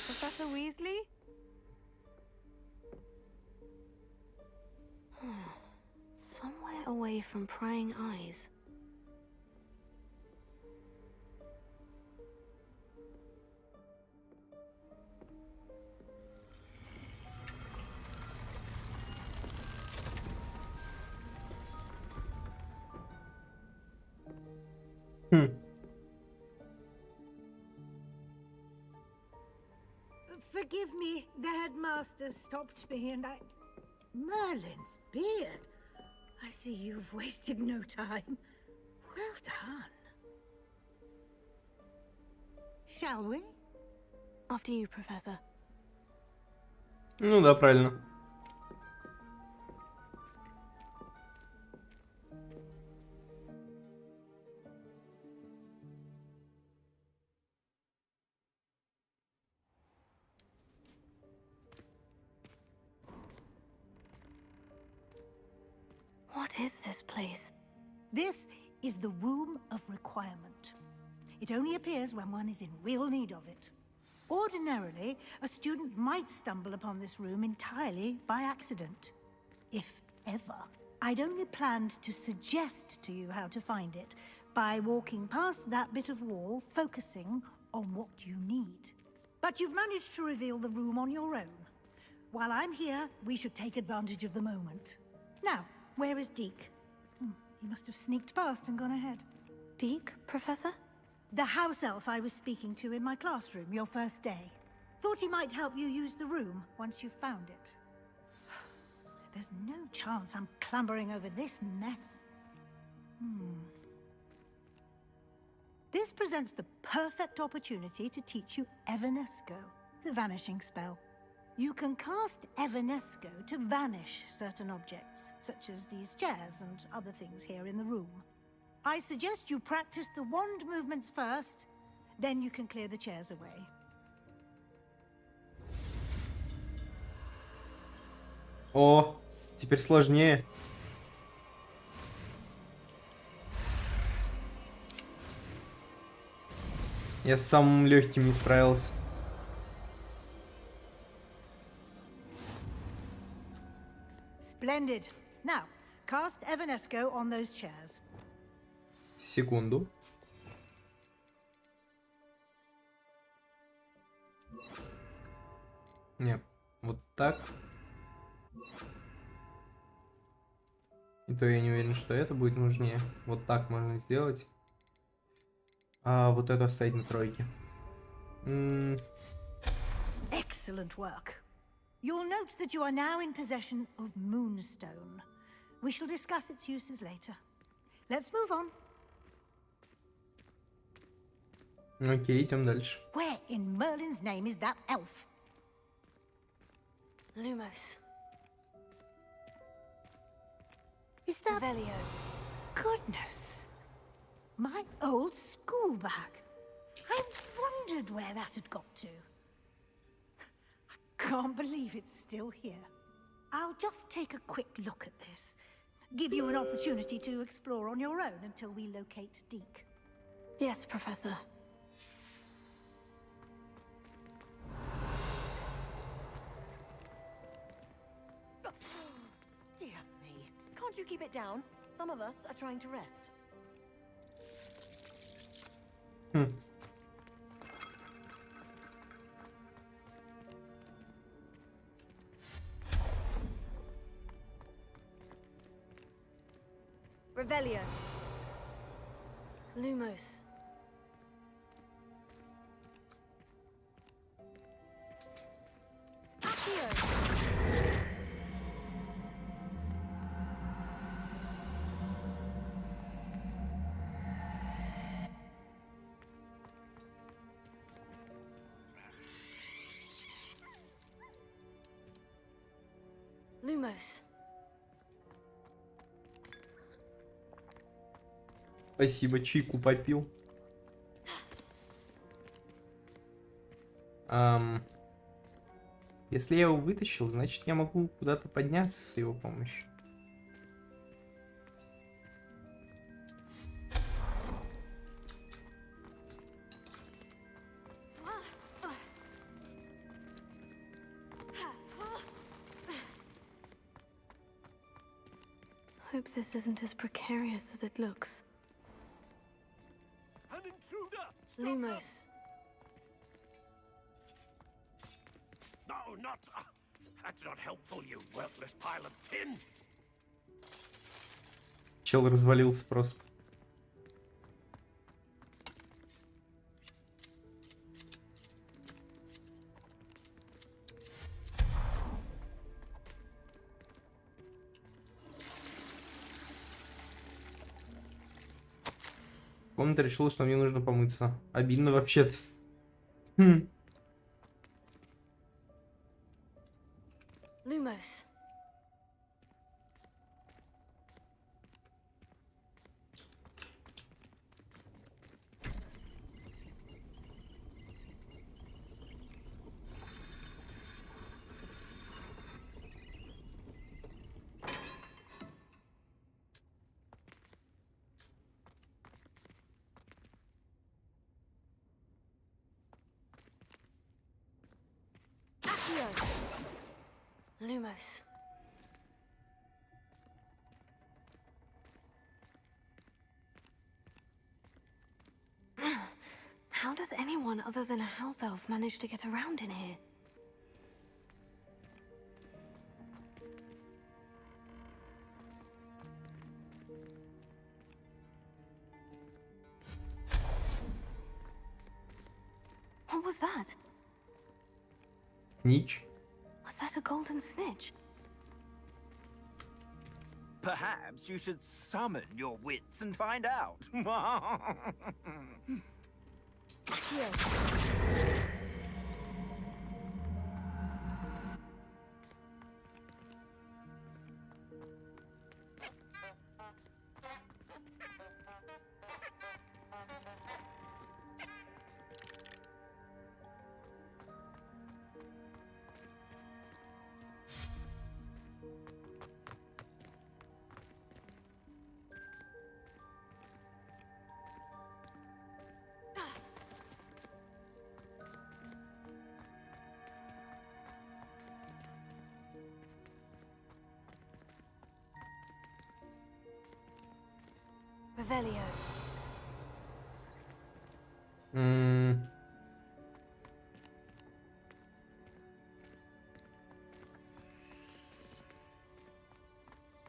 Professor Weasley? Somewhere away from prying eyes. Forgive me, the headmaster stopped me and I... Merlin's beard. I see you've wasted no time. Well done. Shall we? After you, Professor. Ну да, правильно. What is this place? This is the Room of Requirement. It only appears when one is in real need of it. Ordinarily, a student might stumble upon this room entirely by accident. If ever. I'd only planned to suggest to you how to find it by walking past that bit of wall, focusing on what you need. But you've managed to reveal the room on your own. While I'm here, we should take advantage of the moment. Now, where is Deke? He must have sneaked past and gone ahead. Deke, Professor? The house elf I was speaking to in my classroom your first day. Thought he might help you use the room once you've found it. There's no chance I'm clambering over this mess. This presents the perfect opportunity to teach you Evanesco, the vanishing spell. You can cast Evanesco to vanish certain objects, such as these chairs and other things here in the room. I suggest you practice the wand movements first, then you can clear the chairs away. О, теперь сложнее. Я с самым легким не справился. Splendid. Now, cast Evanesco on those chairs. Секунду. Нет, вот так. И то я не уверен, что это будет нужнее. Вот так можно сделать. А вот это оставить на тройке. Excellent work. You'll note that you are now in possession of Moonstone. We shall discuss its uses later. Let's move on. Окей, идем дальше. Where in Merlin's name is that elf? Lumos. Is that... Velio. Goodness. My old school bag. I wondered where that had got to. I can't believe it's still here. I'll just take a quick look at this. Give you an opportunity to explore on your own until we locate Deke. Yes, Professor. Dear me. Can't you keep it down? Some of us are trying to rest. Revelio. Lumos. Accio. Lumos. Спасибо, чайку попил. Если я его вытащил, значит я могу куда-то подняться с его помощью. Hope this isn't as precarious as it looks. An intruder! Lumos. No, not... that's not helpful, you worthless pile of tin! Чел развалился просто. Комната решила, что мне нужно помыться. Обидно вообще-то. Lumos. Accio. Lumos. How does anyone other than a house elf manage to get around in here? What was that? Нич. Was that a golden snitch? Perhaps you should summon your wits and find out. Revelio.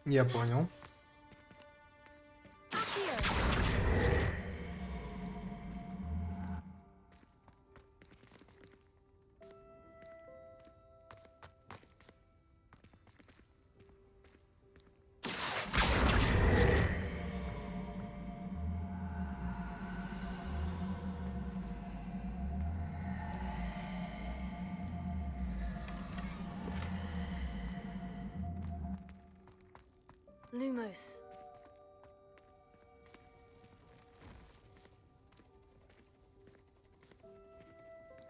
Я понял. Lumos.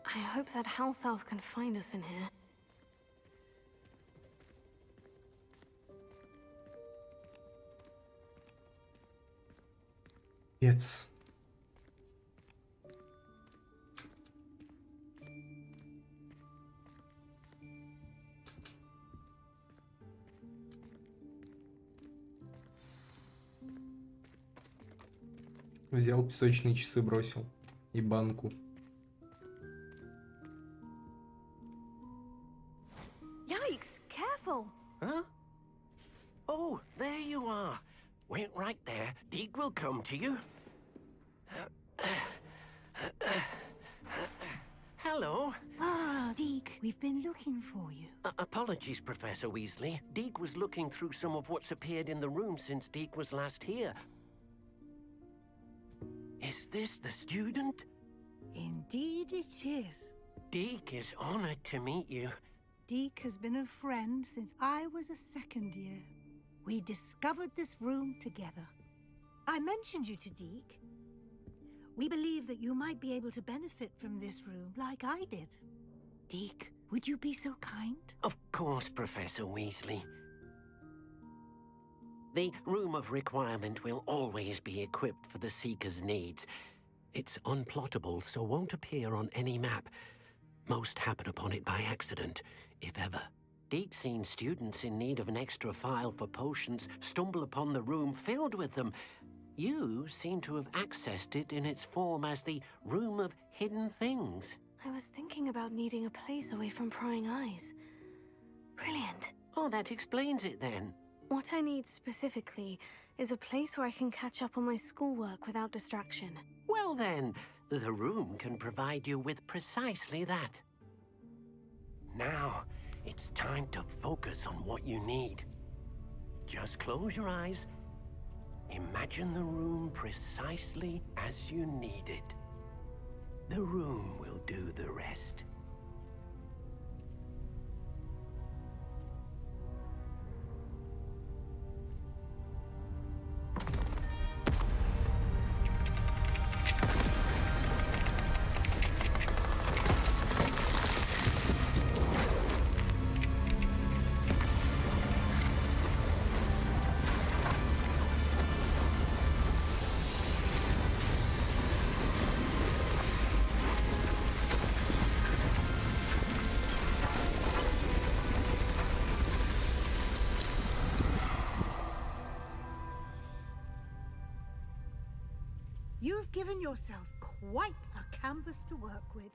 I hope that house elf can find us in here. Пец. Взял песочные часы, бросил. И банку. Yikes! Careful! Huh? Oh, there you are. Wait right there Deek will come to you. Hello. Ah, Deek, we've been looking for you. Apologies, Professor Weasley. Deek was looking through some of what's appeared in the room since Deek was last here. Is this the student? Indeed it is. Deek is honored to meet you. Deek has been a friend since I was a second year. We discovered this room together. I mentioned you to Deek. We believe that you might be able to benefit from this room like I did. Deek, would you be so kind? Of course, Professor Weasley. The Room of Requirement will always be equipped for the Seeker's needs. It's unplottable, so won't appear on any map. Most happen upon it by accident, if ever. Deek's seen students in need of an extra file for potions stumble upon the room filled with them. You seem to have accessed it in its form as the Room of Hidden Things. I was thinking about needing a place away from prying eyes. Brilliant. Oh, that explains it then. What I need specifically is a place where I can catch up on my schoolwork without distraction. Well then, the room can provide you with precisely that. Now, it's time to focus on what you need. Just close your eyes. Imagine the room precisely as you need it. The room will do the rest. You've given yourself quite a canvas to work with.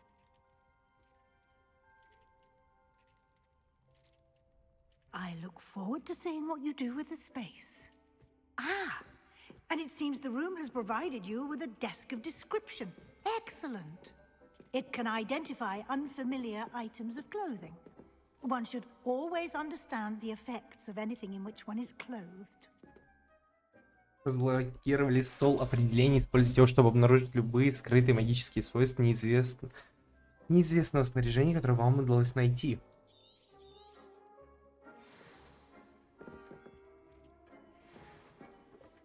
I look forward to seeing what you do with the space. Ah, and it seems the room has provided you with a desk of description. Excellent. It can identify unfamiliar items of clothing. One should always understand the effects of anything in which one is clothed. Разблокировали стол определений. Используйте его, чтобы обнаружить любые скрытые магические свойства неизвестного снаряжения, которое вам удалось найти.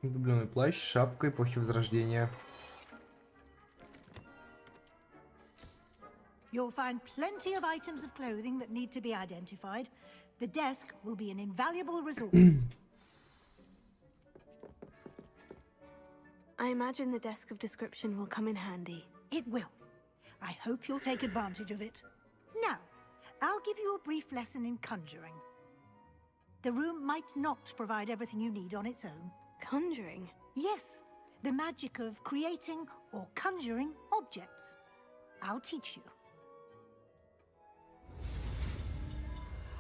Дубленый плащ, шапка эпохи Возрождения. You'll find plenty of items of clothing that need to be identified. The desk will be an invaluable resource. I imagine the desk of description will come in handy. It will. I hope you'll take advantage of it. Now, I'll give you a brief lesson in conjuring. The room might not provide everything you need on its own. Conjuring? Yes, the magic of creating or conjuring objects. I'll teach you.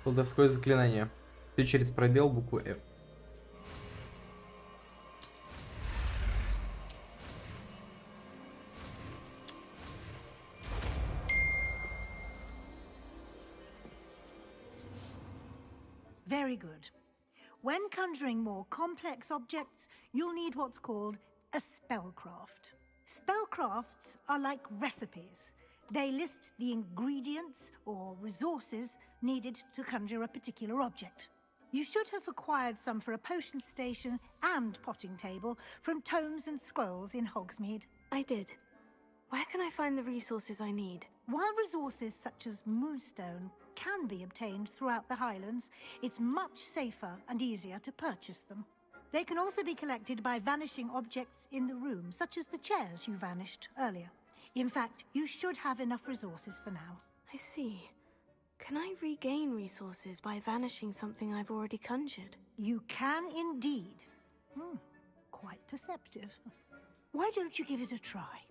Колдовское заклинание. Все через пробел букву F. Very good. When conjuring more complex objects, you'll need what's called a spellcraft. Spellcrafts are like recipes. They list the ingredients or resources needed to conjure a particular object. You should have acquired some for a potion station and potting table from tomes and scrolls in Hogsmeade. I did. Where can I find the resources I need? While resources such as moonstone can be obtained throughout the Highlands, it's much safer and easier to purchase them. They can also be collected by vanishing objects in the room, such as the chairs you vanished earlier. In fact, you should have enough resources for now. I see. Can I regain resources by vanishing something I've already conjured? You can indeed. Quite perceptive. Why don't you give it a try?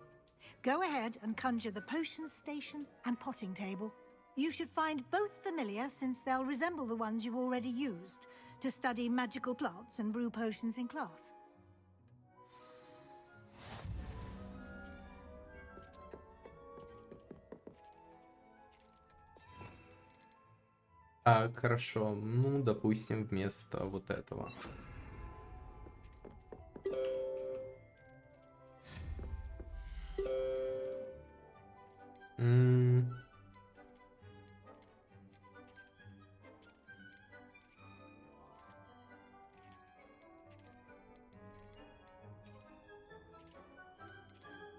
Go ahead and conjure the potion station and potting table. You should find both familiar, since they'll resemble the ones you've already used to study magical plants and brew potions in class. Так, хорошо. Ну, допустим, вместо вот этого.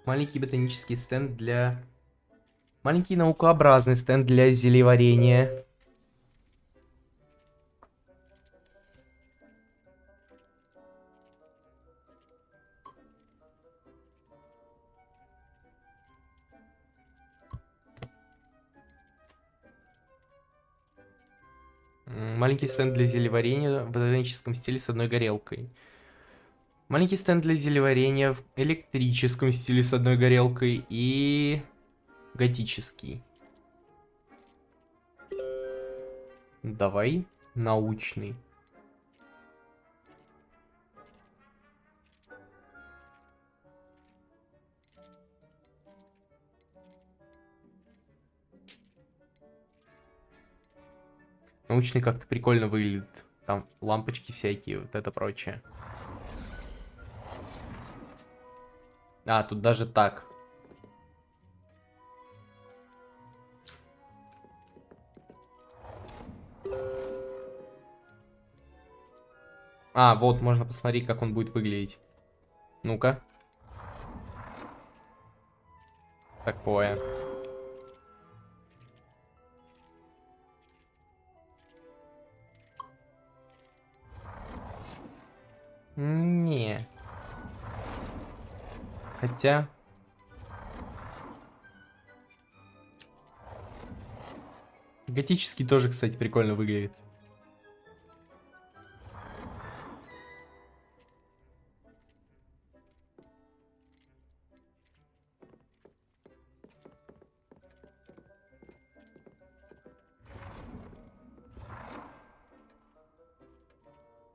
Маленький ботанический стенд для... Маленький наукообразный стенд для зельеварения. Маленький стенд для зельеварения в ботаническом стиле с одной горелкой. Маленький стенд для зельеварения в электрическом стиле с одной горелкой и готический. Давай научный. Научный как-то прикольно выглядит. Там лампочки всякие, вот это прочее. А, тут даже так. А, вот, можно посмотреть, как он будет выглядеть. Ну-ка. Такое. Не. Хотя... Готический тоже, кстати, прикольно выглядит.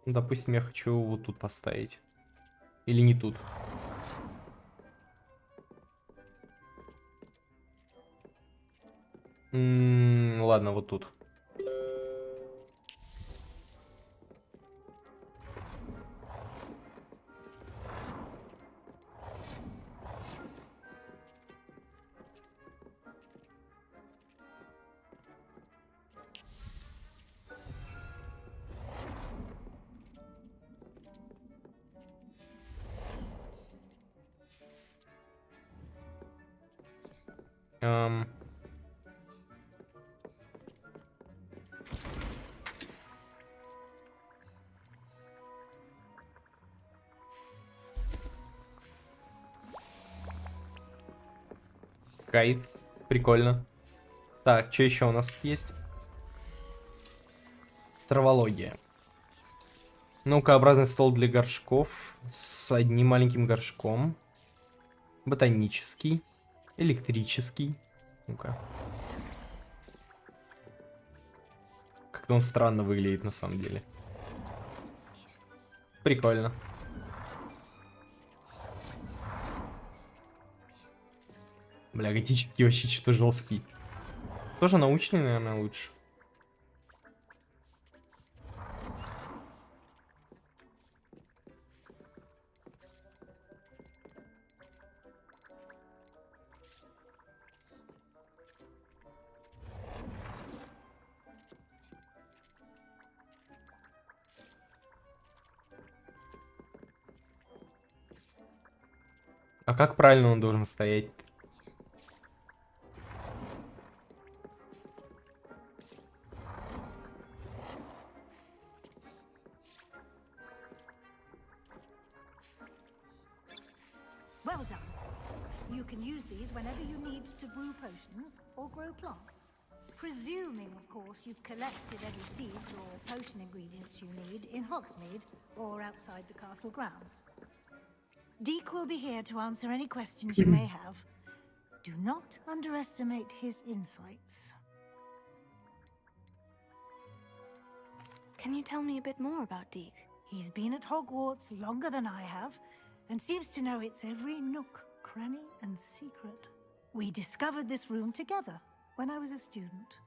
Допустим, я хочу вот тут поставить. Или не тут. Ладно, вот тут. Кайф. Прикольно. Так, что еще у нас есть? Травология. Наукообразный стол для горшков с одним маленьким горшком. Ботанический. Электрический. Ну-ка. Как-то он странно выглядит на самом деле. Прикольно. Бля, готический вообще что-то жесткий. Тоже научный, наверное, лучше. А как правильно он должен стоять? Well done. You can use these whenever you need to brew potions or grow plants. Presuming, of course, you've collected any seeds or potion ingredients you need in Hogsmeade or outside the castle grounds. Deke will be here to answer any questions you may have. Do not underestimate his insights. Can you tell me a bit more about Deke? He's been at Hogwarts longer than I have, and seems to know its every nook, cranny, and secret. We discovered this room together when I was a student.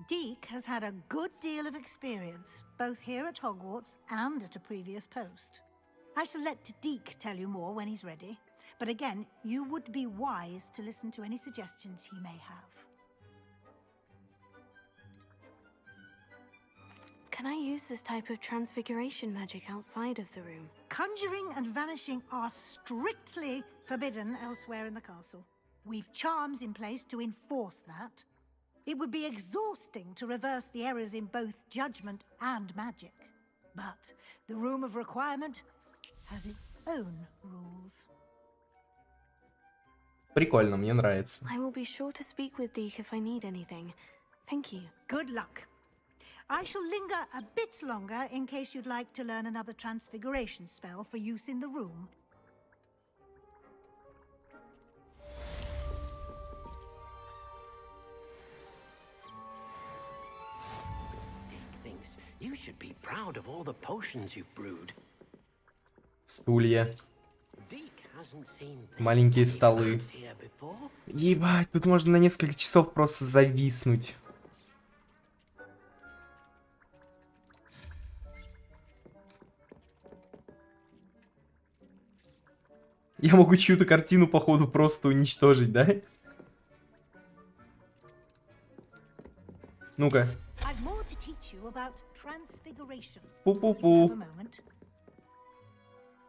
Deke has had a good deal of experience, both here at Hogwarts and at a previous post. I shall let Deke tell you more when he's ready, but again, you would be wise to listen to any suggestions he may have. Can I use this type of transfiguration magic outside of the room? Conjuring and vanishing are strictly forbidden elsewhere in the castle. We've charms in place to enforce that. It would be exhausting to reverse the errors in both judgment and magic. But the Room of Requirement has its own rules. Прикольно, мне нравится. I will be sure to speak with Deke if I need anything. Thank you. Good luck. I shall linger a bit longer in case you'd like to learn another transfiguration spell for use in the room. You should be proud of all the potions you've brewed. Стулья. Маленькие столы. Ебать, тут можно на несколько часов просто зависнуть. Я могу чью-то картину, походу, просто уничтожить, да? Ну-ка. Пу-пу-пу.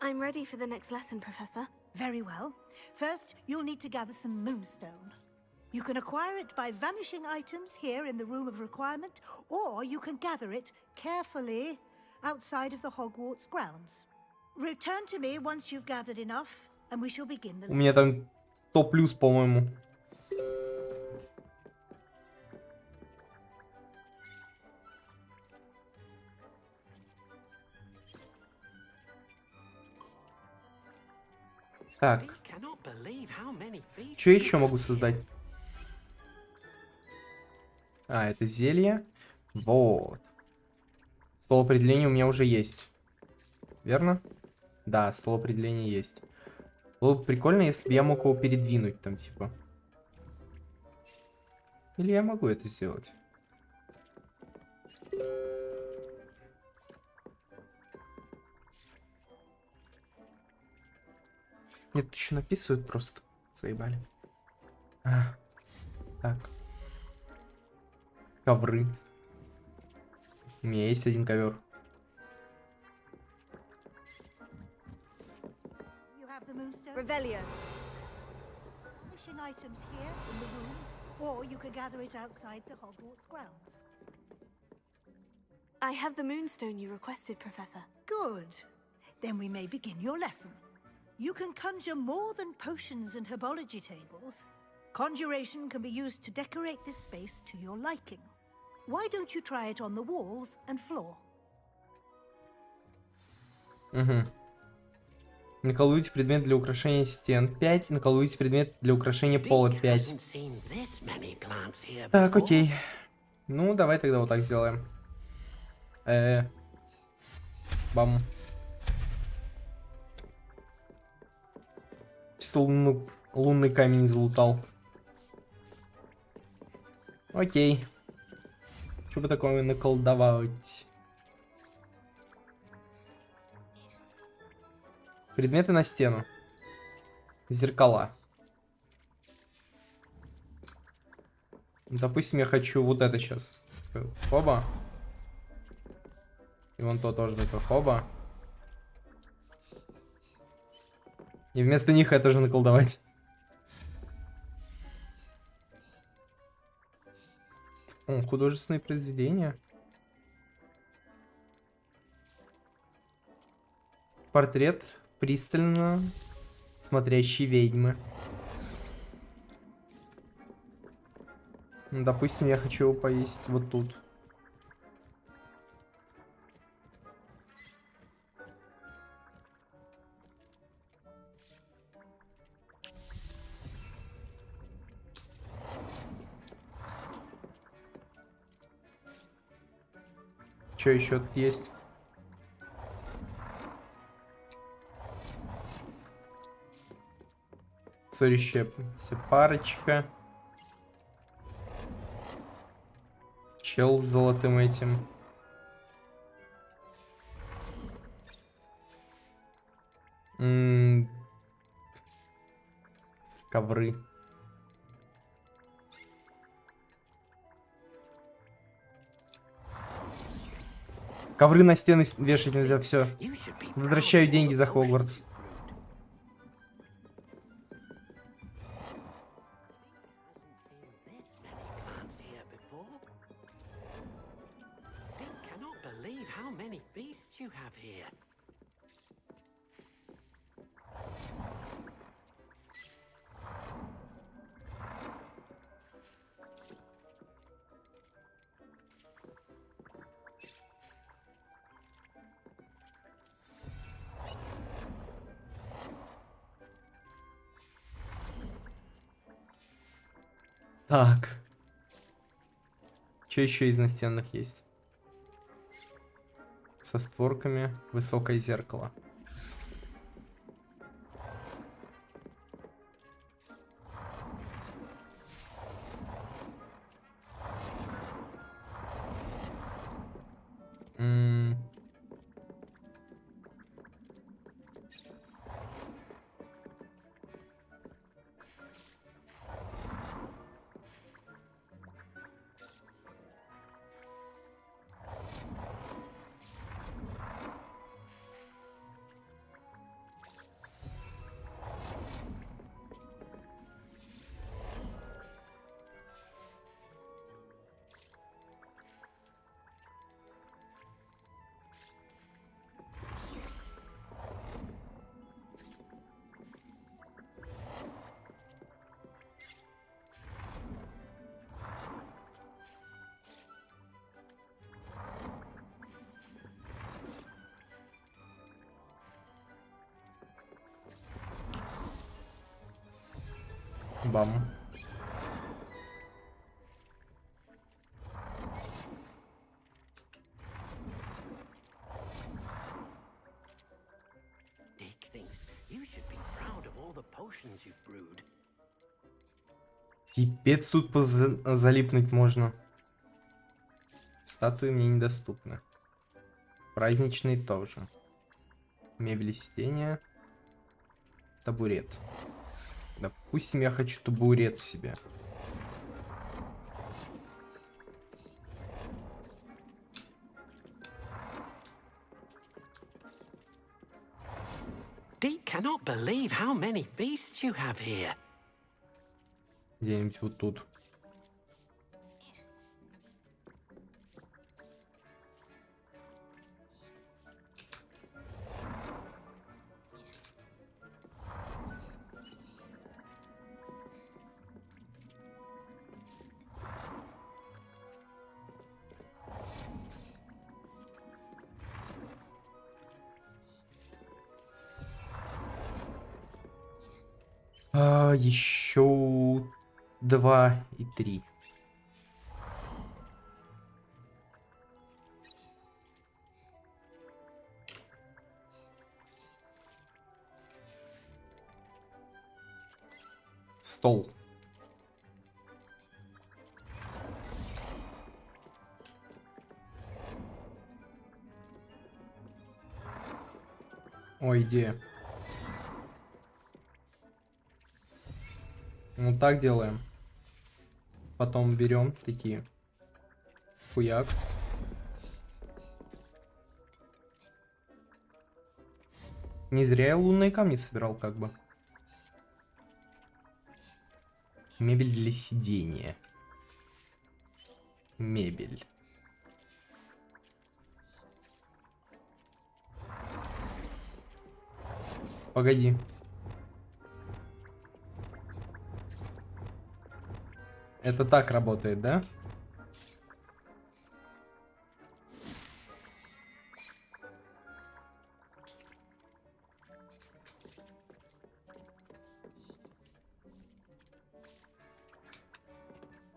I'm ready for the next lesson, Professor. Very well. First, you'll need to gather some moonstone. You can acquire it by vanishing items here in the Room of Requirement, or you can gather it carefully outside of the Hogwarts grounds. Return to me once you've gathered enough, and we shall begin the lesson. У меня там 100+, по-моему. Так. Что еще могу создать? А, это зелье. Вот. Стол определения у меня уже есть. Верно? Да, стол определения есть. Было бы прикольно, если бы я мог его передвинуть там, типа. Или я могу это сделать? Нет, тут еще написывают просто. Заебали. А, так. Ковры. У меня есть один ковер. Revelio. Items here in the room, or you can gather it outside the Hogwarts grounds. I have the moonstone you requested, Professor. Good. Then we may begin your lesson. You can conjure more than potions and herbology tables. Conjuration can be used to decorate this space to your liking. Why don't you try it on the walls and floor? Наколдуйте предмет для украшения стен 5. Наколдуйте предмет для украшения пола 5. Так, окей. Ну, давай тогда вот так сделаем. Бам. Чисто лунный камень залутал. Окей. Что бы такое наколдовать? Предметы на стену. Зеркала. Допустим, я хочу вот это сейчас. Хоба. И вон то тоже такой хоба. И вместо них это же наколдовать. О, художественные произведения. Портрет пристально смотрящей ведьмы. Ну, допустим, я хочу его повесить вот тут. Что еще тут есть? Ссорящаяся парочка. Чел с золотым этим. Ковры. Ковры на стены вешать нельзя, все. Возвращаю деньги за Хогвартс. Так. Что еще из настенных есть? Со створками. Высокое зеркало. Бам. Пипец, тут залипнуть можно. Статуи мне недоступны. Праздничные тоже. Мебель из сидения. Табурет. Допустим, я хочу табурет себе. Dee cannot believe how many beasts you have here. Где-нибудь вот тут. Еще 2 и 3. Стол. Ой, идея. Ну так делаем. Потом берем такие. Хуяк. Не зря я лунные камни собирал, как бы. Мебель для сидения. Мебель. Погоди. Это так работает, да?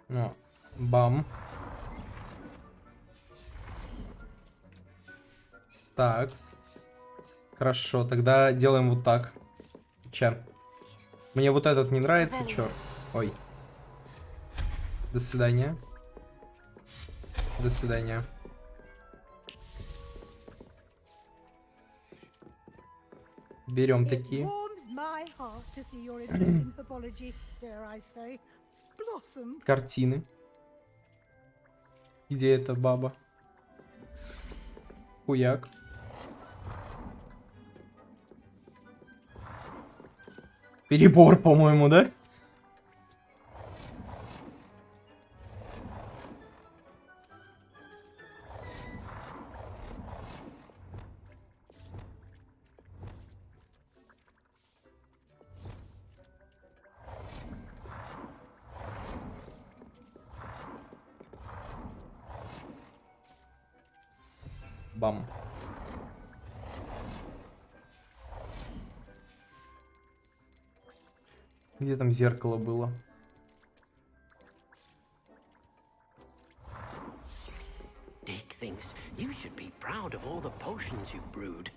Ну, бам. Так. Хорошо, тогда делаем вот так. Че? Мне вот этот не нравится, чё? Ой. До свидания. До свидания. Берем такие. Картины. Где эта баба? Хуяк. Перебор, по-моему, да? Бам. Где там зеркало было? Dick thinks you should be proud of all the potions you've brewed.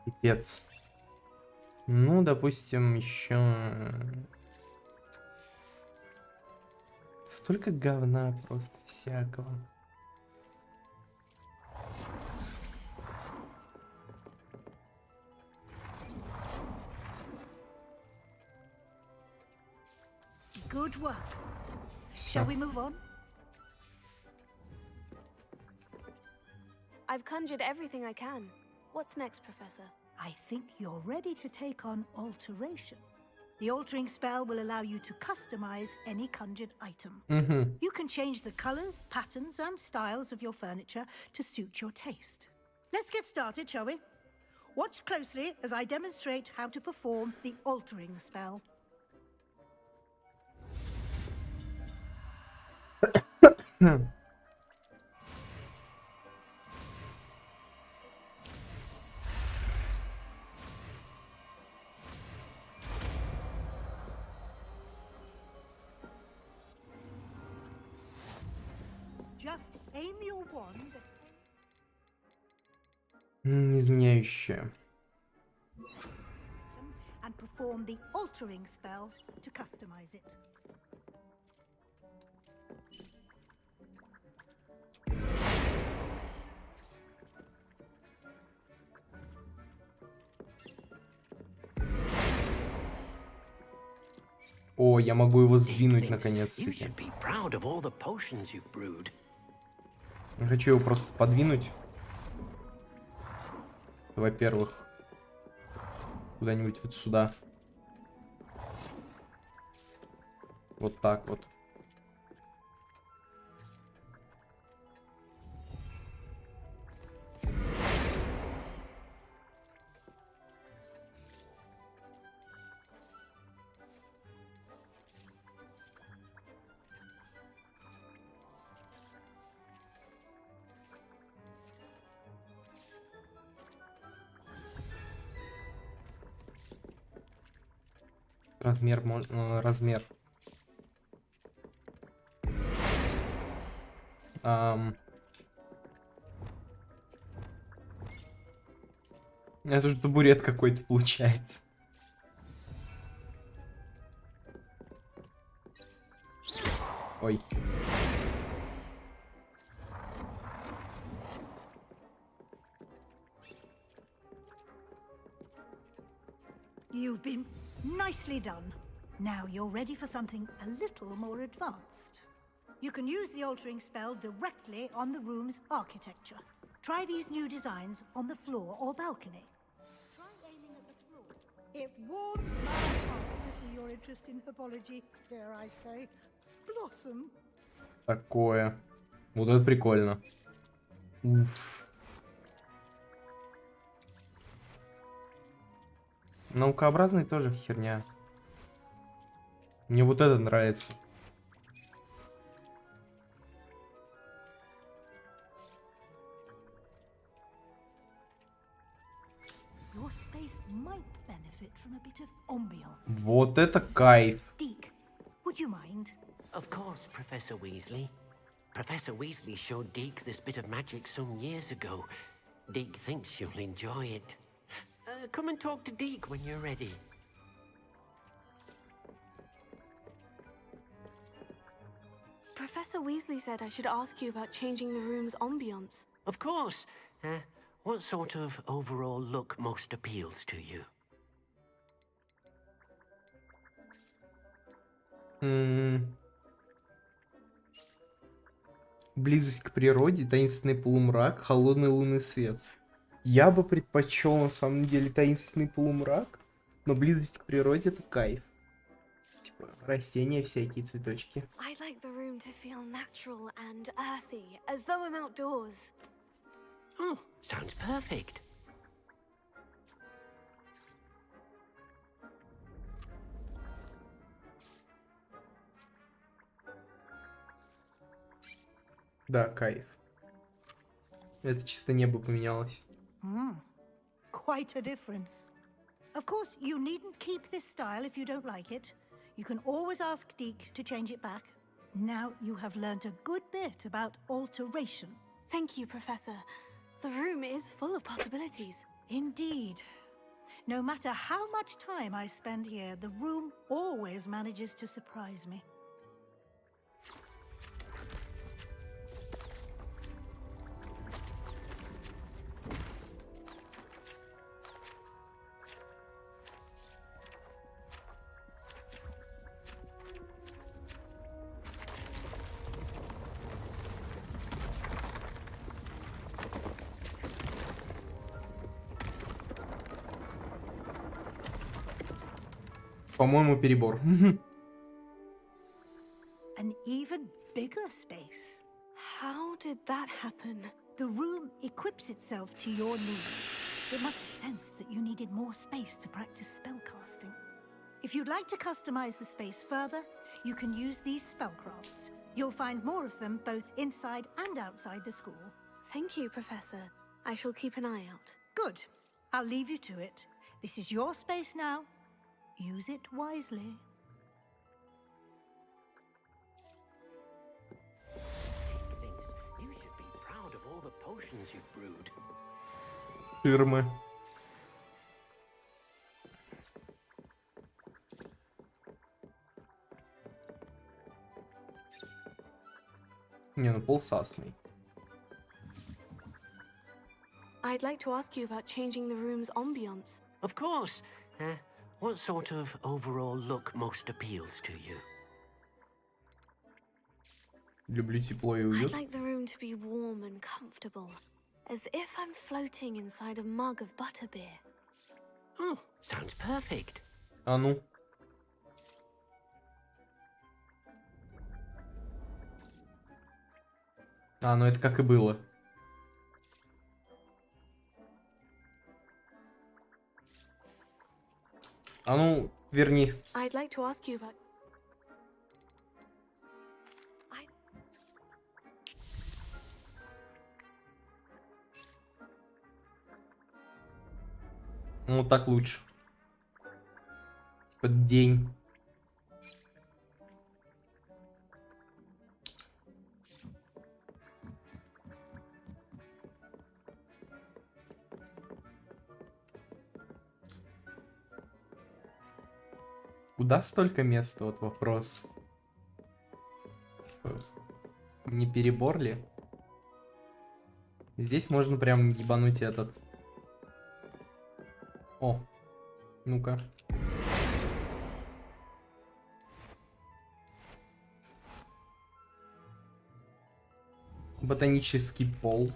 Пипец. Ну, допустим, еще столько говна просто всякого. Good work. Shall we move on? I've conjured everything I can. What's next, Professor? I think you're ready to take on alteration. The altering spell will allow you to customize any conjured item. You can change the colors, patterns, and styles of your furniture to suit your taste. Let's get started, shall we? Watch closely as I demonstrate how to perform the altering spell. Just aim your wand. Изменяющая. And perform the altering spell to customize it. О, я могу его сдвинуть наконец-таки. Я хочу его просто подвинуть. Во-первых, куда-нибудь вот сюда. Вот так вот. Размер. Это же табурет какой-то получается. Ой. You've been nicely done. Now you're ready for something a little more advanced. You can use the altering spell directly on the room's architecture. Try these new designs on the floor or balcony. Try aiming at the floor. It warms my heart to see your interest in herbology, dare I say. Blossom. Такое. Вот это прикольно. Уф. Наукообразный тоже херня. Мне вот это нравится. bit of ambiance. Вот это кайф. Deke, would you mind? Of course, Professor Weasley. Professor Weasley showed Deke this bit of magic some years ago. Deke thinks you'll enjoy it. Come and talk to Deke when you're ready. Professor Weasley said I should ask you about changing the room's ambiance. Of course. What sort of overall look most appeals to you? Близость к природе, таинственный полумрак, холодный лунный свет. Я бы предпочел на самом деле таинственный полумрак, но близость к природе — это кайф. Типа растения всякие, цветочки. I'd like the room to feel natural and earthy, as though I'm outdoors. Oh, sounds perfect. Да, кайф. Это чисто небо поменялось. Quite a difference. Of course, you needn't keep this style if you don't like it. You can always ask Deke to change it back. Now you have learnt a good bit about alteration. Thank you, Professor. The room is full of possibilities. Indeed. No matter how much time I spend here, the room always manages to surprise me. По-моему, перебор. An even bigger space. How did that happen? The room equips itself to your needs. It must have sensed that you needed more space to practice spellcasting. If you'd like to customize the space further, you can use these spellcrafts. You'll find more of them both inside and outside the school. Thank you, Professor. I shall keep an eye out. Good. I'll leave you to it. This is your space now. Use it wisely. You should be proud of all the potions you've brewed. Ширмы. Не, ну полсасный. I'd like to ask you about changing the room's ambiance. Of course. What sort of overall look most appeals to you? Люблю тепло и I'd уют. like the room to be warm and comfortable, as if I'm floating inside a mug of butterbeer. Oh, sounds perfect. А ну. А, ну это как и было. А ну, верни. I'd like to ask you about... Ну, так лучше. Типа день. Куда столько места? Вот вопрос. Типа, не перебор ли? Здесь можно прям ебануть этот. О, ну-ка. Ботанический пол.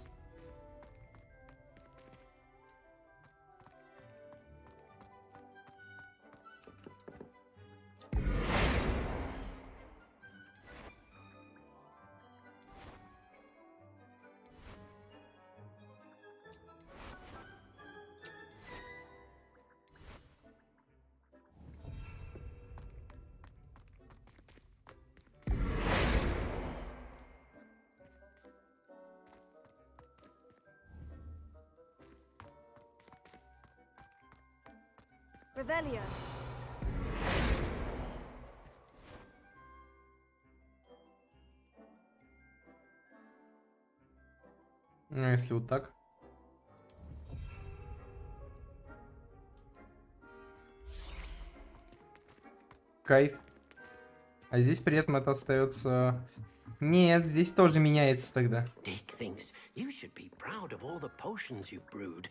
Revelio. Ну, если вот так. Кайф. А здесь при этом это остается... Нет, здесь тоже меняется тогда. Dick thinks you should be proud of all the potions you've brewed.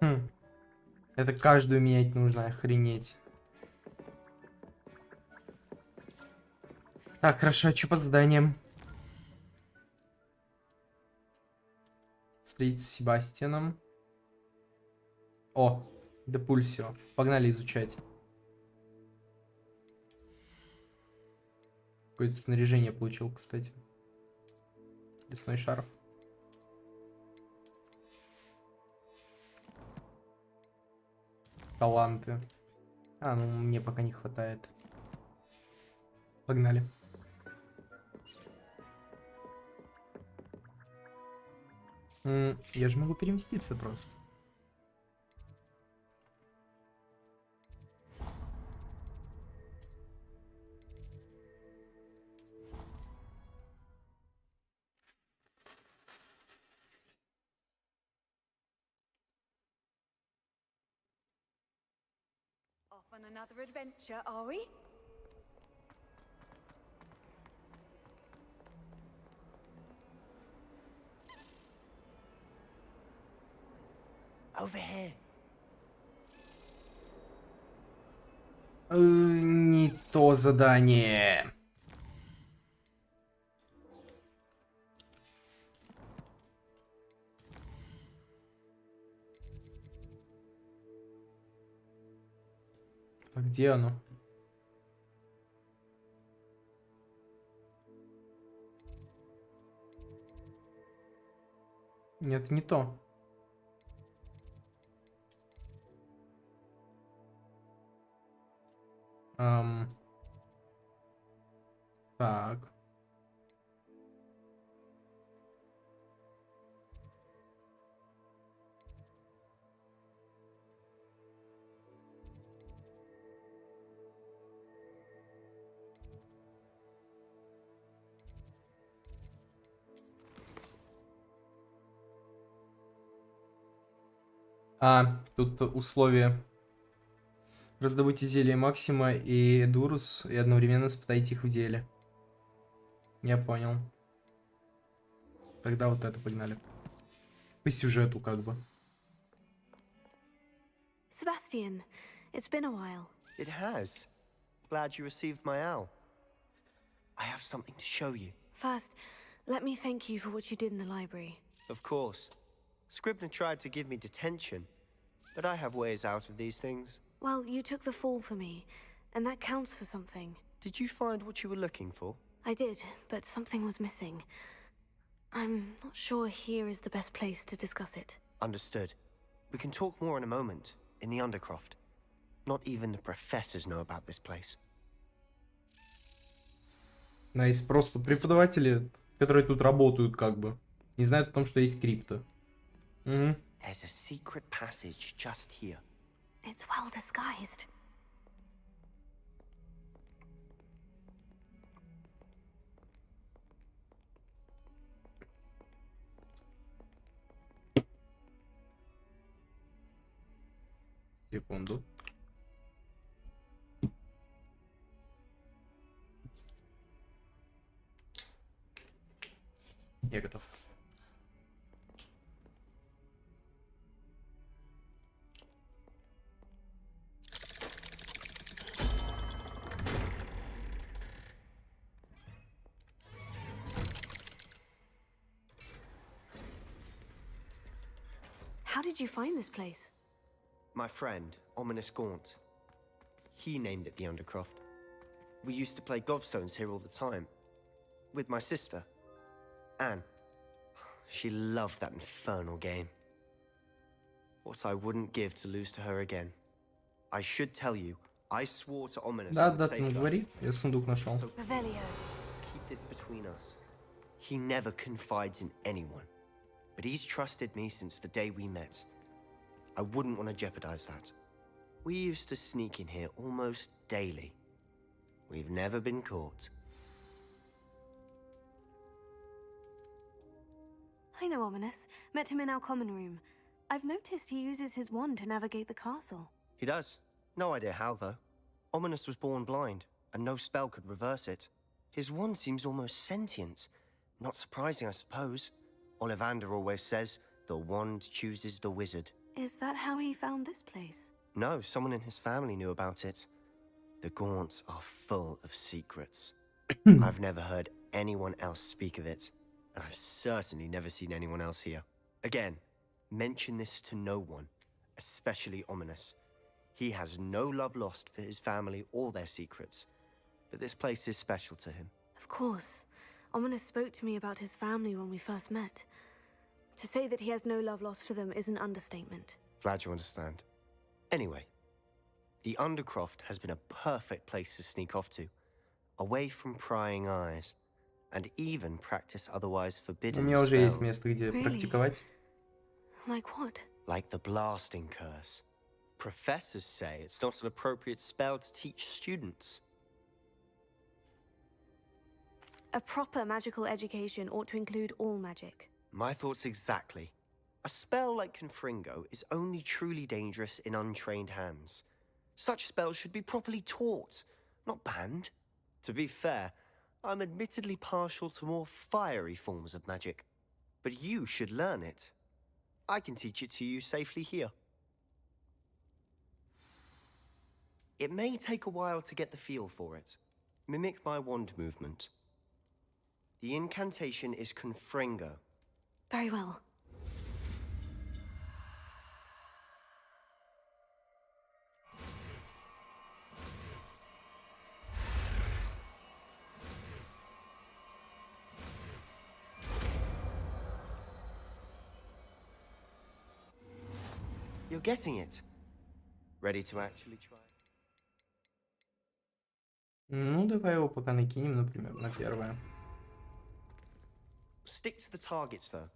Хм. Это каждую менять нужно, охренеть. Так, хорошо, а что под зданием? Встретиться с Себастьяном. О, Депульсио. Погнали изучать. Какое-то снаряжение получил, кстати. Лесной шарф. Таланты. А, ну мне пока не хватает. Погнали. Я же могу переместиться просто. Off on another adventure, are we? Over here. Не то задание. А где оно? Нет, не то. Так. Тут условия. Раздобудьте зелье Максима и Дурус и одновременно испытайте их в деле. Я понял. Тогда вот это погнали. По сюжету как бы. Sebastian, it's been a while. It has. Glad you received my owl. I have something to show you. First, let me thank you for what you did in the library. Of course. Scribner tried to give me detention, but I have ways out of these things. Well, you took the fall for me, and that counts for something. Did you find what you were looking for? I did, but something was missing. I'm not sure here is the best place to discuss it. Understood. We can talk more in a moment, in the Undercroft. Not even the professors know about this place. Да, есть просто преподаватели, которые тут работают как бы. Не знают о том, что есть крипто. Угу. There's a secret passage just here. It's well disguised. Секунду. Я готов. How did you find this place? My friend, Ominous Gaunt. He named it the Undercroft. We used to play gobstones here all the time. With my sister, Anne. She loved that infernal game. What I wouldn't give to lose to her again. I should tell you, I swore to Ominous. Да, ты не говори, я сундук нашел. Keep this between us. He never confides in anyone. But he's trusted me since the day we met. I wouldn't want to jeopardize that. We used to sneak in here almost daily. We've never been caught. know Ominous. Met him in our common room. I've noticed he uses his wand to navigate the castle. He does. No idea how, though. Ominous was born blind, and no spell could reverse it. His wand seems almost sentient. Not surprising, I suppose. Ollivander always says, the wand chooses the wizard. Is that how he found this place? No, someone in his family knew about it. The Gaunts are full of secrets. I've never heard anyone else speak of it, and I've certainly never seen anyone else here. Again, mention this to no one, especially Ominous. He has no love lost for his family or their secrets, but this place is special to him. Of course. Ominous spoke to me about his family when we first met. To say that he has no love lost for them is an understatement. Glad you understand. Anyway, the Undercroft has been a perfect place to sneak off to, away from prying eyes, and even practice otherwise У forbidden меня уже есть spells. место, где Really? практиковать. Like what? Like the blasting curse. Professors say it's not an appropriate spell to teach students. A proper magical education ought to include all magic. My thoughts exactly. A spell like Confringo is only truly dangerous in untrained hands. Such spells should be properly taught, not banned. To be fair, I'm admittedly partial to more fiery forms of magic. But you should learn it. I can teach it to you safely here. It may take a while to get the feel for it. Mimic my wand movement. The incantation is Confringo. Very well. You're getting it. Ready to actually try? Ну, давай его пока накинем, например, на первое. Stick to the targets, though.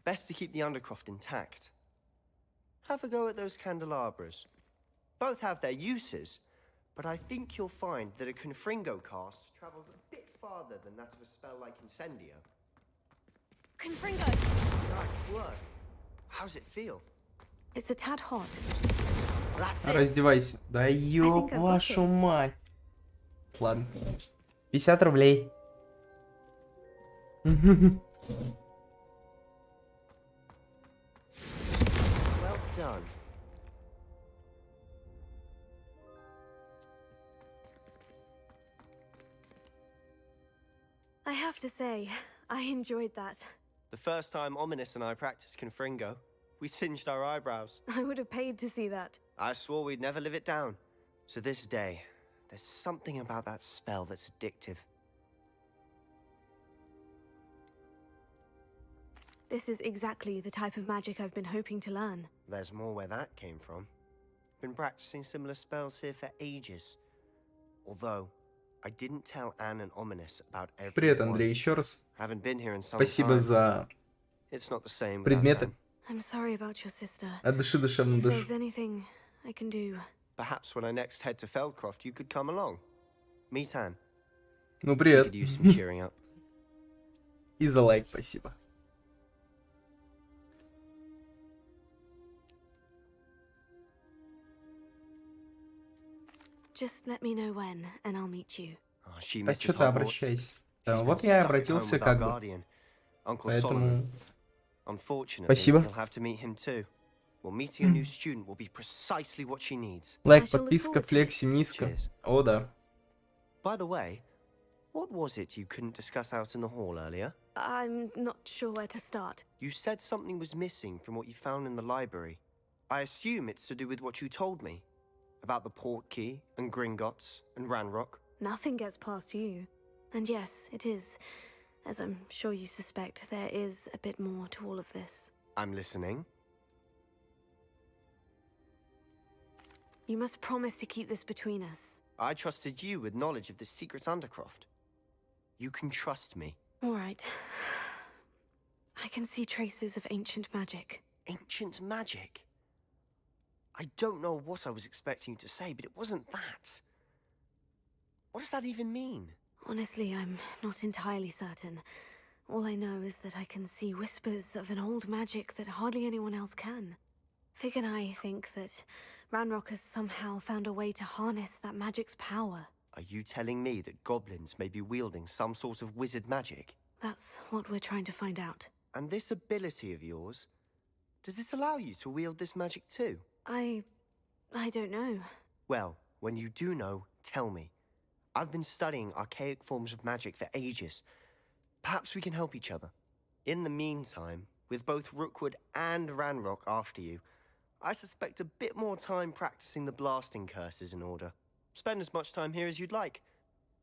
Best to keep the Undercroft intact. Have a go at those candelabras. Both have their uses, but I think you'll find that a Confringo cast travels a bit farther than that of a spell like Incendio. Confringo! Nice work. How's it feel? It's a tad hot. That's it. Раздевайся. Да ёб вашу мать. Ладно. 50 рублей. Well done. I have to say, I enjoyed that. The first time Ominous and I practiced Confringo, we singed our eyebrows. I would have paid to see that. I swore we'd never live it down. To this day, there's something about that spell that's addictive. This is exactly the type of magic I've been hoping to learn. There's more where that came from. Been practicing similar spells here for ages. Although, I didn't tell Anne and Ominous about every Привет, one. Андрей, еще раз. Haven't been here in some Спасибо time. за It's not the same without предметы. Anne. I'm sorry about your sister. От души душевно If душу. there's anything I can do. Perhaps when I next head to Feldcroft, you could come along. Meet Anne. Ну, She привет. could use some cheering up. И за лайк, спасибо. Just let me know when, and I'll meet you. Oh, she А misses что ты Hogwarts. обращайся? Да, She's вот been я stuck at home обратился with our как бы. guardian, Uncle Поэтому... Solomon. Unfortunately, Спасибо. you'll have to meet him too. Well, meeting a new student will be precisely what she needs. Лайк, подписка, флекси, низко. О, да. By the way, what was it you couldn't discuss out in the hall earlier? I'm not sure where to start. You said something was missing from what you found in the library. I assume it's to do with what you told me. About the port key, and Gringotts, and Ranrock. Nothing gets past you. And yes, it is. As I'm sure you suspect, there is a bit more to all of this. I'm listening. You must promise to keep this between us. I trusted you with knowledge of the secret Undercroft. You can trust me. All right. I can see traces of ancient magic. Ancient magic? I don't know what I was expecting you to say, but it wasn't that. What does that even mean? Honestly, I'm not entirely certain. All I know is that I can see whispers of an old magic that hardly anyone else can. Fig and I think that Ranrock has somehow found a way to harness that magic's power. Are you telling me that goblins may be wielding some sort of wizard magic? That's what we're trying to find out. And this ability of yours, does it allow you to wield this magic too? I don't know. Well, when you do know, tell me. I've been studying archaic forms of magic for ages. Perhaps we can help each other. In the meantime, with both Rookwood and Ranrock after you, I suspect a bit more time practicing the blasting curse is in order. Spend as much time here as you'd like.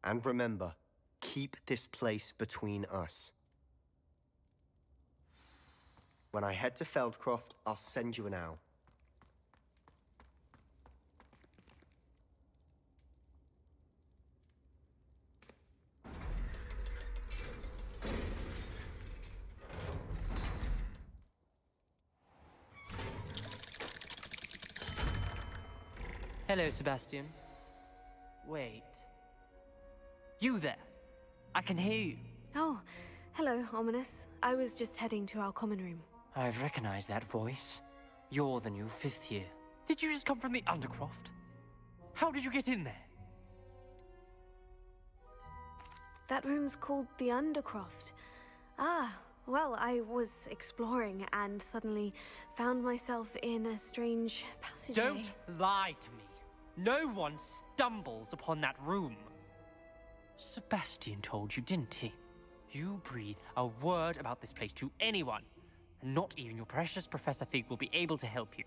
And remember, keep this place between us. When I head to Feldcroft, I'll send you an owl. Hello, Sebastian. Wait. You there? I can hear you. Oh, hello, Ominous. I was just heading to our common room. I've recognized that voice. You're the new 5th year. Did you just come from the Undercroft? How did you get in there? That room's called the Undercroft. Ah, well, I was exploring and suddenly found myself in a strange passageway. Don't lie to me. No one stumbles upon that room. Sebastian told you, didn't he? You breathe a word about this place to anyone, and not even your precious Professor Fig will be able to help you.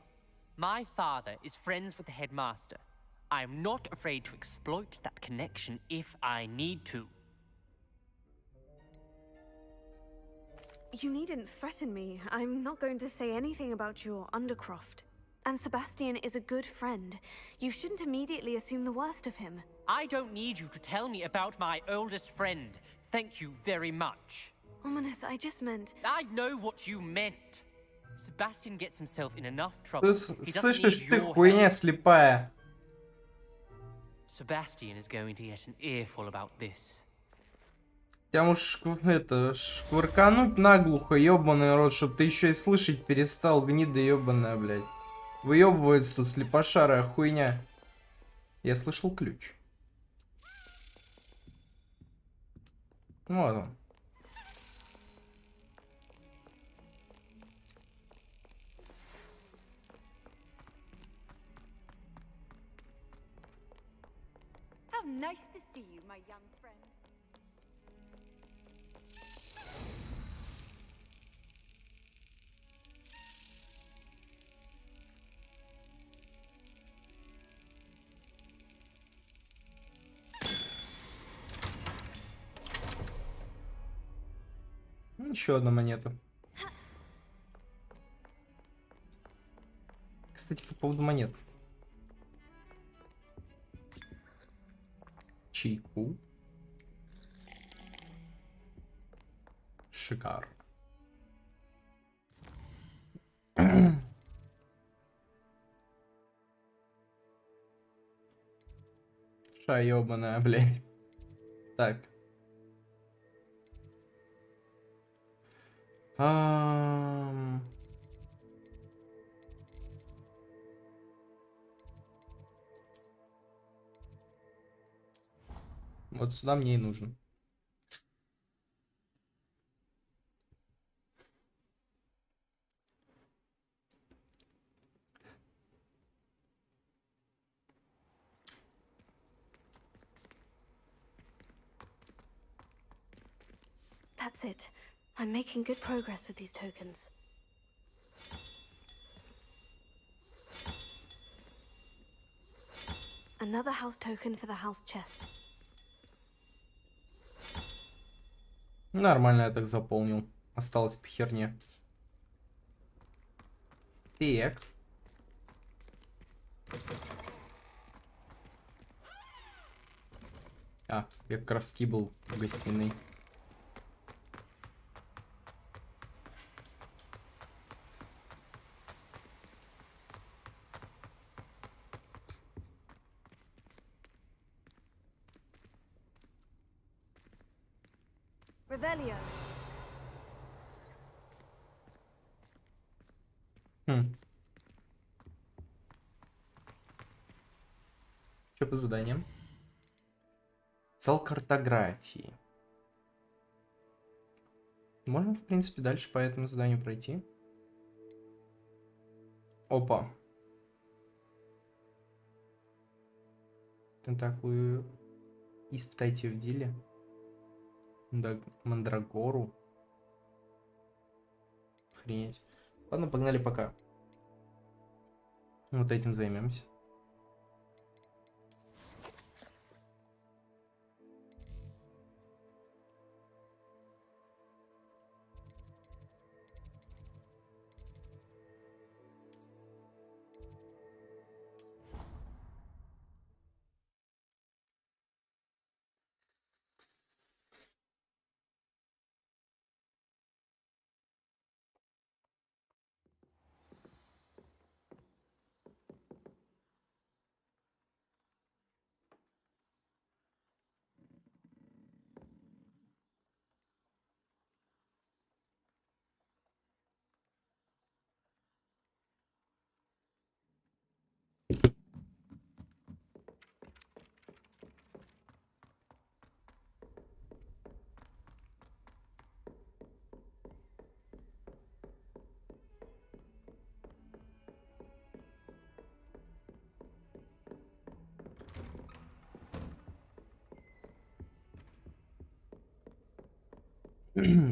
My father is friends with the headmaster. I am not afraid to exploit that connection if I need to. You needn't threaten me. I'm not going to say anything about your Undercroft. And Sebastian is a good friend. You shouldn't immediately assume the worst of him. I don't need you to tell me about my oldest friend. Thank you very much. Ominous, I just meant... I know what you meant. Sebastian gets himself in enough trouble. He doesn't Слышишь, need ты your хуйня help. слепая. Sebastian is going to get an earful about this. Тебя может шквыркануть наглухо, ёбаный рот, чтоб ты еще и слышать перестал, гнида ёбаная, блядь. Выебывается тут слепошарая хуйня. Я слышал ключ. Вот он. How nice to see you, my young friend. Еще одна монета. Кстати, по поводу монет. Чайку. Шикар. Ша ёбаная, блядь. Так. Вот сюда мне и нужен. That's it. I'm making good progress with these tokens. Another house token for the house chest. Нормально я так заполнил. Осталось по херне. Так. А, я как раз был в гостиной. Revelio. Что по заданиям? Зал картографии. Можно, в принципе, дальше по этому заданию пройти. Опа. Тентаклую испытайте в деле. Мандрагору. Охренеть. Ладно, погнали пока. Вот этим займемся.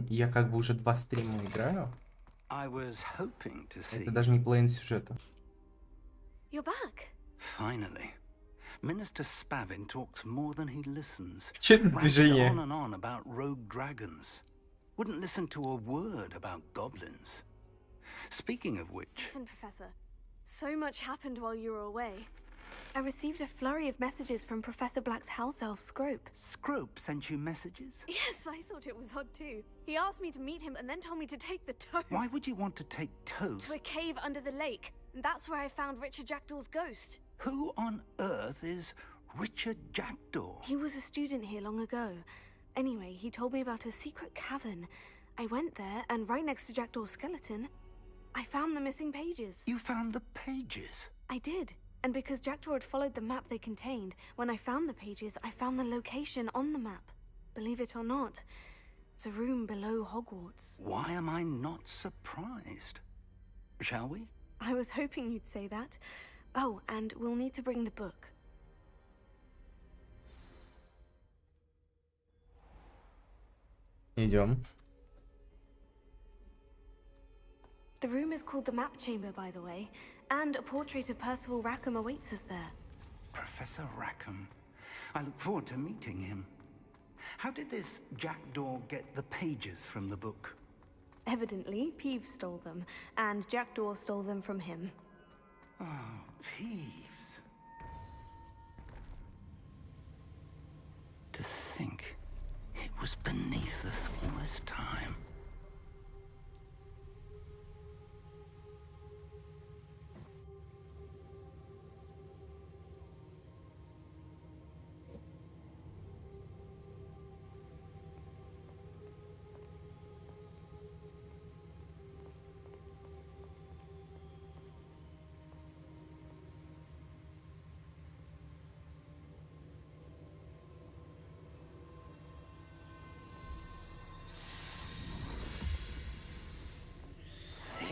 Я как бы уже 2 стрима играю. Это даже не половина сюжета. You're back. Finally. Minister Spavin talks more than he listens. Че это Ranted движение? on about rogue dragons. Wouldn't listen to a word about goblins. Speaking of which... Listen, Professor. So much happened while you were away. I received a flurry of messages from Professor Black's house elf, Scrope. Scrope sent you messages? Yes, I thought it was odd too. He asked me to meet him and then told me to take the toast. Why would you want to take toast? To a cave under the lake. And that's where I found Richard Jackdaw's ghost. Who on earth is Richard Jackdaw? He was a student here long ago. Anyway, he told me about a secret cavern. I went there, and right next to Jackdaw's skeleton, I found the missing pages. You found the pages? I did. And because Jackdaw had followed the map they contained, when I found the pages, I found the location on the map. Believe it or not, it's a room below Hogwarts. Why am I not surprised? Shall we? I was hoping you'd say that. Oh, and we'll need to bring the book. Идем. The room is called the Map Chamber, by the way, and a portrait of Percival Rackham awaits us there. Professor Rackham. I look forward to meeting him. How did this Jackdaw get the pages from the book? Evidently, Peeves stole them, and Jackdaw stole them from him. Oh, Peeves. To think it was beneath us all this time.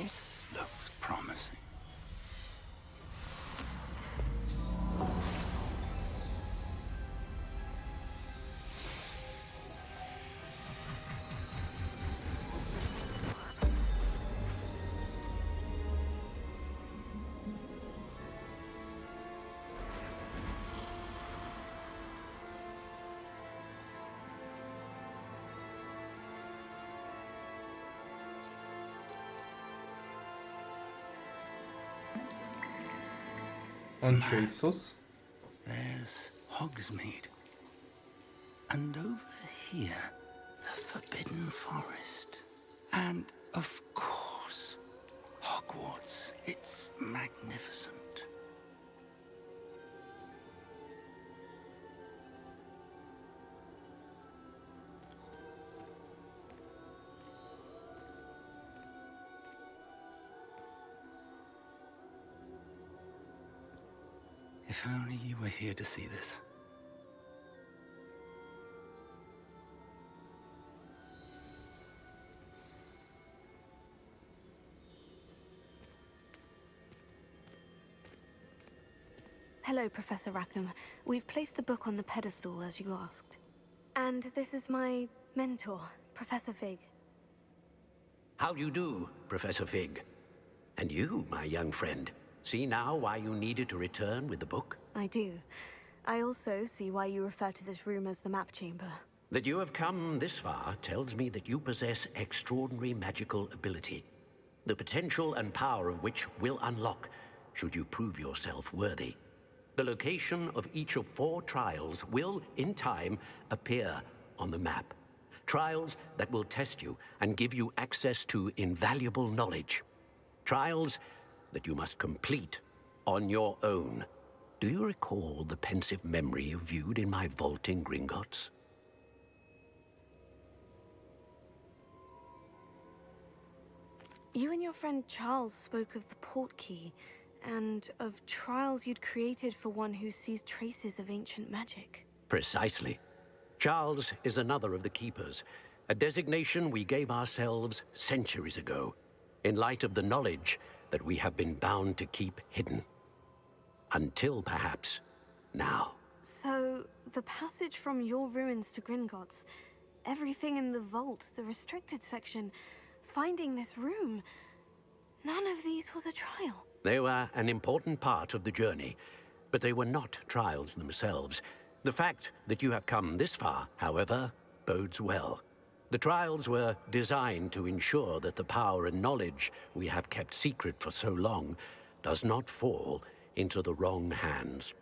This looks promising. Он что, Иисус? There's Hogsmeade. And over here, the Forbidden Forest. And, of course, Hogwarts. It's magnificent. If only you were here to see this. Hello, Professor Rackham. We've placed the book on the pedestal, as you asked. And this is my mentor, Professor Fig. How do you do, Professor Fig? And you, my young friend, see now why you needed to return with the book? I do. I also see why you refer to this room as the map chamber. That you have come this far tells me that you possess extraordinary magical ability, the potential and power of which will unlock should you prove yourself worthy. The location of each of 4 trials will, in time, appear on the map. Trials that will test you and give you access to invaluable knowledge. Trials that you must complete on your own. Do you recall the pensive memory you viewed in my vault in Gringotts? You and your friend Charles spoke of the portkey, and of trials you'd created for one who sees traces of ancient magic. Precisely. Charles is another of the Keepers, a designation we gave ourselves centuries ago, in light of the knowledge that we have been bound to keep hidden. Until, perhaps, now. So, the passage from your ruins to Gringotts, everything in the vault, the restricted section, finding this room, none of these was a trial. They were an important part of the journey, but they were not trials themselves. The fact that you have come this far, however, bodes well. The trials were designed to ensure that the power and knowledge we have kept secret for so long does not fall into the wrong hands.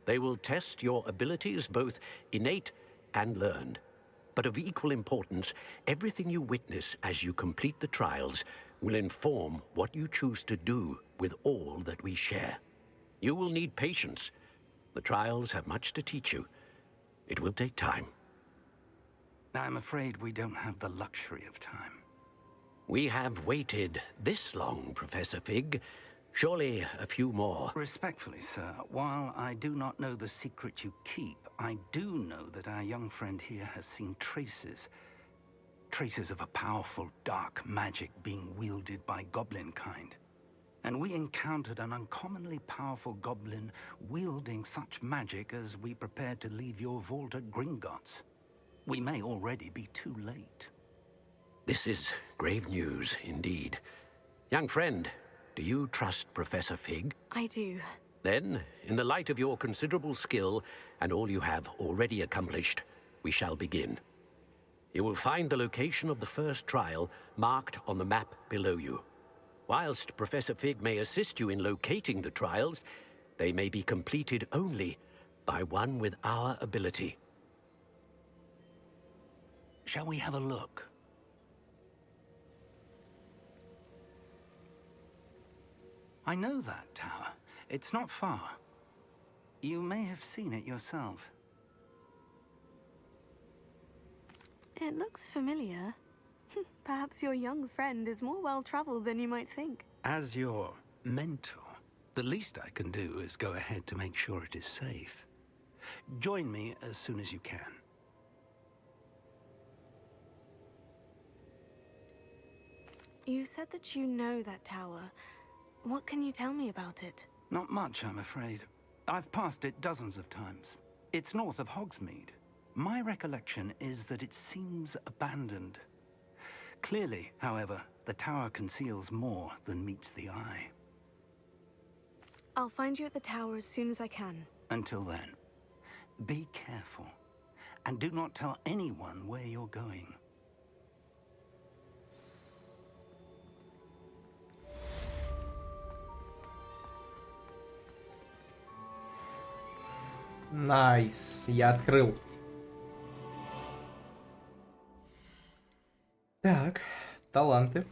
They will test your abilities, both innate and learned. But of equal importance, everything you witness as you complete the trials will inform what you choose to do with all that we share. You will need patience. The trials have much to teach you. It will take time. I'm afraid we don't have the luxury of time. We have waited this long, Professor Fig. Surely a few more. Respectfully, sir, while I do not know the secret you keep, I do know that our young friend here has seen traces of a powerful dark magic being wielded by goblin kind. And we encountered an uncommonly powerful goblin wielding such magic as we prepared to leave your vault at Gringotts. We may already be too late. This is grave news indeed. Young friend, do you trust Professor Fig? I do. Then, in the light of your considerable skill and all you have already accomplished, we shall begin. You will find the location of the first trial marked on the map below you. Whilst Professor Fig may assist you in locating the trials, they may be completed only by one with our ability. Shall we have a look? I know that tower. It's not far. You may have seen it yourself. It looks familiar. Perhaps your young friend is more well-traveled than you might think. As your mentor, the least I can do is go ahead to make sure it is safe. Join me as soon as you can. You said that you know that tower. What can you tell me about it? Not much, I'm afraid. I've passed it dozens of times. It's north of Hogsmeade. My recollection is that it seems abandoned. Clearly, however, the tower conceals more than meets the eye. I'll find you at the tower as soon as I can. Until then, be careful, and do not tell anyone where you're going. Найс, я открыл. Так, таланты.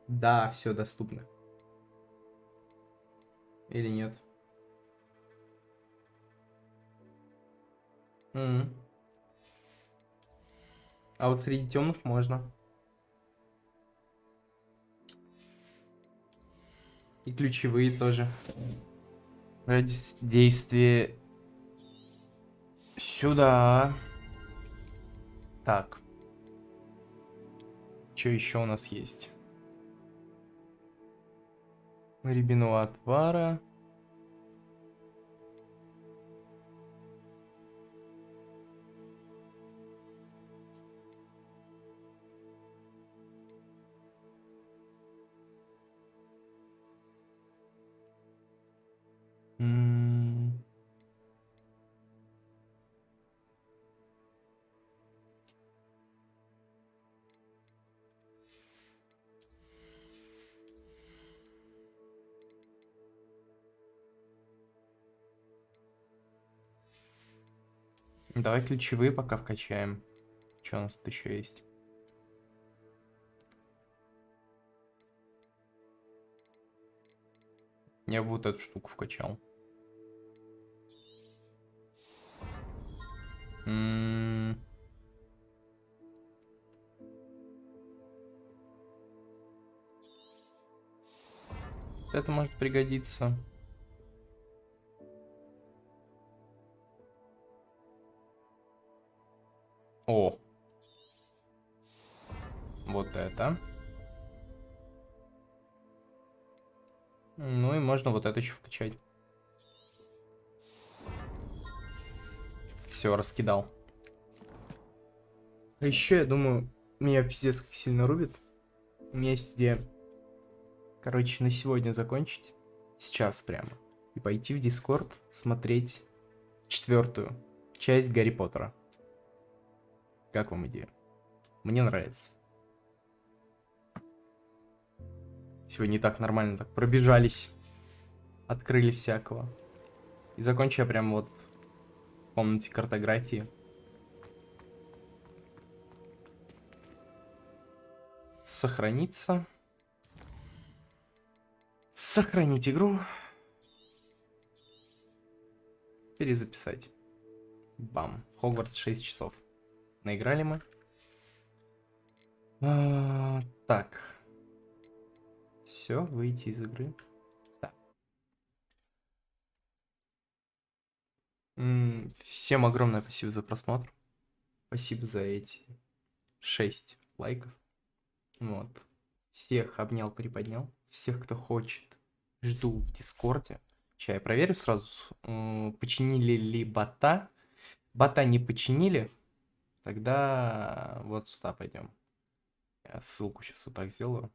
Да, все доступно. Или нет? А вот среди темных можно. И ключевые тоже. Радиус действия сюда. Так. Что еще у нас есть? Рябинового отвара. Давай ключевые пока вкачаем. Что у нас тут еще есть? Я бы вот эту штуку вкачал. Это может пригодиться. О. Вот это. Ну и можно вот это еще вкачать. Все, раскидал. А еще, я думаю, меня пиздец как сильно рубит. У меня есть идея. Короче, на сегодня закончить. Сейчас прямо. И пойти в Дискорд смотреть 4-ю часть Гарри Поттера. Как вам идея? Мне нравится. Сегодня и так нормально так пробежались. Открыли всякого. И закончу я прям вот в комнате картографии. Сохраниться. Сохранить игру. Перезаписать. Бам. Хогвартс 6 часов. Наиграли мы. Так. Все, выйти из игры. Да. Всем огромное спасибо за просмотр. Спасибо за эти 6 лайков. Вот. Всех обнял, приподнял. Всех, кто хочет, жду в Дискорде. Сейчас я проверю сразу, починили ли бота. Бота не починили. Тогда вот сюда пойдем. Я ссылку сейчас вот так сделаю.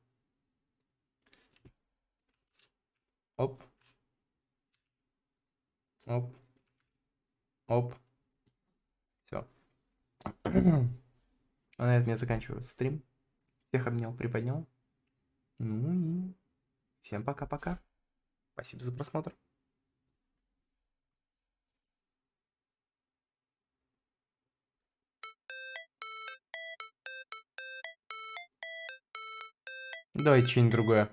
Оп. Оп. Оп. Все. А на этом я заканчиваю стрим. Всех обнял, приподнял. Ну и всем пока-пока. Спасибо за просмотр. Давайте что-нибудь другое.